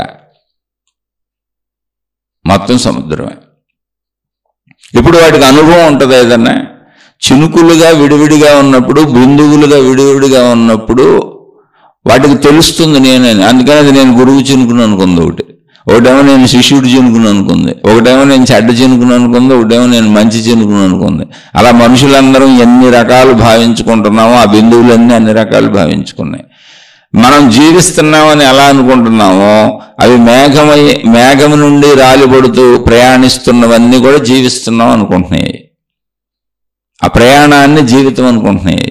మొత్తం సముద్రమే. ఇప్పుడు వాటికి అనుభవం ఉంటుంది. ఏదన్నా చినుకులుగా విడివిడిగా ఉన్నప్పుడు, బిందువులుగా విడివిడిగా ఉన్నప్పుడు వాటికి తెలుస్తుంది నేనని. అందుకని అది నేను గురువు చినుకును అనుకుంది ఒకటేమో నేను శిష్యుడి చినుకును అనుకుంది, ఒకటేమో నేను చెడ్డ చినుకును అనుకుంది, ఒకటేమో నేను మంచి చినుకును అనుకుంది. అలా మనుషులందరం ఎన్ని రకాలు భావించుకుంటున్నామో ఆ బిందువులన్నీ అన్ని రకాలు భావించుకున్నాయి. మనం జీవిస్తున్నామని ఎలా అనుకుంటున్నామో అవి మేఘము నుండి రాలిపడుతూ ప్రయాణిస్తున్నవన్నీ కూడా జీవిస్తున్నాం అనుకుంటున్నాయి. ఆ ప్రయాణాన్ని జీవితం అనుకుంటున్నాయి.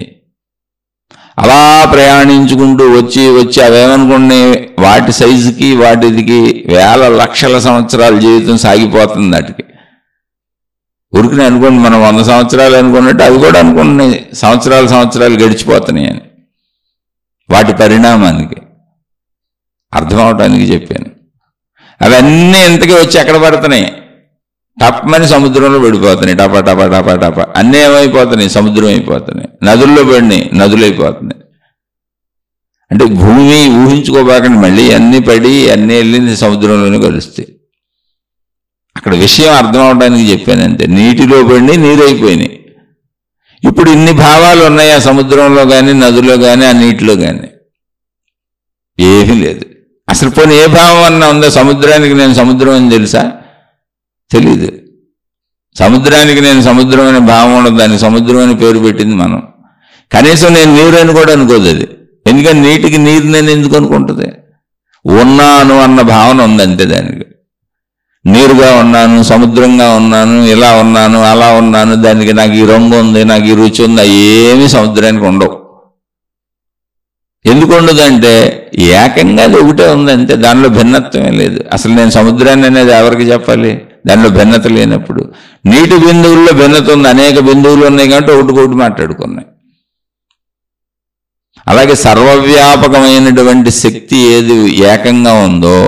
అలా ప్రయాణించుకుంటూ వచ్చి అవేమనుకున్నాయి, వాటి సైజుకి వాటికి వేల లక్షల సంవత్సరాల జీవితం సాగిపోతుంది. వాటికి ఉరికిని అనుకోండి, మనం 100 సంవత్సరాలు అనుకున్నట్టు అవి కూడా అనుకుంటున్నాయి సంవత్సరాలు గడిచిపోతున్నాయి అని. వాటి పరిణామానికి అర్థం అవటానికి చెప్పాను. అవన్నీ ఇంతకీ వచ్చి ఎక్కడ పడుతున్నాయి? టప్పమని సముద్రంలో పడిపోతున్నాయి. టపా టపా టపా టపా అన్నీ ఏమైపోతున్నాయి? సముద్రం అయిపోతున్నాయి. నదుల్లో పడినాయి, నదులైపోతున్నాయి. అంటే భూమి ఊహించుకోబాకండి, మళ్ళీ అన్నీ పడి అన్నీ వెళ్ళి సముద్రంలోనే కలుస్తాయి. అక్కడ విషయం అర్థం అవడానికి చెప్పానంతే. నీటిలో పడి నీరైపోయినాయి. ఇప్పుడు ఇన్ని భావాలు ఉన్నాయి ఆ సముద్రంలో కానీ, నదిలో కానీ, ఆ నీటిలో కానీ. ఏమీ లేదు అసలు. పోనీ ఏ భావం అన్నా ఉందా? సముద్రానికి నేను సముద్రం అని తెలుసా? తెలీదు. సముద్రానికి నేను సముద్రం అనే భావం ఉండదు, దానికి సముద్రం అని పేరు పెట్టింది మనం. కనీసం నేను నీరు అని కూడా అనుకోదు అది. ఎందుకంటే నీటికి నీరు నేను ఎందుకు అనుకుంటుంది? ఉన్నాను అన్న భావన ఉంది అంతే దానికి. నీరుగా ఉన్నాను, సముద్రంగా ఉన్నాను, ఇలా ఉన్నాను, అలా ఉన్నాను, దానికి నాకు ఈ రంగు ఉంది, నాకు ఈ రుచి ఉంది, ఏమీ సముద్రానికి ఉండవు. ఎందుకు ఉండదంటే ఏకంగా అది ఒకటే ఉంది అంతే, దానిలో భిన్నత్వమే లేదు. అసలు నేను సముద్రాన్ని అనేది ఎవరికి చెప్పాలి? దానిలో భిన్నత లేనప్పుడు. నీటి బిందువుల్లో భిన్నత ఉంది, అనేక బిందువులు ఉన్నాయి కాబట్టి ఒకటికొకటి మాట్లాడుకున్నాయి. అలాగే సర్వవ్యాపకమైనటువంటి శక్తి ఏది ఏకంగా ఉందో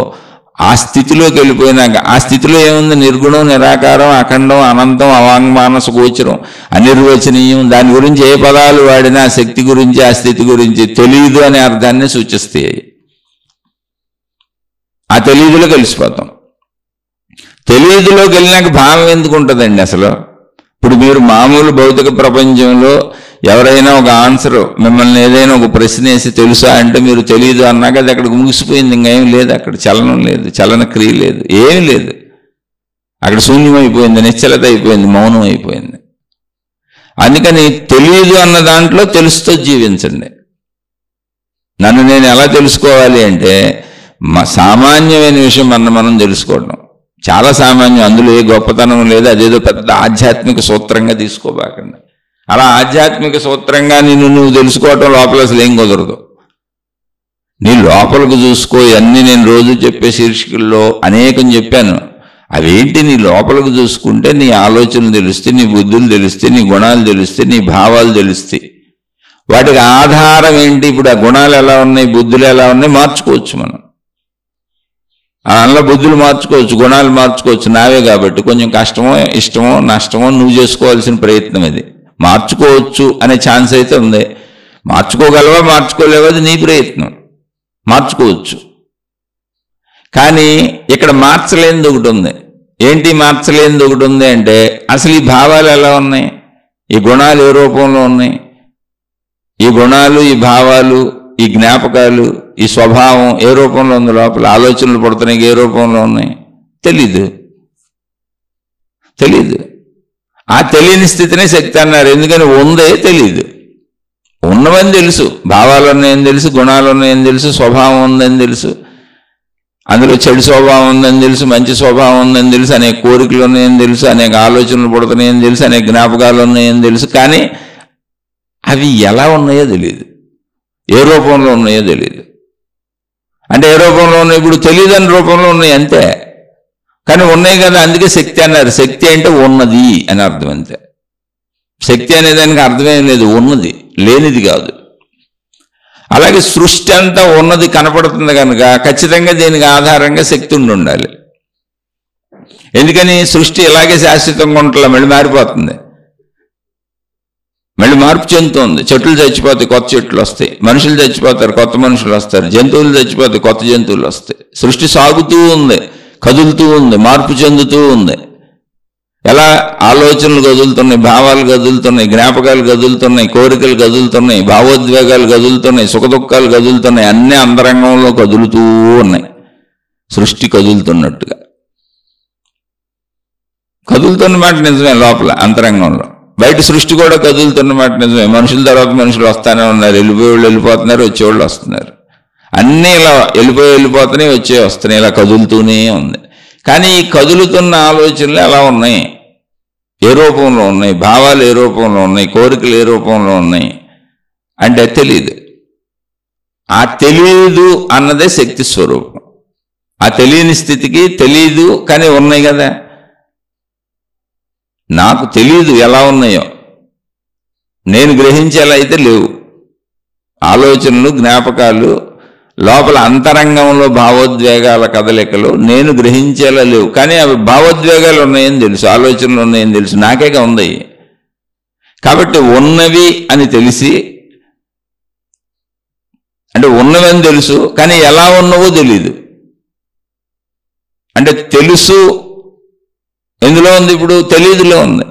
ఆ స్థితిలోకి వెళ్ళిపోయినాక, ఆ స్థితిలో ఏముంది? నిర్గుణం, నిరాకారం, అఖండం, అనంతం, అవాంగ్మానస గోచరం, అనిర్వచనీయం. దాని గురించి ఏ పదాలు వాడినా ఆ శక్తి గురించి, ఆ స్థితి గురించి తెలియదు అనే అర్థాన్ని సూచిస్తాయి. ఆ తెలియదులో కలిసిపోతాం. తెలియదులోకి వెళ్ళినాక భావం ఎందుకు ఉంటుందండి అసలు? ఇప్పుడు మీరు మామూలు భౌతిక ప్రపంచంలో ఎవరైనా ఒక ఆన్సర్, మిమ్మల్ని ఏదైనా ఒక ప్రశ్న వేసి తెలుసా అంటే మీరు తెలియదు అన్నాక అది అక్కడికి ముగిసిపోయింది. ఇంకేం లేదు, అక్కడ చలనం లేదు, చలన క్రియ లేదు, ఏమీ లేదు. అక్కడ శూన్యమైపోయింది, నిశ్చలత అయిపోయింది, మౌనం అయిపోయింది. అందుకని తెలియదు అన్న దాంట్లో తెలుస్తూ జీవించండి. నన్ను నేను ఎలా తెలుసుకోవాలి అంటే సామాన్యమైన విషయం మనం తెలుసుకోవడం చాలా సామాన్యం. అందులో ఏ గొప్పతనం లేదు. అదేదో పెద్ద ఆధ్యాత్మిక సూత్రంగా తీసుకోబాకండి. అలా ఆధ్యాత్మిక సూత్రంగా నువ్వు తెలుసుకోవటం లోపల అసలు ఏం కుదరదు. నీ లోపలకు చూసుకో. అన్నీ నేను రోజు చెప్పే శీర్షికల్లో అనేకం చెప్పాను. అవేంటి? నీ లోపలకు చూసుకుంటే నీ ఆలోచనలు తెలుస్తాయి, నీ బుద్ధులు తెలుస్తాయి, నీ గుణాలు తెలుస్తాయి, నీ భావాలు తెలుస్తాయి. వాటికి ఆధారం ఏంటి? ఇప్పుడు ఆ గుణాలు ఎలా ఉన్నాయి, బుద్ధులు ఎలా ఉన్నాయి మార్చుకోవచ్చు మనం. అందులో బుద్ధులు మార్చుకోవచ్చు, గుణాలు మార్చుకోవచ్చు. నావే కాబట్టి కొంచెం కష్టమో ఇష్టమో నష్టమో నువ్వు చేసుకోవాల్సిన ప్రయత్నం ఇది. మార్చుకోవచ్చు అనే ఛాన్స్ అయితే ఉంది. మార్చుకోగలవా మార్చుకోలేవా అది నీ ప్రయత్నం. మార్చుకోవచ్చు. కానీ ఇక్కడ మార్చలేనిది ఒకటి ఉంది. ఏంటి మార్చలేనిది ఒకటి ఉంది అంటే అసలు ఈ భావాలు ఎలా ఉన్నాయి, ఈ గుణాలు ఏ రూపంలో ఉన్నాయి, ఈ గుణాలు, ఈ భావాలు, ఈ జ్ఞాపకాలు, ఈ స్వభావం ఏ రూపంలో ఉంది, లోపల ఆలోచనలు పడుతున్నాయి ఏ రూపంలో ఉన్నాయి తెలీదు. ఆ తెలియని స్థితినే శక్తి అన్నారు. ఎందుకని ఉందే తెలీదు. ఉన్నవని తెలుసు, భావాలు ఉన్నాయని తెలుసు, గుణాలు ఉన్నాయని తెలుసు, స్వభావం ఉందని తెలుసు, అందులో చెడు స్వభావం ఉందని తెలుసు, మంచి స్వభావం ఉందని తెలుసు, అనేక కోరికలు ఉన్నాయని తెలుసు, అనేక ఆలోచనలు పడుతున్నాయని తెలుసు, అనేక జ్ఞాపకాలు ఉన్నాయని తెలుసు. కానీ అవి ఎలా ఉన్నాయో తెలియదు, ఏ రూపంలో ఉన్నాయో తెలియదు. అంటే ఏ రూపంలో ఉన్నాయి? ఇప్పుడు తెలియదని రూపంలో ఉన్నాయి అంతే. కానీ ఉన్నాయి కదా, అందుకే శక్తి అన్నారు. శక్తి అంటే ఉన్నది అని అర్థం అంతే. శక్తి అనే దానికి అర్థమేం లేదు, ఉన్నది, లేనిది కాదు. అలాగే సృష్టి అంతా ఉన్నది కనపడుతుంది కనుక ఖచ్చితంగా దీనికి ఆధారంగా శక్తి ఉండాలి. ఎందుకని? సృష్టి ఇలాగే శాశ్వతంగా ఉంటలా మళ్ళీ మారిపోతుంది, మళ్ళీ మార్పు చెందుతుంది. చెట్లు చచ్చిపోతాయి, కొత్త చెట్లు వస్తాయి. మనుషులు చచ్చిపోతారు, కొత్త మనుషులు వస్తారు. జంతువులు చచ్చిపోతాయి, కొత్త జంతువులు వస్తాయి. సృష్టి సాగుతూ ఉంది, కదులుతూ ఉంది, మార్పు చెందుతూ ఉంది. ఎలా? ఆలోచనలు కదులుతున్నాయి, భావాలు కదులుతున్నాయి, జ్ఞాపకాలు కదులుతున్నాయి, కోరికలు కదులుతున్నాయి, భావోద్వేగాలు కదులుతున్నాయి, సుఖదుఖాలు కదులుతున్నాయి. అన్నీ అంతరంగంలో కదులుతూ ఉన్నాయి. సృష్టి కదులుతున్నట్టుగా కదులుతున్న మాట నిజమే. లోపల అంతరంగంలో, బయట సృష్టి కూడా కదులుతున్న మాట నిజమే. మనుషుల తర్వాత మనుషులు వస్తానే ఉన్నారు, వెళ్ళిపోయేవాళ్ళు వెళ్ళిపోతున్నారు, వచ్చేవాళ్ళు వస్తున్నారు. అన్నీ ఇలా వెళ్ళిపోతున్నాయి, వస్తున్నాయి, ఇలా కదులుతూనే ఉంది. కానీ ఈ కదులుతున్న ఆలోచనలు ఎలా ఉన్నాయి, ఏ రూపంలో ఉన్నాయి, భావాలు ఏ రూపంలో ఉన్నాయి, కోరికలు ఏ రూపంలో ఉన్నాయి అంటే తెలియదు. ఆ తెలియదు అన్నదే శక్తి స్వరూపం. ఆ తెలియని స్థితికి తెలియదు కానీ ఉన్నాయి కదా. నాకు తెలియదు ఎలా ఉన్నాయో, నేను గ్రహించేలా అయితే లేవు. ఆలోచనలు, జ్ఞాపకాలు, లోపల అంతరంగంలో భావోద్వేగాల కదలికలు నేను గ్రహించేలా లేవు. కానీ అవి భావోద్వేగాలు ఉన్నాయని తెలుసు, ఆలోచనలు ఉన్నాయని తెలుసు, నాకేగా ఉంది. కాబట్టి ఉన్నవి అని తెలిసి, అంటే ఉన్నవని తెలుసు కానీ ఎలా ఉన్నవో తెలీదు. అంటే తెలుసు ఎందులో ఉంది? ఇప్పుడు తెలియదులో ఉంది.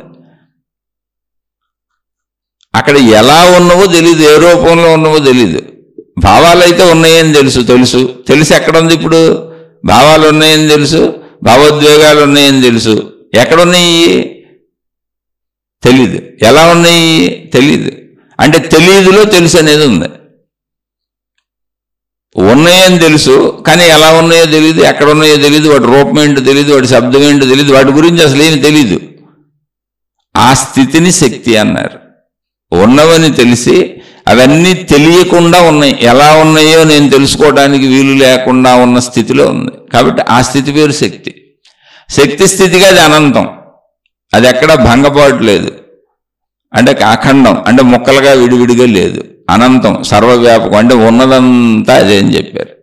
అక్కడ ఎలా ఉన్నవో తెలీదు, ఏ రూపంలో ఉన్నవో తెలీదు. భావాలు అయితే ఉన్నాయని తెలిసి ఎక్కడ ఉంది? ఇప్పుడు భావాలు ఉన్నాయని తెలుసు, భావోద్వేగాలు ఉన్నాయని తెలుసు. ఎక్కడున్నాయి? తెలీదు. ఎలా ఉన్నాయి తెలీదు. అంటే తెలియదులో తెలుసు అనేది ఉంది. ఉన్నాయని తెలుసు, కానీ ఎలా ఉన్నాయో తెలియదు, ఎక్కడ ఉన్నాయో తెలియదు, వాటి రూపం ఏంటో తెలియదు, వాటి శబ్దం ఏంటో తెలియదు, వాటి గురించి అసలు ఏమి తెలీదు. ఆ స్థితిని శక్తి అన్నారు. ఉన్నవని తెలిసి అవన్నీ తెలియకుండా ఉన్నాయి, ఎలా ఉన్నాయో నేను తెలుసుకోవడానికి వీలు లేకుండా ఉన్న స్థితిలో ఉంది. కాబట్టి ఆ స్థితి పేరు శక్తి. శక్తి స్థితిగా అది అనంతం, అది ఎక్కడ భంగపాటు లేదు, అంటే అఖండం, అంటే ముక్కలుగా విడివిడిగా లేదు, అనంతం, సర్వవ్యాపకం, అంటే ఉన్నదంతా అదే అని చెప్పారు.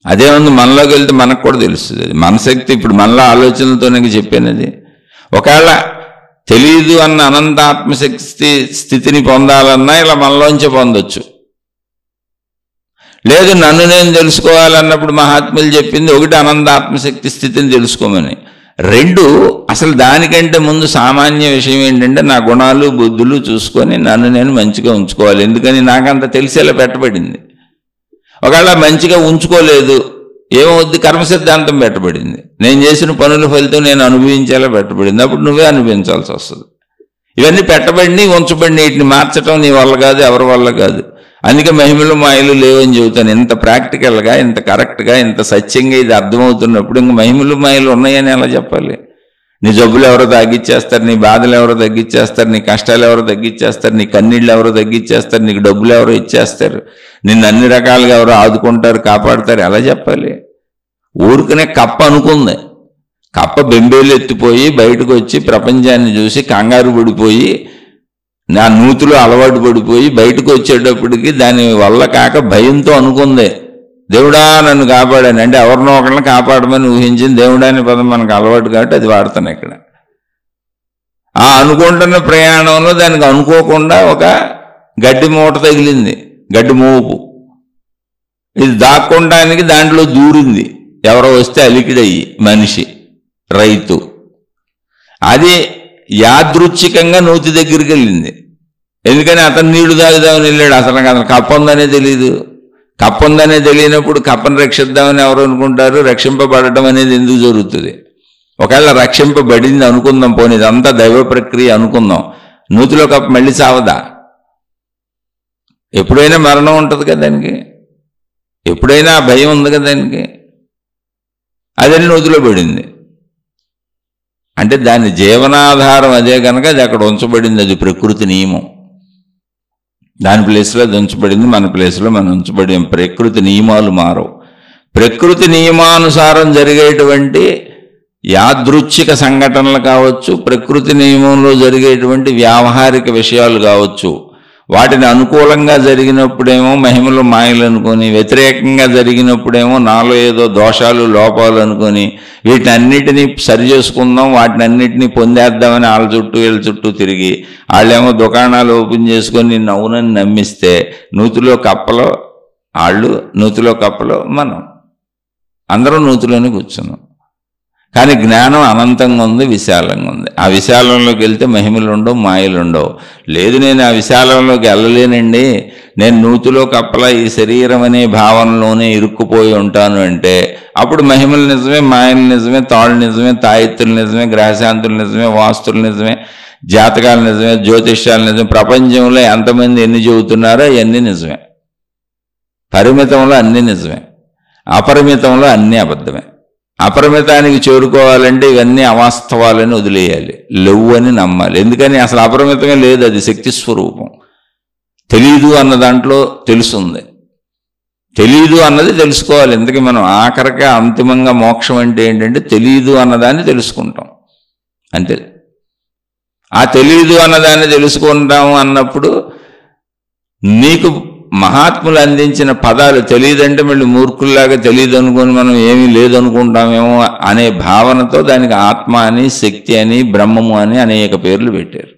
అదే ఉంది. మనలోకి వెళ్తే మనకు కూడా తెలుస్తుంది అది మన శక్తి. ఇప్పుడు మనలో ఆలోచనలతోనే చెప్పాను అది. ఒకవేళ తెలియదు అన్న అనంత ఆత్మశక్తి స్థితిని పొందాలన్నా ఇలా మనలోంచే పొందొచ్చు. లేదు నన్ను నేను తెలుసుకోవాలన్నప్పుడు మహాత్ములు చెప్పింది ఒకటి అనంత ఆత్మశక్తి స్థితిని తెలుసుకోమని, రెండు అసలు దానికంటే ముందు సామాన్య విషయం ఏంటంటే నా గుణాలు బుద్ధులు చూసుకొని నన్ను నేను మంచిగా ఉంచుకోవాలి. ఎందుకని నాకంత తెలిసేలా పెట్టబడింది. ఒకవేళ మంచిగా ఉంచుకోలేదు ఏమవుద్ది, కర్మ సిద్ధాంతం పెట్టబడింది. నేను చేసిన పనుల ఫలితం నేను అనుభవించేలా పెట్టబడింది. అప్పుడు నువ్వే అనుభవించాల్సి వస్తుంది. ఇవన్నీ పెట్టబడి ఉంచబడి వీటిని మార్చడం నీ వల్ల కాదు, ఎవరి వల్ల కాదు. అందుకే మహిమలు మాయలు లేవని చెబుతాను. ఇంత ప్రాక్టికల్గా, ఇంత కరెక్ట్గా, ఇంత సత్యంగా ఇది అర్థమవుతున్నప్పుడు ఇంక మహిమలు మాయలు ఉన్నాయని ఎలా చెప్పాలి? నీ జబ్బులు ఎవరో తగ్గించేస్తారు, నీ బాధలు ఎవరో తగ్గించేస్తారు, నీ కష్టాలు ఎవరో తగ్గించేస్తారు, నీ కన్నీళ్ళు ఎవరో తగ్గించేస్తారు, నీకు డబ్బులు ఎవరో ఇచ్చేస్తారు, నిన్ను అన్ని రకాలుగా ఎవరో ఆదుకుంటారు, కాపాడుతారు, ఎలా చెప్పాలి? ఊరికనే కప్ప అనుకుంది. కప్ప బెంబేలు ఎత్తిపోయి బయటకు వచ్చి ప్రపంచాన్ని చూసి కంగారు పడిపోయి నా నూతిలో అలవాటు పడిపోయి బయటకు వచ్చేటప్పటికి దాని వల్ల కాక భయంతో అనుకుంది దేవుడా నన్ను కాపాడాను. అంటే ఎవరినో ఒకరిని కాపాడమని ఊహించింది. దేవుడా అనే పదం మనకు అలవాటు కాబట్టి అది వాడుతాను ఇక్కడ. ఆ అనుకుంటున్న ప్రయాణంలో దానికి అనుకోకుండా ఒక గడ్డి మూట తగిలింది, గడ్డి మోపు. ఇది దాక్కోవడానికి దాంట్లో దూరింది. ఎవరో వస్తే అలికిడయ్యి మనిషి, రైతు. అది యాదృచ్ఛికంగా నూతి దగ్గరికి వెళ్ళింది. ఎందుకని అతను నీళ్లు తాగుదామని వెళ్ళాడు. అతను కప్ప ఉందనే తెలియదు. కప్ప ఉందనే తెలియనప్పుడు కప్పను రక్షిద్దామని ఎవరు అనుకుంటారు? రక్షింపబడటం అనేది ఎందుకు జరుగుతుంది? ఒకవేళ రక్షింపబడింది అనుకుందాం, పోనీ ఇదంతా దైవ ప్రక్రియ అనుకుందాం, నూతిలో కప్ప మళ్ళీ చావదా? ఎప్పుడైనా మరణం ఉంటుంది కదా దానికి, ఎప్పుడైనా భయం ఉంది కదా దానికి. అదని నూతిలో పడింది. అంటే దాని జీవనాధారం అదే కనుక అది అక్కడ ఉంచబడింది. అది ప్రకృతి నియమం. దాని ప్లేస్లో అది ఉంచబడింది, మన ప్లేస్లో మనం ఉంచబడి. ప్రకృతి నియమాలు మారవు. ప్రకృతి నియమానుసారం జరిగేటువంటి యాదృచ్ఛిక సంఘటనలు కావచ్చు, ప్రకృతి నియమంలో జరిగేటువంటి వ్యావహారిక విషయాలు కావచ్చు, వాటిని అనుకూలంగా జరిగినప్పుడేమో మహిమలు మాయలు అనుకొని, వ్యతిరేకంగా జరిగినప్పుడేమో నాలో ఏదో దోషాలు లోపాలు అనుకొని వీటిని అన్నిటినీ సరి చేసుకుందాం, వాటిని అన్నిటినీ పొందేద్దామని వాళ్ళ చుట్టూ వీళ్ళ చుట్టూ తిరిగి వాళ్ళేమో దుకాణాలు ఓపెన్ చేసుకొని నిన్ను అవునని నమ్మిస్తే నూతిలో కప్పలో వాళ్ళు, నూతిలో కప్పలో మనం, అందరం నూతిలోనే కూర్చున్నాం. కానీ జ్ఞానం అనంతంగా ఉంది, విశాలంగా ఉంది. ఆ విశాలంలోకి వెళ్తే మహిమలు ఉండవు, మాయలు ఉండవు. లేదు నేను ఆ విశాలంలోకి వెళ్ళలేనండి, నేను నూతిలో కప్పలా ఈ శరీరం అనే భావనలోనే ఇరుక్కుపోయి ఉంటాను అంటే అప్పుడు మహిమలు నిజమే, మాయలు నిజమే, తాళ్ళు నిజమే, తాయెత్తులు నిజమే, గ్రహశాంతులు నిజమే, వాస్తులు నిజమే, జాతకాలు నిజమే, జ్యోతిష్యాలు నిజమే. ప్రపంచంలో ఎంతమంది ఎన్ని చెబుతున్నారో అవన్నీ నిజమే. పరిమితంలో అన్నీ నిజమే, అపరిమితంలో అన్నీ అబద్ధమే. అపరిమితానికి చేరుకోవాలంటే ఇవన్నీ అవాస్తవాలని వదిలేయాలి, లేవు అని నమ్మాలి. ఎందుకని అసలు అపరిమితమే లేదు, అది శక్తి స్వరూపం. తెలీదు అన్న దాంట్లో తెలుసుంది. తెలీదు అన్నది తెలుసుకోవాలి. ఎందుకని మనం ఆఖరిగా అంతిమంగా మోక్షం అంటే ఏంటంటే తెలీదు అన్నదాన్ని తెలుసుకుంటాం అంతే. ఆ తెలీదు అన్నదాన్ని తెలుసుకుంటాము అన్నప్పుడు నీకు మహాత్ములు అందించిన పదాలు తెలియదంటే మళ్ళీ మూర్ఖుల్లాగా తెలియదు అనుకొని మనం ఏమీ లేదనుకుంటామేమో అనే భావనతో దానికి ఆత్మ అని, శక్తి అని, బ్రహ్మము అని అనేక పేర్లు పెట్టారు.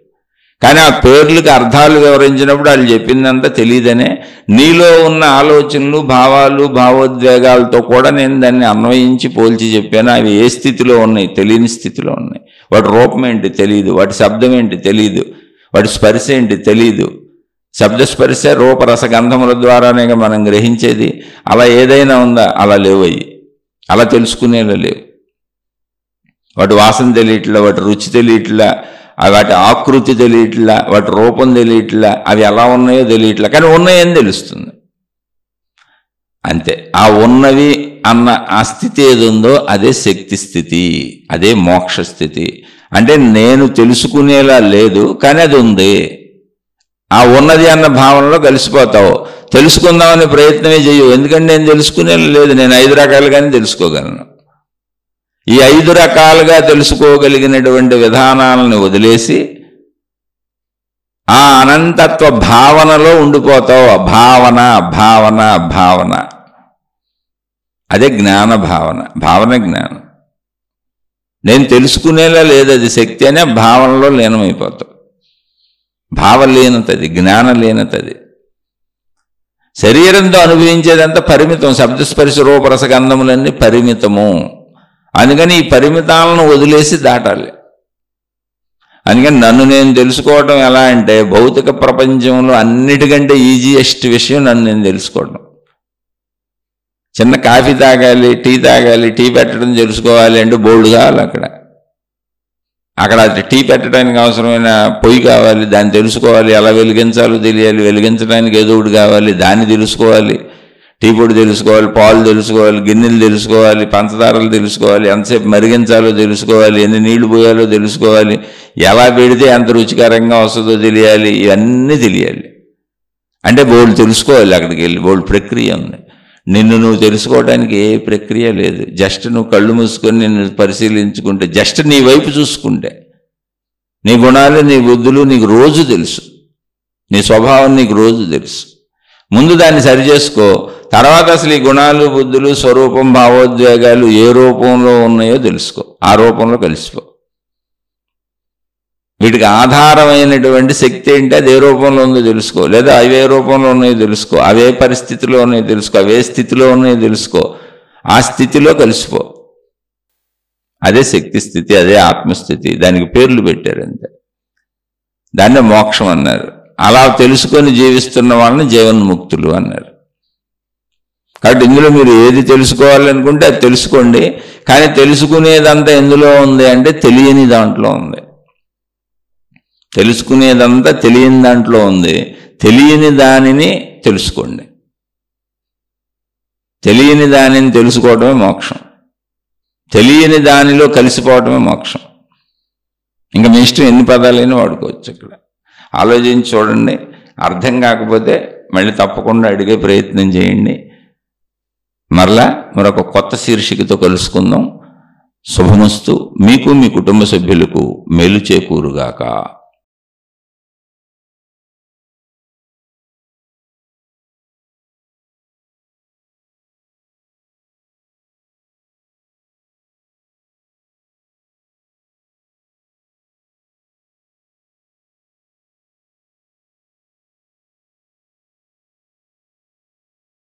కానీ ఆ పేర్లకు అర్థాలు వివరించినప్పుడు వాళ్ళు చెప్పిందంతా తెలియదనే. నీలో ఉన్న ఆలోచనలు, భావాలు, భావోద్వేగాలతో కూడా నేను దాన్ని అన్వయించి పోల్చి చెప్పాను. అవి ఏ స్థితిలో ఉన్నాయి? తెలియని స్థితిలో ఉన్నాయి. వాటి రూపం ఏంటి తెలియదు, వాటి శబ్దం ఏంటి తెలియదు, వాటి స్పర్శ ఏంటి తెలియదు. శబ్దస్పర్శ రూపరసగంధముల ద్వారానే మనం గ్రహించేది. అలా ఏదైనా ఉందా? అలా లేవు. అవి అలా తెలుసుకునేలా లేవు. వాటి వాసన తెలియట్లా, వాటి రుచి తెలియట్లా, వాటి ఆకృతి తెలియట్లా, వాటి రూపం తెలియట్లా, అవి ఎలా ఉన్నాయో తెలియట్లా, కానీ ఉన్నాయని తెలుస్తుంది అంతే. ఆ ఉన్నవి అన్న ఆ స్థితి ఏది ఉందో అదే శక్తి స్థితి, అదే మోక్ష స్థితి. అంటే నేను తెలుసుకునేలా లేదు, కానీ అది ఉంది. ఆ ఉన్నది అన్న భావనలో కలిసిపోతావు. తెలుసుకుందామనే ప్రయత్నమే చేయవు, ఎందుకంటే నేను తెలుసుకునేలా లేదు. నేను 5 రకాలుగానే తెలుసుకోగలను. ఈ 5 రకాలుగా తెలుసుకోగలిగినటువంటి విధానాలను వదిలేసి ఆ అనంతత్వ భావనలో ఉండిపోతావు. భావన భావన భావన, అదే జ్ఞాన భావన. భావన జ్ఞానం. నేను తెలుసుకునేలా లేదు, అది శక్తి అనే భావనలో లీనమైపోతావు. భావలీనతది, జ్ఞానలీనతది. శరీరంతో అనుభవించేదంతా పరిమితం. శబ్దస్పర్శ రూపరస గంధములన్నీ పరిమితము. అందుకని ఈ పరిమితాలను వదిలేసి దాటాలి. అందుకని నన్ను నేను తెలుసుకోవటం ఎలా అంటే, భౌతిక ప్రపంచంలో అన్నిటికంటే ఈజియెస్ట్ విషయం నన్ను నేను తెలుసుకోవడం. చిన్న కాఫీ తాగాలి, టీ తాగాలి, టీ పెట్టడం తెలుసుకోవాలి అంటే బోల్డ్ కావాలి. అక్కడ టీ పెట్టడానికి అవసరమైన పొయ్యి కావాలి, దాన్ని తెలుసుకోవాలి. ఎలా వెలిగించాలో తెలియాలి, వెలిగించడానికి ఏదో ఒకటి కావాలి, దాన్ని తెలుసుకోవాలి. టీ పొడి తెలుసుకోవాలి, పాలు తెలుసుకోవాలి, గిన్నెలు తెలుసుకోవాలి, పంచదారలు తెలుసుకోవాలి, ఎంతసేపు మరిగించాలో తెలుసుకోవాలి, ఎన్ని నీళ్లు పోయాలో తెలుసుకోవాలి, ఎలా పెడితే ఎంత రుచికరంగా వస్తుందో తెలియాలి. ఇవన్నీ తెలియాలి అంటే బోల్డ్ తెలుసుకోవాలి. అక్కడికి వెళ్ళి బోల్డ్ ప్రక్రియ ఉంది. నిన్ను నువ్వు తెలుసుకోవడానికి ఏ ప్రక్రియ లేదు. జస్ట్ నువ్వు కళ్ళు మూసుకొని నిన్ను పరిశీలించుకుంటే, జస్ట్ నీ వైపు చూసుకుంటే, నీ గుణాలు, నీ బుద్ధులు నీకు రోజు తెలుసు, నీ స్వభావం నీకు రోజు తెలుసు. ముందు దాన్ని సరిచేసుకో. తర్వాత అసలు ఈ గుణాలు, బుద్ధులు, స్వరూపం, భావోద్వేగాలు ఏ రూపంలో ఉన్నాయో తెలుసుకో. ఆ రూపంలో కలిసిపో. వీటికి ఆధారమైనటువంటి శక్తి ఏంటి, అది ఏ రూపంలో ఉందో తెలుసుకో. లేదా అవి ఏ రూపంలో ఉన్నాయో తెలుసుకో, అవే పరిస్థితిలో ఉన్నాయో తెలుసుకో, అవే స్థితిలో ఉన్నాయో తెలుసుకో. ఆ స్థితిలో కలిసిపో. అదే శక్తి స్థితి, అదే ఆత్మస్థితి. దానికి పేర్లు పెట్టారు అంతే. దాన్నే మోక్షం అన్నారు. అలా తెలుసుకొని జీవిస్తున్న వాళ్ళని జీవన్ముక్తులు అన్నారు. కాబట్టి ఇందులో మీరు ఏది తెలుసుకోవాలనుకుంటే అది తెలుసుకోండి. కానీ తెలుసుకునేదంతా ఎందులో ఉంది అంటే తెలియని దాంట్లో ఉంది. తెలుసుకునేదంతా తెలియని దాంట్లో ఉంది. తెలియని దానిని తెలుసుకోండి. తెలియని దానిని తెలుసుకోవడమే మోక్షం. తెలియని దానిలో కలిసిపోవడమే మోక్షం. ఇంకా మీ ఇష్టం ఎన్ని పదాలైనా వాడుకోవచ్చు. ఇక్కడ ఆలోచించి చూడండి. అర్థం కాకపోతే మళ్ళీ తప్పకుండా అడిగే ప్రయత్నం చేయండి. మరలా మరొక కొత్త శీర్షికతో కలుసుకుందాం. శుభమస్తు. మీకు మీ కుటుంబ సభ్యులకు మేలు చేకూరుగాక.